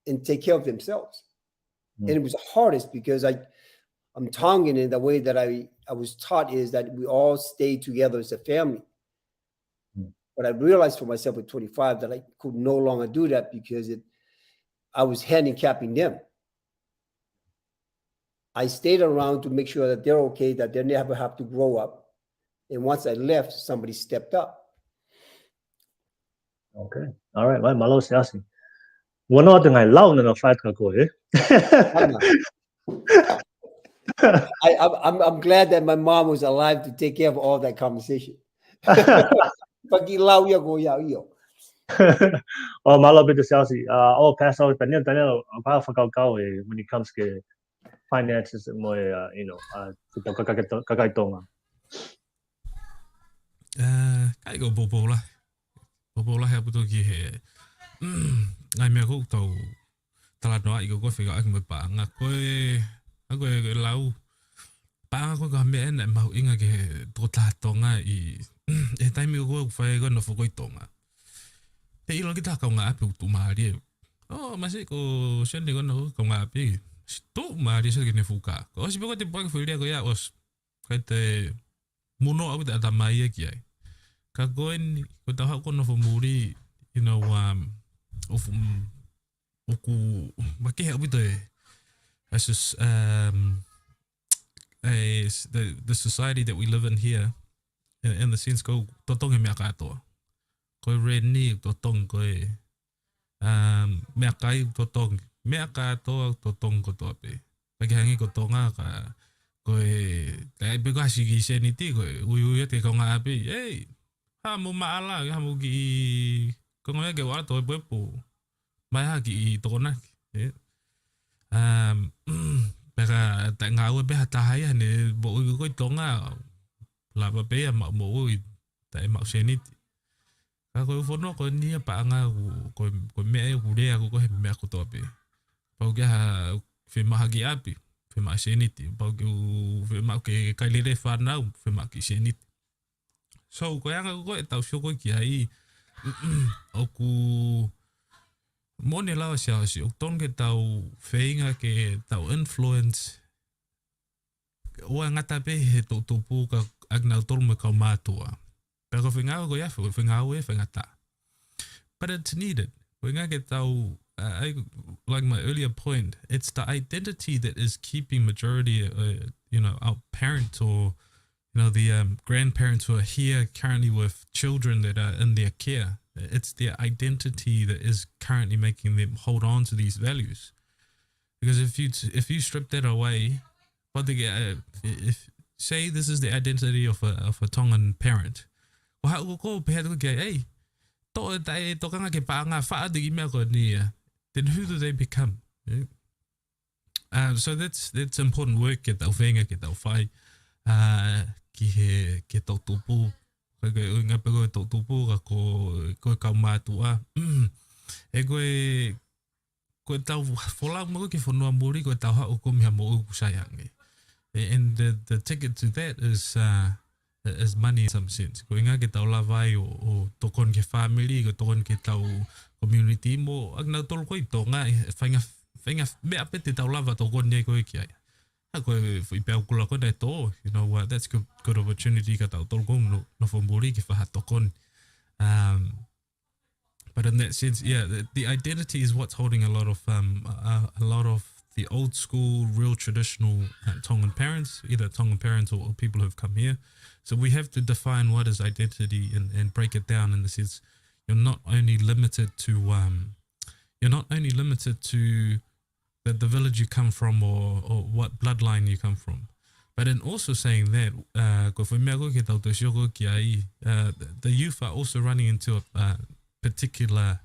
and take care of themselves. And it was the hardest because I'm Tongan, in the way that I was taught is that we all stay together as a family. But I realized for myself at 25 that I could no longer do that because I was handicapping them. I stayed around to make sure that they're okay, that they never have to grow up. And once I left, somebody stepped up. Okay. All right. Well, malo Siaosi. Wala tayong law na fight ka ko eh. I'm glad that my mom was alive to take care of all that conversation. Pakilaw ko iyo. Malo bit the Siaosi. Pass out Taniela about when it comes to finances more kakaitong. Kai go bobola. Bobola ha puto ki he. Ngai me ko tau tala noa i ko whiga aki mo paanga koe lau paanga koe ka mea ena mau inga ke tō tātonga i e taimi ko whae koe no whakoi tonga. Te ilo ki tā kau ngā api utu maari e. Masi ko siane koe no kau ngā api. Tō maari sa kene whuka. Ko osi peko te pake whiria ko ia os. Kai te muno au te atamai e ki ai. Ka koe ni, ko tau hau kono whamuri, oku makehe au te as just the society that we live in here in the sense ko totonge mea katoa ko re ni totong ko mea kai totong mea katoa totong ko tope pagi hangi ko tonga ka ko tai be ka sigi seniti ko ui te ko nga api ha mo maala ha mo ki ko nga ke wa to pepo mai ha ki tona pera ta ngau be ta hai ne bo ko tonga la ba be ma mo ta ma seniti ka ko fono ko ni pa nga ko me ku re ko me ko tope pa ga fe ma gi api fe ma seniti pa fe ma ke kai le fa na fe ma ki seniti so ko anga ko ta sho ko ki ai oku mone la Siaosi o tonge tau feinga ke tau influence o ngata pe he to tupu ka agna tolme ka matua pero finga ko ya finga we fingata but it's needed winga ke tau like my earlier point it's the identity that is keeping majority our parents or the grandparents who are here currently with children that are in their care. It's their identity that is currently making them hold on to these values. Because if you strip that away, if say this is the identity of a Tongan parent, then who do they become? So that's important work ke tau whenga ke tau whai ki he tau tupu. Nga pego tau tupu ka ko kau mātua. Koe tau wholau mo ke whanua muri koe tau hao ko miha mo uku sayangi. And the ticket to that is money in some sense. Koe nga ke tau lawai o tokon ke family, ko tokon ke tau community mo. Agna tolu koe tonga whainga mea pete tau lava tokon nei koe ki ai. Koe whipea ukula koe nei tō, that's good opportunity ka tau tolu kong no whamburi ki whaha tokon. But in that sense, yeah, the identity is what's holding a lot of the old school, real traditional Tongan parents, either Tongan parents or people who have come here. So we have to define what is identity and break it down in the sense you're not only limited to the village you come from or what bloodline you come from. But in also saying that, the youth are also running into a particular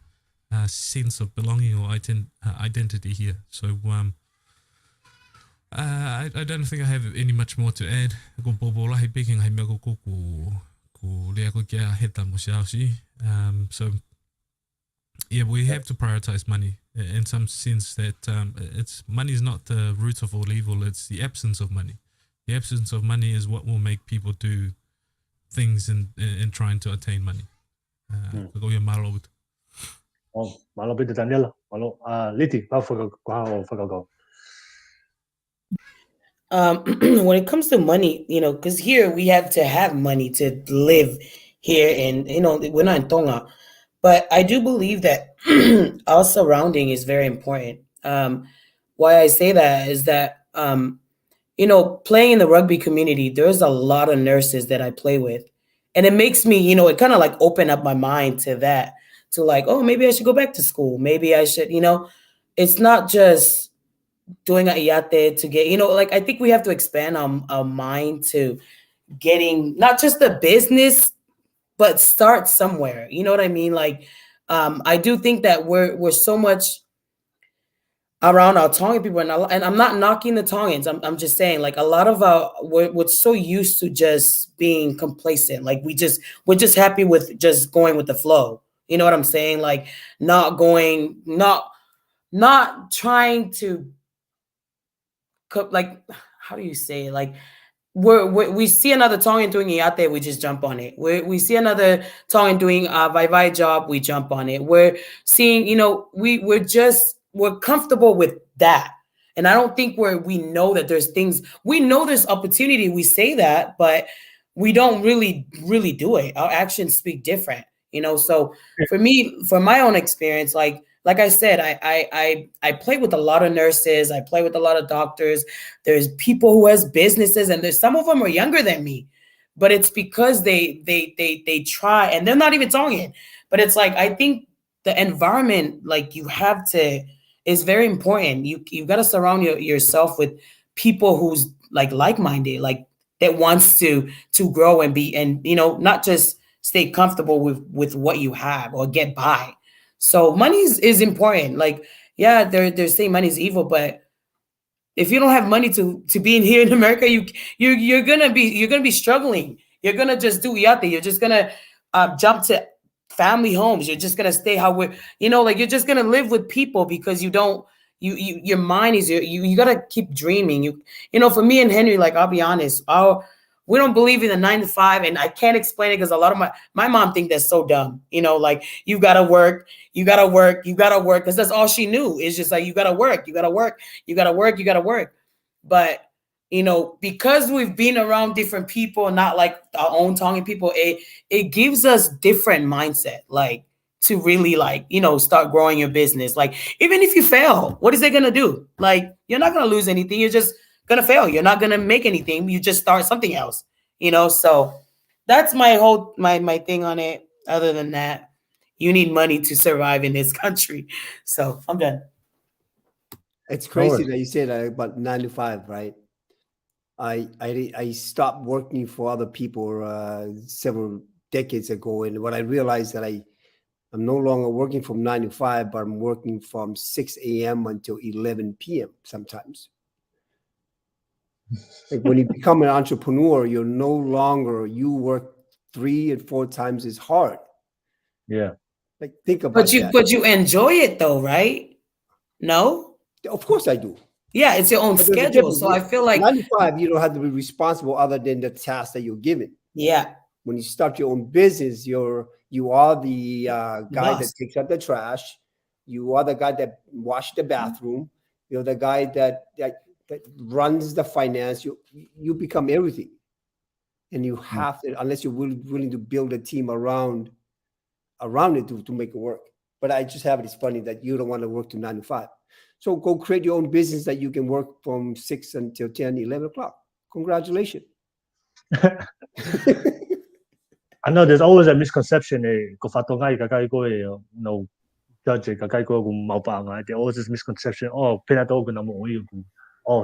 sense of belonging or identity here. So I don't think I have any much more to add. So yeah, we have to prioritize money in some sense that money is not the root of all evil, it's the absence of money. The absence of money is what will make people do things in trying to attain money. Malo bit Taniela. Malo Liti, when it comes to money, because here we have to have money to live here, and we're not in Tonga, but I do believe that our surrounding is very important. Why I say that is that playing in the rugby community, there's a lot of nurses that I play with, and it makes me, it kind of like open up my mind to that, to like, oh, maybe I should go back to school, maybe I should, it's not just doing a iate to get, like, I think we have to expand our mind to getting not just the business, but start somewhere. You know what I mean? Like, I do think that we're so much around our Tongan people, and I'm not knocking the Tongans. I'm just saying, like, a lot of we're so used to just being complacent. Like, we're just happy with just going with the flow. You know what I'm saying? Like, not trying to like, how do you say it? Like, we see another Tongan doing iate, we just jump on it. We see another Tongan doing a vai job, we jump on it. We're seeing, we're comfortable with that. And I don't think we know that there's things, we know there's opportunity. We say that, but we don't really do it. Our actions speak different, So for me, for my own experience, like I said, I play with a lot of nurses. I play with a lot of doctors. There's people who has businesses, and there's some of them are younger than me, but it's because they try, and they're not even Tongan. But it's like, I think the environment, like, you have to, is very important. You've got to surround yourself with people who's like-minded, like, that wants to grow and be, and not just stay comfortable with what you have or get by. So money is important. Like, yeah, they're saying money is evil, but if you don't have money to be in here in America, you're gonna be struggling. You're gonna just do iate. You're just gonna jump to family homes. You're just gonna stay like, you're just gonna live with people because you don't. Your mind is you gotta keep dreaming. For me and Henry, like, I'll be honest, we don't believe in the 9 to 5, and I can't explain it because a lot of my mom think that's so dumb. Like, you gotta work, because that's all she knew. It's just like, you gotta work. But because we've been around different people, not like our own Tongan people, it gives us different mindset, like, to really, like, start growing your business. Like, even if you fail, what is it gonna do? Like, you're not gonna lose anything. You're just gonna fail. You're not gonna make anything. You just start something else, So that's my whole my thing on it. Other than that, you need money to survive in this country. So I'm done. It's crazy that you say that about 9 to 5, right? I stopped working for other people several decades ago, and what I realized that I'm no longer working from 9 to 5, but I'm working from 6 a.m. until 11 p.m. sometimes. Like, when you become an entrepreneur, you're no longer, you work 3 and 4 times as hard. Yeah. Like, think about that. But you enjoy it though, right? No? Of course I do. Yeah, it's your own schedule. So I feel like 9 to 5, you don't have to be responsible other than the task that you're given. Yeah. When you start your own business, you are the guy that takes out the trash. You are the guy that washes the bathroom. You're the guy that runs the finance. You become everything, and you have to, unless you're willing to build a team around it to make it work. But I just have it. It's funny that you don't want to work to 9 to 5. So go create your own business that you can work from 6 until 10, 11 o'clock. Congratulations. I know there's always a misconception. Judge there always this misconception. Oh,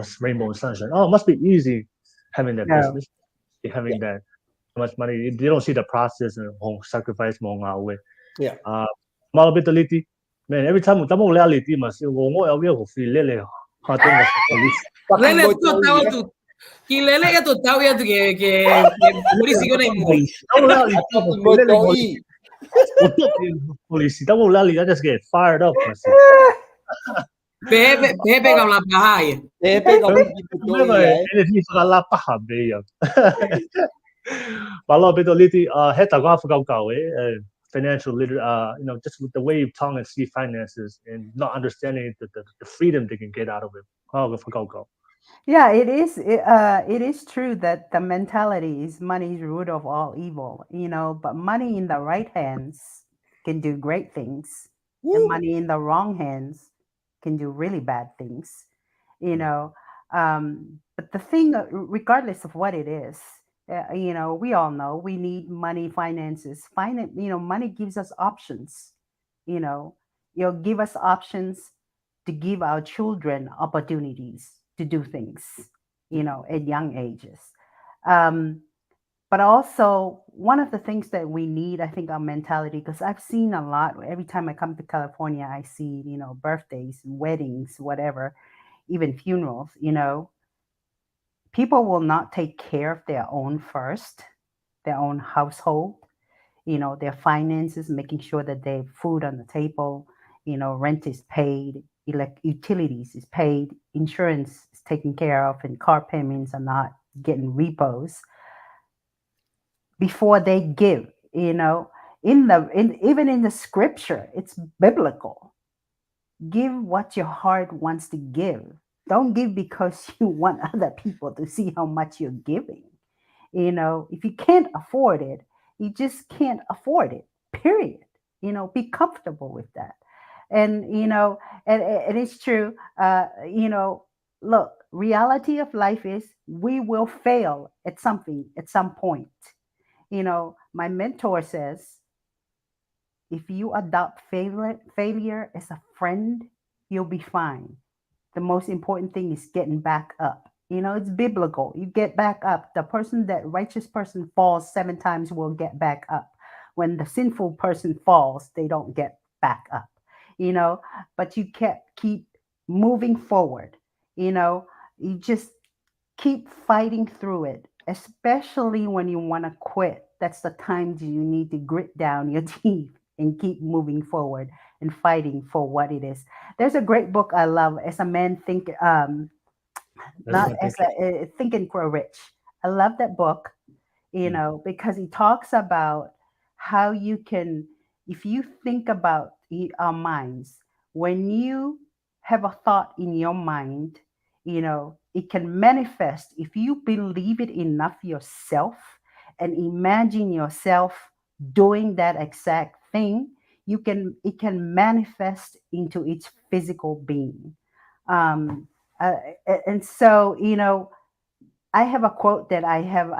it's rainbow and sunshine. Oh, it must be easy having that business, having that much money. You don't see the process and sacrifice more way. Yeah. Liti, man, every time we Liti must feel Kilele ya total ya que polisi ko na imo. Police, I just get fired up. Pepe ka la paha. Pepe ka la paha be. Malo bito Liti, Heta go for financial liter, just with the way Tongans see finances and not understanding the freedom they can get out of it. Go. Yeah, it is. It is true that the mentality is money is root of all evil, but money in the right hands can do great things. And money in the wrong hands can do really bad things, But the thing, regardless of what it is, we all know we need money, finances. Money gives us options, You'll give us options to give our children opportunities to do things, at young ages. But also, one of the things that we need, I think, our mentality, because I've seen a lot. Every time I come to California, I see, birthdays, weddings, whatever, even funerals, people will not take care of their own first, their own household, their finances, making sure that they have food on the table, rent is paid, utilities is paid, insurance is taken care of, and car payments are not getting repos before they give. Even in the scripture, it's biblical. Give what your heart wants to give. Don't give because you want other people to see how much you're giving. If you can't afford it, you just can't afford it, period. Be comfortable with that. And, and it's true. Look, reality of life is we will fail at something at some point. My mentor says, if you adopt failure as a friend, you'll be fine. The most important thing is getting back up. It's biblical. You get back up. That righteous person falls 7 times will get back up. When the sinful person falls, they don't get back up. But you keep moving forward. You just keep fighting through it, especially when you want to quit. That's the time you need to grit down your teeth and keep moving forward and fighting for what it is. There's a great book I love, As a Man Think, Think and Grow Rich. I love that book, because he talks about how you can, if you think about our minds, when you have a thought in your mind, it can manifest if you believe it enough yourself and imagine yourself doing that exact thing. It can manifest into its physical being. And so, I have a quote that I have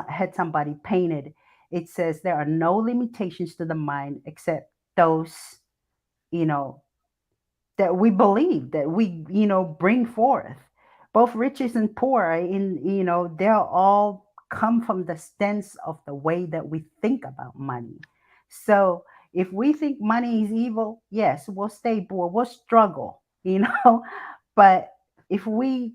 had somebody painted. It says, there are no limitations to the mind except those, that we believe, that we, bring forth. Both riches and poor, they're all come from the stance of the way that we think about money. So if we think money is evil, yes, we'll stay poor, we'll struggle, But if we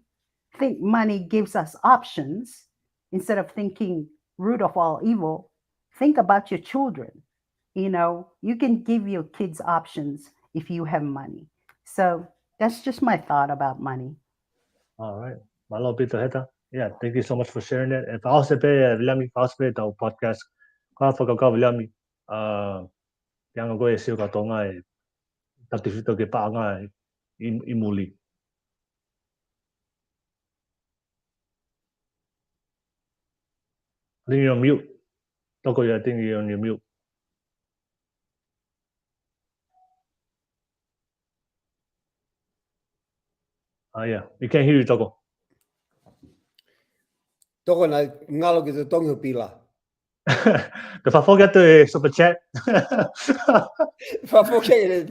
think money gives us options, instead of thinking root of all evil, think about your children. You can give your kids options if you have money. So that's just my thought about money. All right. Malo Peter Heta. Yeah, thank you so much for sharing that. And I'll say, Viliami, I'll say the podcast. Kau forgot Viliami. Yang aku isi kat tongai. Tapi kita ke pangai imuli. I think you're on mute. Toko, I think you're on your mute. Yeah, we can't hear you, Toko. Toko na ngalo ki te tongi pila. If I forget to super chat. If I forget it,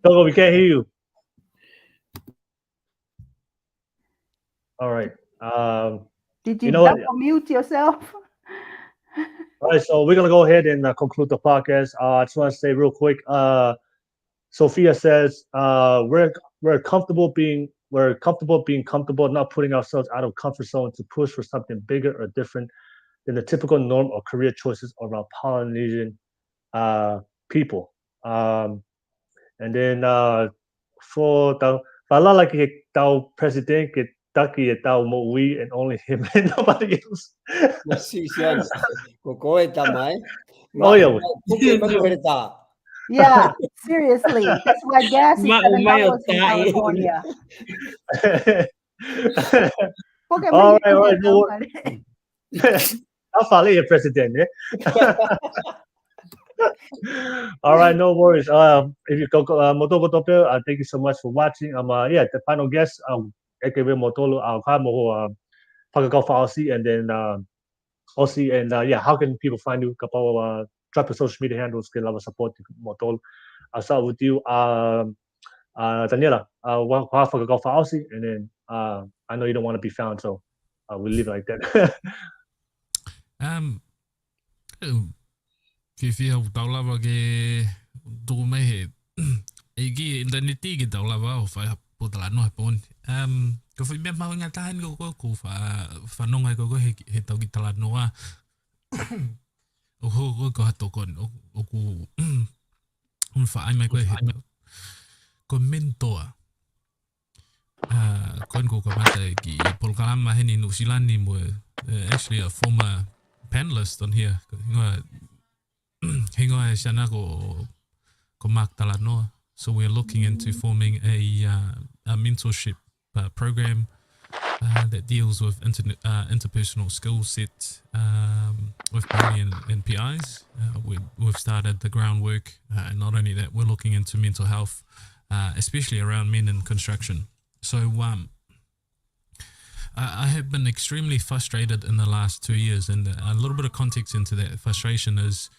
Toko, we can't hear you. All right. Did you double mute yourself? All right, so we're gonna go ahead and conclude the podcast. I just want to say real quick. Sophia says we're comfortable being comfortable, not putting ourselves out of comfort zone to push for something bigger or different than the typical norm or career choices of our Polynesian people. And then for the like tau president ke taki e tau mo we and only him and nobody else. Oh yeah. Yeah, seriously. That's why gas is $7 in California. All right. No, I'll follow your president. All right, no worries. If you go Motoko Topio, thank you so much for watching. The final guest, Ekebe Motolo, I'll come Pakakau Falsi, and then Aussie, and how can people find you? Kapau drop your social media handles, get love support motol. I'll start with you, Taniela. What for go for Aussie, and then I know you don't want to be found, so we'll leave it like that. Fifia taulava ke tu mai he igi interneti ke taulava o fa potala no pon ko fi me mau nga tahan ko fa nonga ko he tau ki tala noa o ko hato kon o ku un fa ai mai ko he ko mentor kon ko mata ki polkalama he ni New Zealand ni mo actually a former panelist on here hingoa e shana ko mak tala noa. So we're looking into forming a mentorship program that deals with interpersonal skill sets with PI and PIs. We've started the groundwork. Not only that, we're looking into mental health, especially around men in construction. So I have been extremely frustrated in the last 2 years, and a little bit of context into that frustration is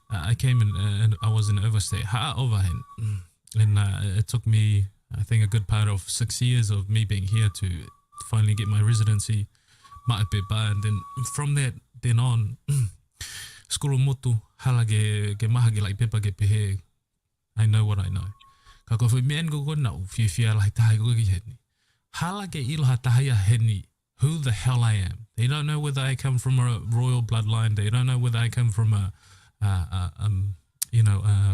I came in and I was in overstay. And it took me, I think, a good part of 6 years of me being here to finally get my residency. And then from that, then on, skulu motu, hala ke maha ke like pepa ke pehe. I know what I know. Kako whi mean go nau, fia like tahi go ki heni. Hala ke iloha tahia heni. Who the hell I am. They don't know whether I come from a royal bloodline. They don't know whether I come from a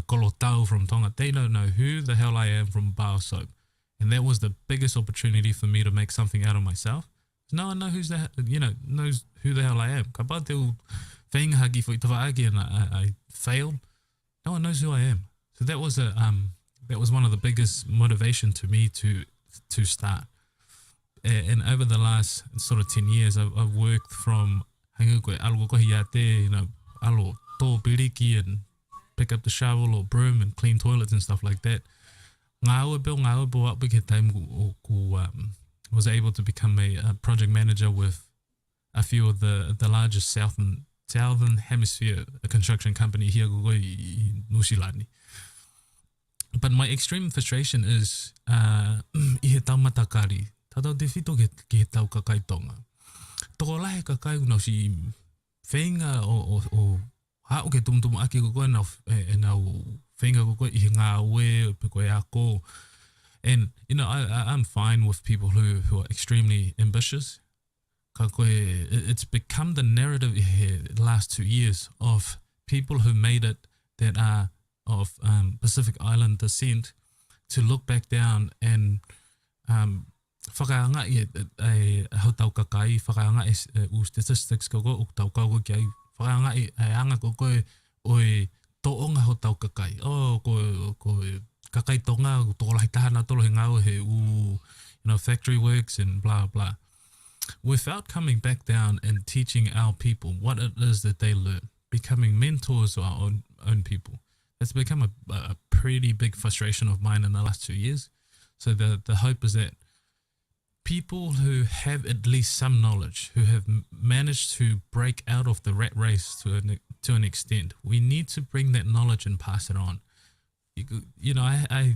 kolotau from Tonga. They don't know who the hell I am from bar soap. And that was the biggest opportunity for me to make something out of myself. No one knows knows who the hell I am. Ka pā te whaingahaki fo I tawaaki and I failed. No one knows who I am. So that was one of the biggest motivation to me to start. And over the last sort of 10 years, I've worked from alo to piriki and pick up the shovel or broom and clean toilets and stuff like that. Was able to become a project manager with a few of the largest southern hemisphere construction company here in New Zealand. But my extreme frustration is I tau matakari. Tatau te whito ke tau kakai tonga. Toko lahe kakai unau si whainga o hao ke tumtumu ake kokoe nau whainga kokoe I ngā ue pe koe ako. And, I'm fine with people who are extremely ambitious. Ka koe, it's become the narrative the last 2 years of people who made it that are of Pacific Island descent to look back down and whakaanga I hautau kakai, whakaanga I statistics koko o tau kauko ki whakaanga I anga koko oi toonga hautau kakai. Ko kakai tonga, tōlahi tahana tolo he ngau he factory works and blah, blah. Without coming back down and teaching our people what it is that they learn, becoming mentors to our own people. It's become a pretty big frustration of mine in the last 2 years. So the hope is that people who have at least some knowledge, who have managed to break out of the rat race to an extent, we need to bring that knowledge and pass it on.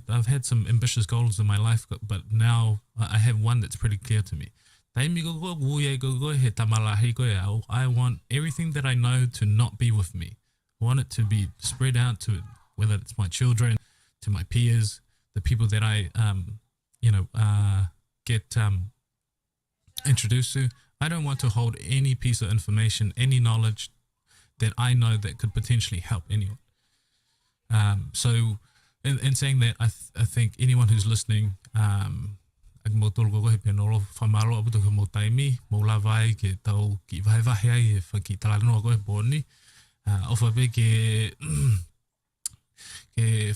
I've had some ambitious goals in my life, but now I have one that's pretty clear to me. I want everything that I know to not be with me. I want it to be spread out to whether it's my children, to my peers, the people that I get introduced to. I don't want to hold any piece of information, any knowledge that I know that could potentially help anyone. So in saying that, I think anyone who's listening, mo tolo ko he penolo whamaro aputo ka mo taimi, mo lawai ke tau ki whaiwahi ai e whaki talanoa ko he pōni. Ofa pe ke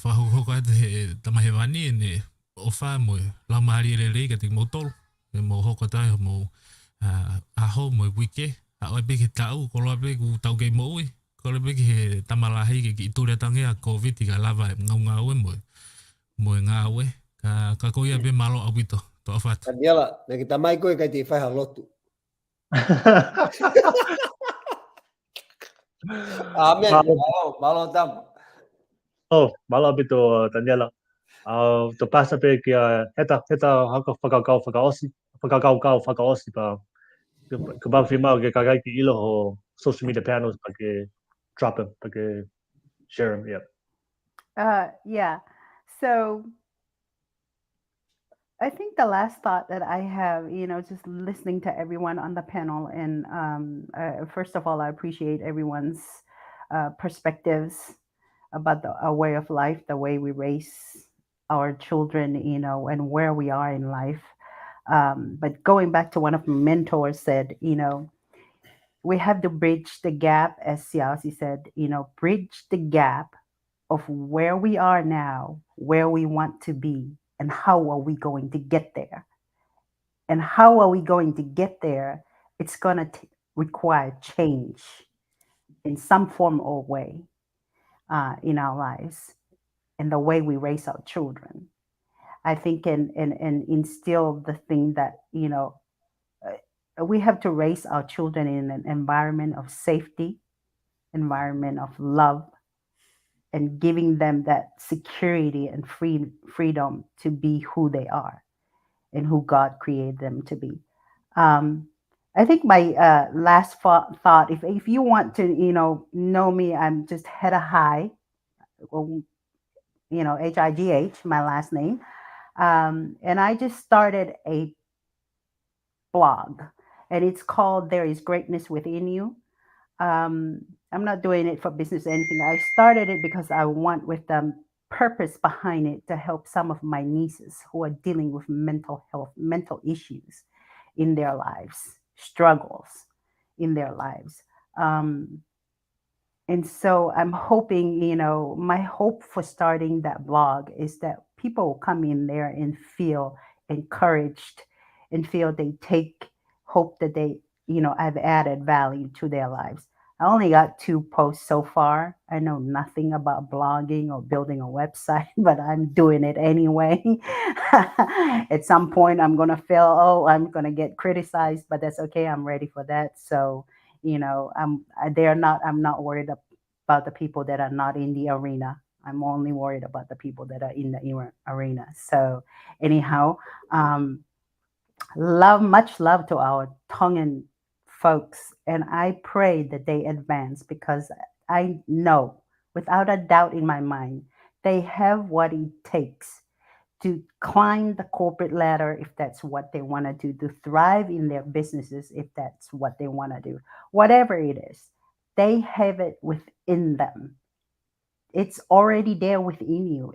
whahokoka he tamahewani e ne ofa mo lamahari e rei ka te mo tolo. Mo hokotai mo aho mo wike. A oi pe ke tau, ko loa pe ku tau kei mo ui. Ko loa pe ke he tamalahi ke ki iture tangi a COVID ka lawa e ngau ue mo ngā ue. Ka koia pe malo awito. Taniela, na kita mai koe kai te whaiha lotu. Amen. Malo tam. Oh, malo bito Taniela. To pasa pe kia heta haka whakakau pa. Ka ba whima ke kakai ki ilo ho social media panels pa ke drop them, pa ke share them, yeah. Yeah. So I think the last thought that I have, just listening to everyone on the panel, and first of all, I appreciate everyone's perspectives about our way of life, the way we raise our children, and where we are in life. But going back to one of my mentors said, we have to bridge the gap, as Siaosi said, bridge the gap of where we are now, where we want to be, and how are we going to get there. And how are we going to get there? It's going to require change in some form or way in our lives and the way we raise our children. I think and instill the thing that, we have to raise our children in an environment of safety, environment of love, and giving them that security and freedom to be who they are and who God created them to be. I think my last thought, if you want to, know me, I'm just Heta High, High, my last name. And I just started a blog, and it's called There Is Greatness Within You. I'm not doing it for business or anything. I started it because I want, with the purpose behind it, to help some of my nieces who are dealing with mental health, mental issues in their lives, struggles in their lives. And so I'm hoping, my hope for starting that blog is that people will come in there and feel encouraged and feel they take hope that they, I've added value to their lives. I only got 2 posts so far. I know nothing about blogging or building a website, but I'm doing it anyway. At some point, I'm going to feel, I'm going to get criticized, but that's okay. I'm ready for that. So, I'm not worried about the people that are not in the arena. I'm only worried about the people that are in the arena. So anyhow, much love to our Tongan folks, and I pray that they advance, because I know without a doubt in my mind they have what it takes to climb the corporate ladder if that's what they want to do, to thrive in their businesses if that's what they want to do. Whatever it is, they have it within them. It's already there within you.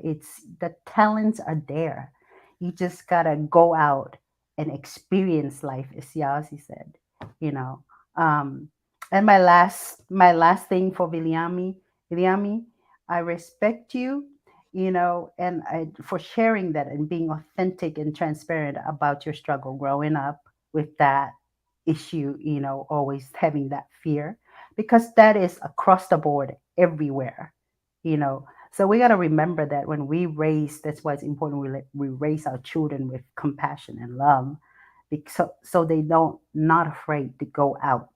The talents are there. You just gotta go out and experience life, as Siaosi said. And my last thing for Viliami, I respect you, and for sharing that and being authentic and transparent about your struggle growing up with that issue, always having that fear, because that is across the board everywhere, So we got to remember that when we raise, that's why it's important we raise our children with compassion and love, so they not afraid to go out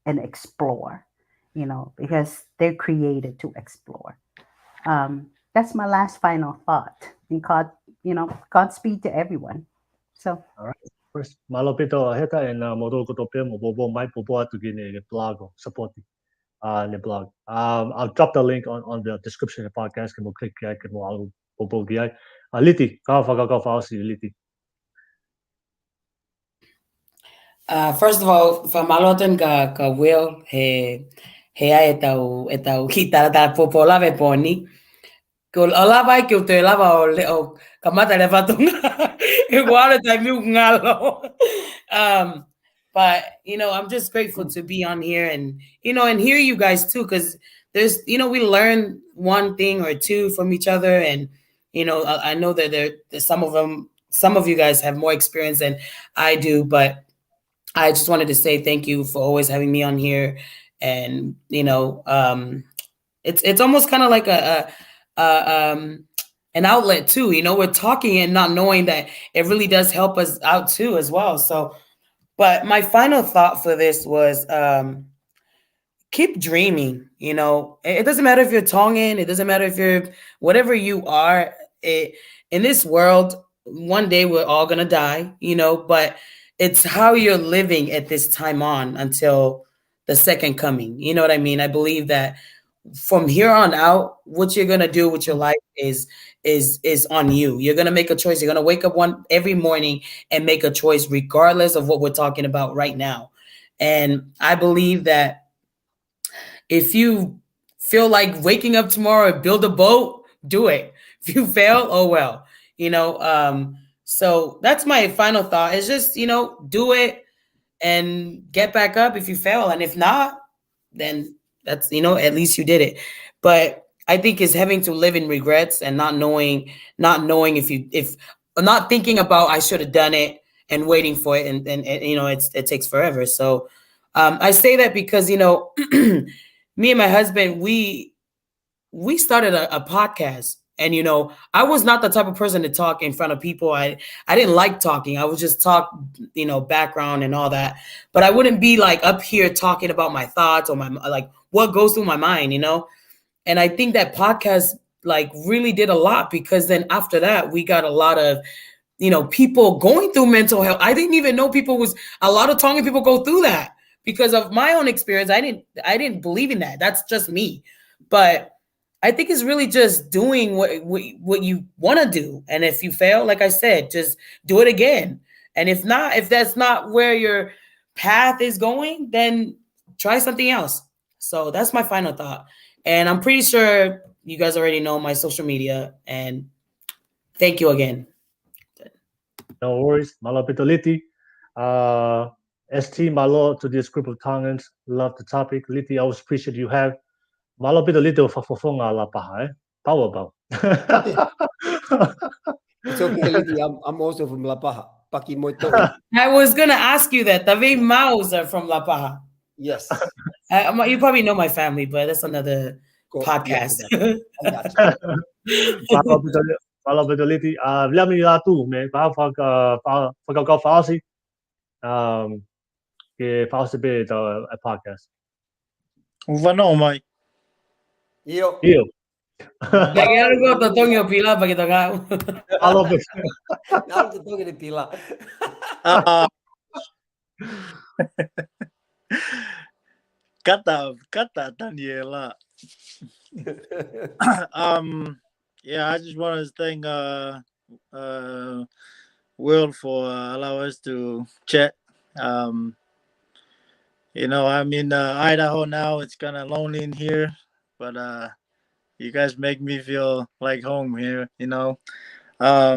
and explore, because they're created to explore. That's my last final thought. And Godspeed to everyone. So. All right. First, malo pito Heta and modo ko tope mo bobo mai popo atu gini blog support the blog. I'll drop the link on the description of the podcast. Can we click can we all bobo gi Liti ka fa Liti. First of all, famalotan ka Will he ai etau kita ta popo lave poni. Ko ala vai que te lava o kamata le fatunga. Igual ta mi ngalo. But I'm just grateful to be on here and and hear you guys too, because there's we learn one thing or two from each other, and I know that there's some of you guys have more experience than I do, but I just wanted to say thank you for always having me on here, and it's almost kind of like an outlet too. We're talking and not knowing that it really does help us out too as well. So But my final thought for this was keep dreaming. You know, it doesn't matter if you're Tongan, it doesn't matter if you're whatever you are. In this world, one day we're all gonna die, you know, but it's how you're living at this time on until the second coming. You know what I mean? I believe that from here on out, what you're gonna do with your life is on you. You're gonna make a choice. You're gonna wake up one every morning and make a choice, regardless of what we're talking about right now. And I believe that if you feel like waking up tomorrow and build a boat, do it. If you fail, oh well. You know, so that's my final thought. Is just, you know, do it and get back up if you fail. And if not, then that's, you know, at least you did it. But I think it's having to live in regrets and not knowing if not thinking about I should have done it and waiting for it and you know, it takes forever. So I say that because, you know, me and my husband, we started a podcast. And, you know, I was not the type of person to talk in front of people. I didn't like talking. I would just talk, you know, background and all that. But I wouldn't be like up here talking about my thoughts or my, like, what goes through my mind, you know? And I think that podcast, like, really did a lot, because then after that, we got a lot of, you know, people going through mental health. I didn't even know a lot of Tongan people go through that because of my own experience. I didn't believe in that. That's just me. But I think it's really just doing what you want to do. And if you fail, like I said, just do it again. And if that's not where your path is going, then try something else. So that's my final thought. And I'm pretty sure you guys already know my social media. And thank you again. No worries. Malo Liti. ST Malo to this group of Tongans. Love the topic. Liti, I always appreciate you have. Malo Liti for la paha. Power about. It's okay, Liti. I'm also from La Paja. Paki Moito. I was going to ask you that. Tave Maus are from La Paja. Yes. You probably know my family, but that's another podcast. Malo Liti. William-nacouzi, me. Pagkakaw Siaosi. Que Siaosi be a podcast. Vano, mai. Io. Lagi algo totong yung pila bagi taga. Malo be. Now to talk in pila. Kata Taniela. Yeah, I just want to thank Will for allowing us to chat. You know, I'm in Idaho now. It's kind of lonely in here, but you guys make me feel like home here. You know, I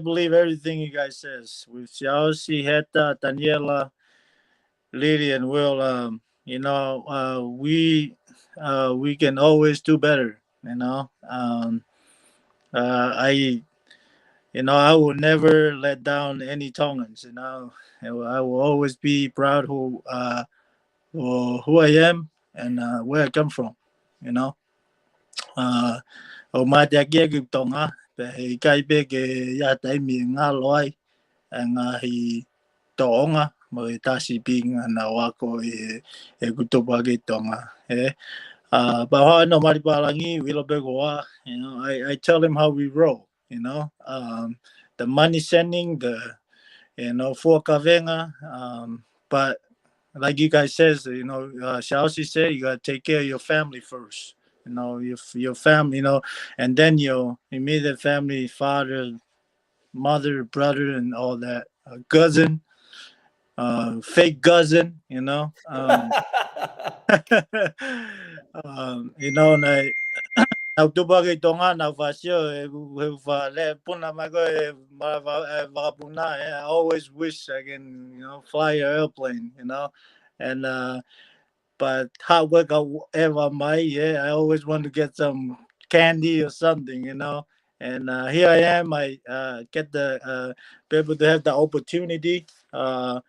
believe everything you guys says with Siaosi, Heta, Taniela, Liti, and Will. You know, we can always do better. You know, I will never let down any Tongans. You know, I will always be proud who I am and where I come from. You know, my dad Tonga, he kai big ya tai mi nga loi, and he Tonga, my tashi being and wako e gutobagi Tonga. But how I know Maribalangi, Willow Begoa, you know, I tell him how we roll, you know. The money sending, for Kavenga. But like you guys says, you know, Siaosi said, you gotta take care of your family first. You know, your family, you know, and then your immediate family, father, mother, brother, and all that. Cousin, fake cousin, you know. You know, na tubagi ito nga na fasyo le puna mago makapuna. I always wish I can, you know, fly an airplane, you know, and but however I always want to get some candy or something, you know. And here I am. I get the be able to have the opportunity. I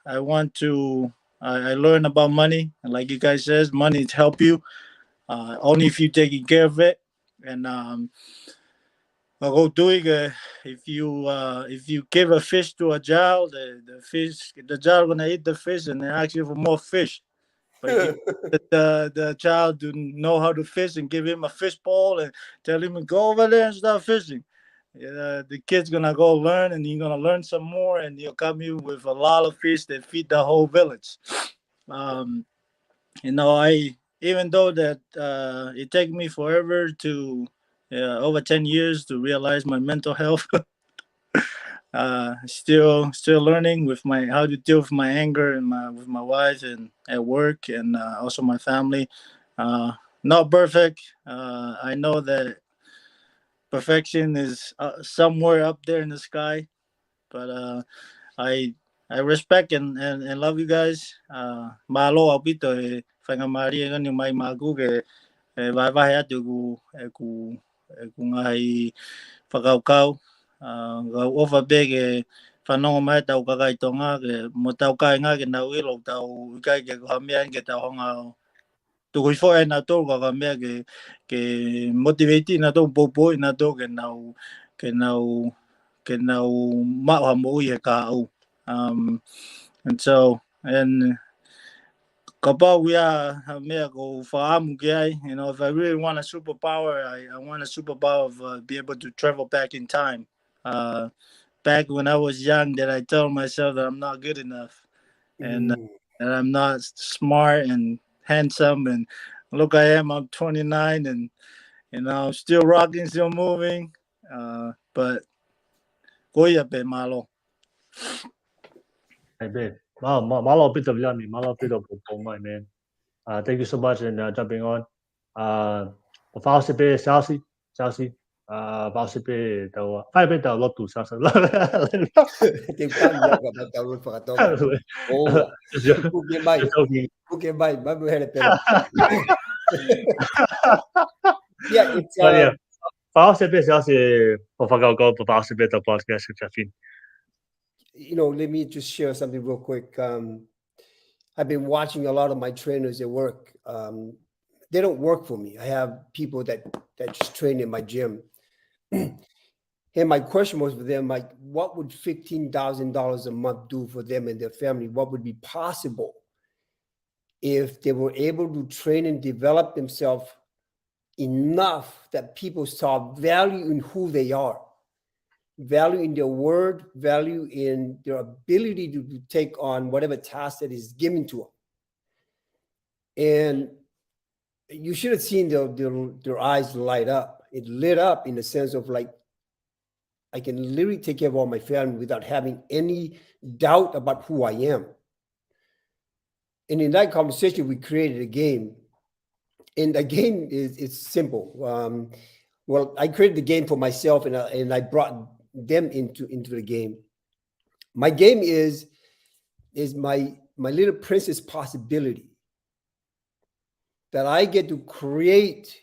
want to. I learn about money, and like you guys says, money to help you. Only if you taking care of it, and go doing if you give a fish to a child, the child gonna eat the fish and they ask you for more fish. But if you the child to know how to fish and give him a fish pole and tell him to go over there and start fishing, the kid's gonna go learn and he's gonna learn some more and he'll come here with a lot of fish that feed the whole village. I even though that it take me forever to over 10 years to realize my mental health. Still learning with my how to deal with my anger and with my wife and at work and also my family. Not perfect. I know that perfection is somewhere up there in the sky, but I respect and love you guys. Malo apito fangamari ng may magu ke vai vai atu ku ngai pagkau ga over big fanong mai tau ka kai tonga ke mo tau kai nga ke na wi lo tau kai ke ha mian ke tau nga tu ko fo na to ka me ke motivate na to popo na to ke nau ma ha mo ye ka au and so and Kapa we are go for if I really want a superpower, I want a superpower of be able to travel back in time. Back when I was young, that I told myself that I'm not good enough and that I'm not smart and handsome. And look, I'm 29 and I'm still rocking, still moving. But Goya be malo. Hey, babe. Malo bit of Viliami, malo bit of my man. Thank you so much and jumping on. Pausipe Siaosi. Pausipe tau. Fai be tau lot tu Siaosi. Tem kanya ka ba tawon pa katonga. Oh. Okay, bye. Babu hele pera. Yeah, it's Pausipe Siaosi go pausipe tau podcast chafin. Let me just share something real quick. I've been watching a lot of my trainers at work. They don't work for me. I have people that just train in my gym. And my question was for them, like, what would $15,000 a month do for them and their family? What would be possible if they were able to train and develop themselves enough that people saw value in who they are, value in their word, value in their ability to take on whatever task that is given to them. And you should have seen their eyes light up. It lit up in the sense of like, I can literally take care of all my family without having any doubt about who I am. And in that conversation, we created a game. And the game is simple. Well, I created the game for myself and I brought them into the game. My game is my little princess possibility, that I get to create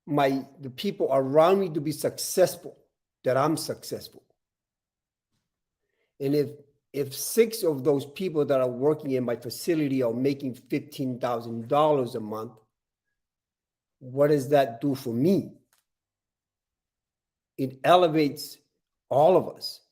the people around me to be successful, that I'm successful. And if 6 of those people that are working in my facility are making $15,000 a month, what does that do for me? It elevates all of us.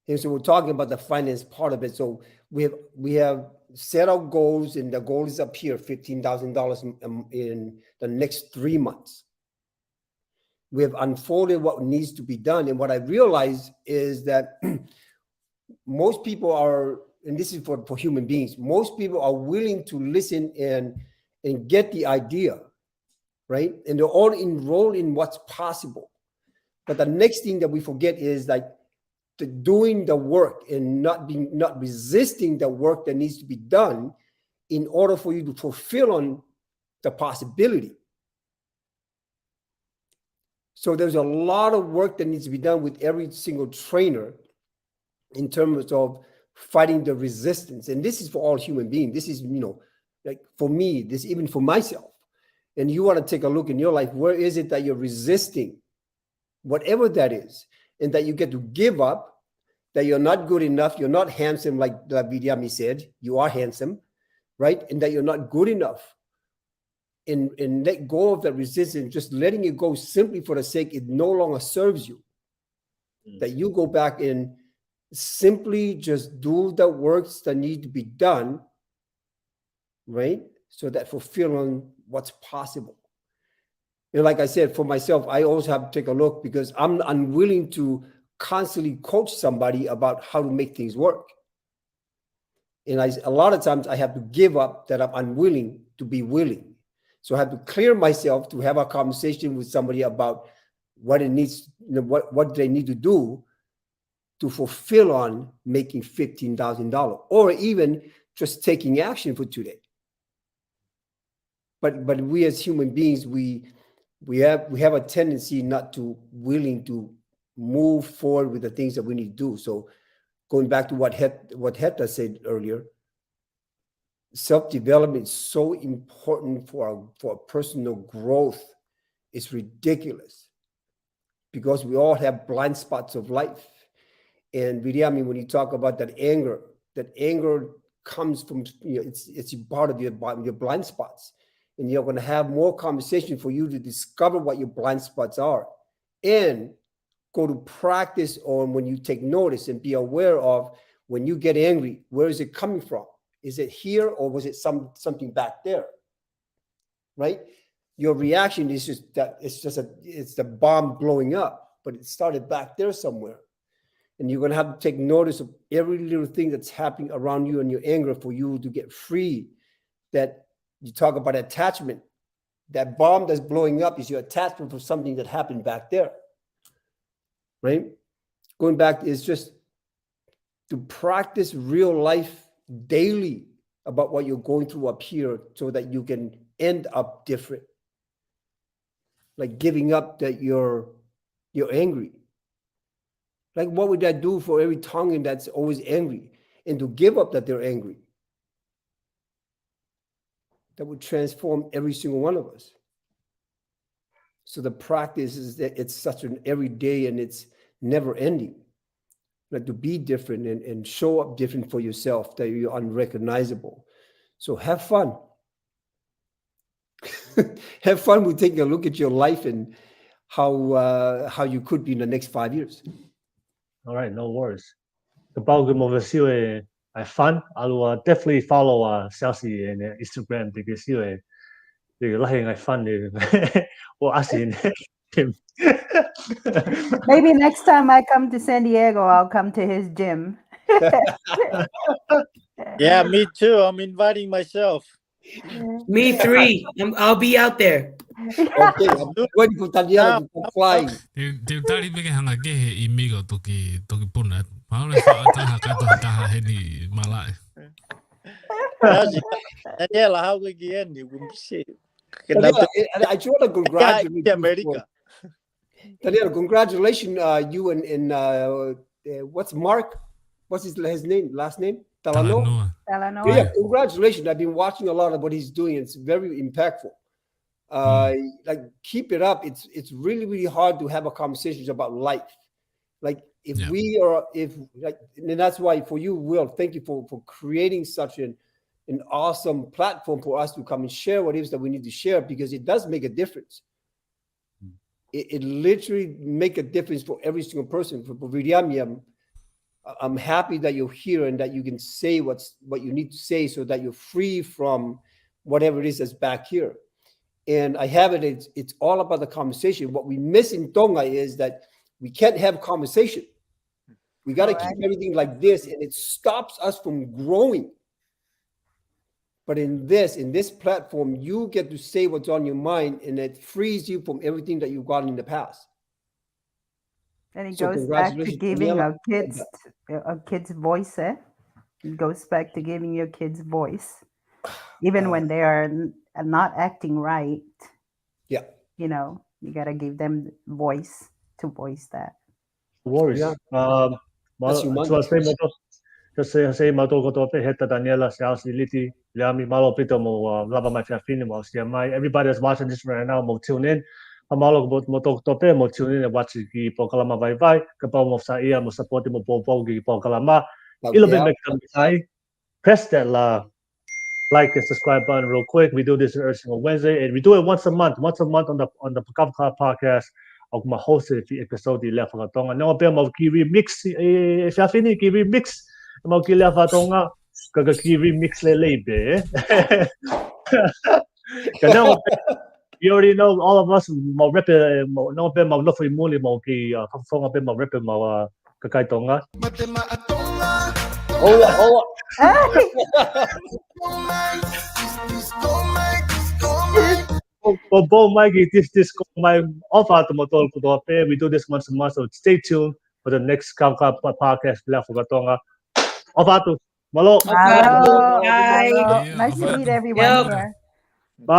And so we're talking about the finance part of it. So we have set our goals, and the goal is up here, $15,000 in the next 3 months. We have unfolded what needs to be done. And what I realized is that most people are, and this is for human beings, most people are willing to listen and get the idea, right? And they're all enrolled in what's possible. But the next thing that we forget is like doing the work and not resisting the work that needs to be done in order for you to fulfill on the possibility. So there's a lot of work that needs to be done with every single trainer in terms of fighting the resistance. And this is for all human beings. This is, like for me, this even for myself. And you want to take a look in your life, where is it that you're resisting, whatever that is, and that you get to give up, that you're not good enough, you're not handsome, like Viliami said, you are handsome, right? And that you're not good enough. and let go of that resistance, just letting it go simply for the sake it no longer serves you. That you go back and simply just do the works that need to be done, right? So that fulfilling what's possible. And like I said, for myself, I always have to take a look because I'm unwilling to constantly coach somebody about how to make things work. And a lot of times I have to give up that I'm unwilling to be willing. So I have to clear myself to have a conversation with somebody about what it needs, what they need to do to fulfill on making $15,000 or even just taking action for today. But we as human beings, we have a tendency not to willing to move forward with the things that we need to do. So going back to what Heta said earlier, self-development is so important for personal growth. It's ridiculous because we all have blind spots of life. And Viliami, when you talk about that anger comes from, it's part of your blind spots. And you're going to have more conversation for you to discover what your blind spots are and go to practice on when you take notice and be aware of when you get angry, where is it coming from? Is it here or was it something back there? Right? Your reaction is just that it's the bomb blowing up, but it started back there somewhere. And you're going to have to take notice of every little thing that's happening around you and your anger for you to get free. That you talk about attachment. That bomb that's blowing up is your attachment for something that happened back there. Right? Going back is just to practice real life daily about what you're going through up here so that you can end up different. Like giving up that you're angry. Like what would that do for every Tongan that's always angry? And to give up that they're angry. That would transform every single one of us. So the practice is that it's such an everyday and it's never ending. Like to be different and show up different for yourself, that you're unrecognizable. So have fun. Have fun with taking a look at your life and how you could be in the next 5 years. All right, no worries. The program over here, I fun. I will definitely follow Siaosi and Instagram because you like I fun. Well, I see him. Maybe next time I come to San Diego, I'll come to his gym. Yeah, me too. I'm inviting myself. Me 3. I'll be out there. Okay, I'm waiting for Taniela to come flying. Te tari peke hanga ke he imigo toki puna. Paole whaataha katoa taha heni malai. Taniela, how we get you? Taniela, I just want to congratulate you. America. Taniela, congratulations, you and what's Mark? What's his name? Last name? Talanoa. Yeah, congratulations. I've been watching a lot of what he's doing. It's very impactful. Like keep it up. It's really, really hard to have a conversation about life. Like and that's why for you, Will, thank you for creating such an awesome platform for us to come and share what it is that we need to share, because it does make a difference. It literally make a difference for every single person. For Viliami, I'm happy that you're here and that you can say what you need to say so that you're free from whatever it is that's back here. And I have it. It's all about the conversation. What we miss in Tonga is that we can't have conversation. We got to keep everything like this, and it stops us from growing. But in this platform, you get to say what's on your mind, and it frees you from everything that you've gotten in the past. And it goes back to giving our kids voice. It goes back to giving your kids voice, even when they are not acting right. Yeah, you gotta give them voice to voice that. Worries. Say mato koto pe Heta, Taniela, Siaosi, Liti, Viliami, malo pito mo lava mai fiafini mo siamai. Everybody that's watching this right now mo tune in. Amalo mo to pe mo tune in and watch ki pokalama vai kapau mo sa ia mo support mo popo ki pokalama. Ilo be make them press that like and subscribe button real quick. We do this every single Wednesday, and we do it once a month on the Pagkam Club podcast. Ako ma-host it the episode left for tonga. No pe mo ki remix siya fini ki remix mo ki left tonga kaga ki remix le be. Kana you already know all of us mo rep no pe mo no foi muli mo ki fonga pe mo rep mo kakai tonga. Oh. Bo Mikey, this my offer to motol ko pe. We do this once a month, so stay tuned for the next Kaka podcast. Left for Tonga. Offer to malo. Hello. Hello. Bye. Nice to meet everyone Yep. here. Bye.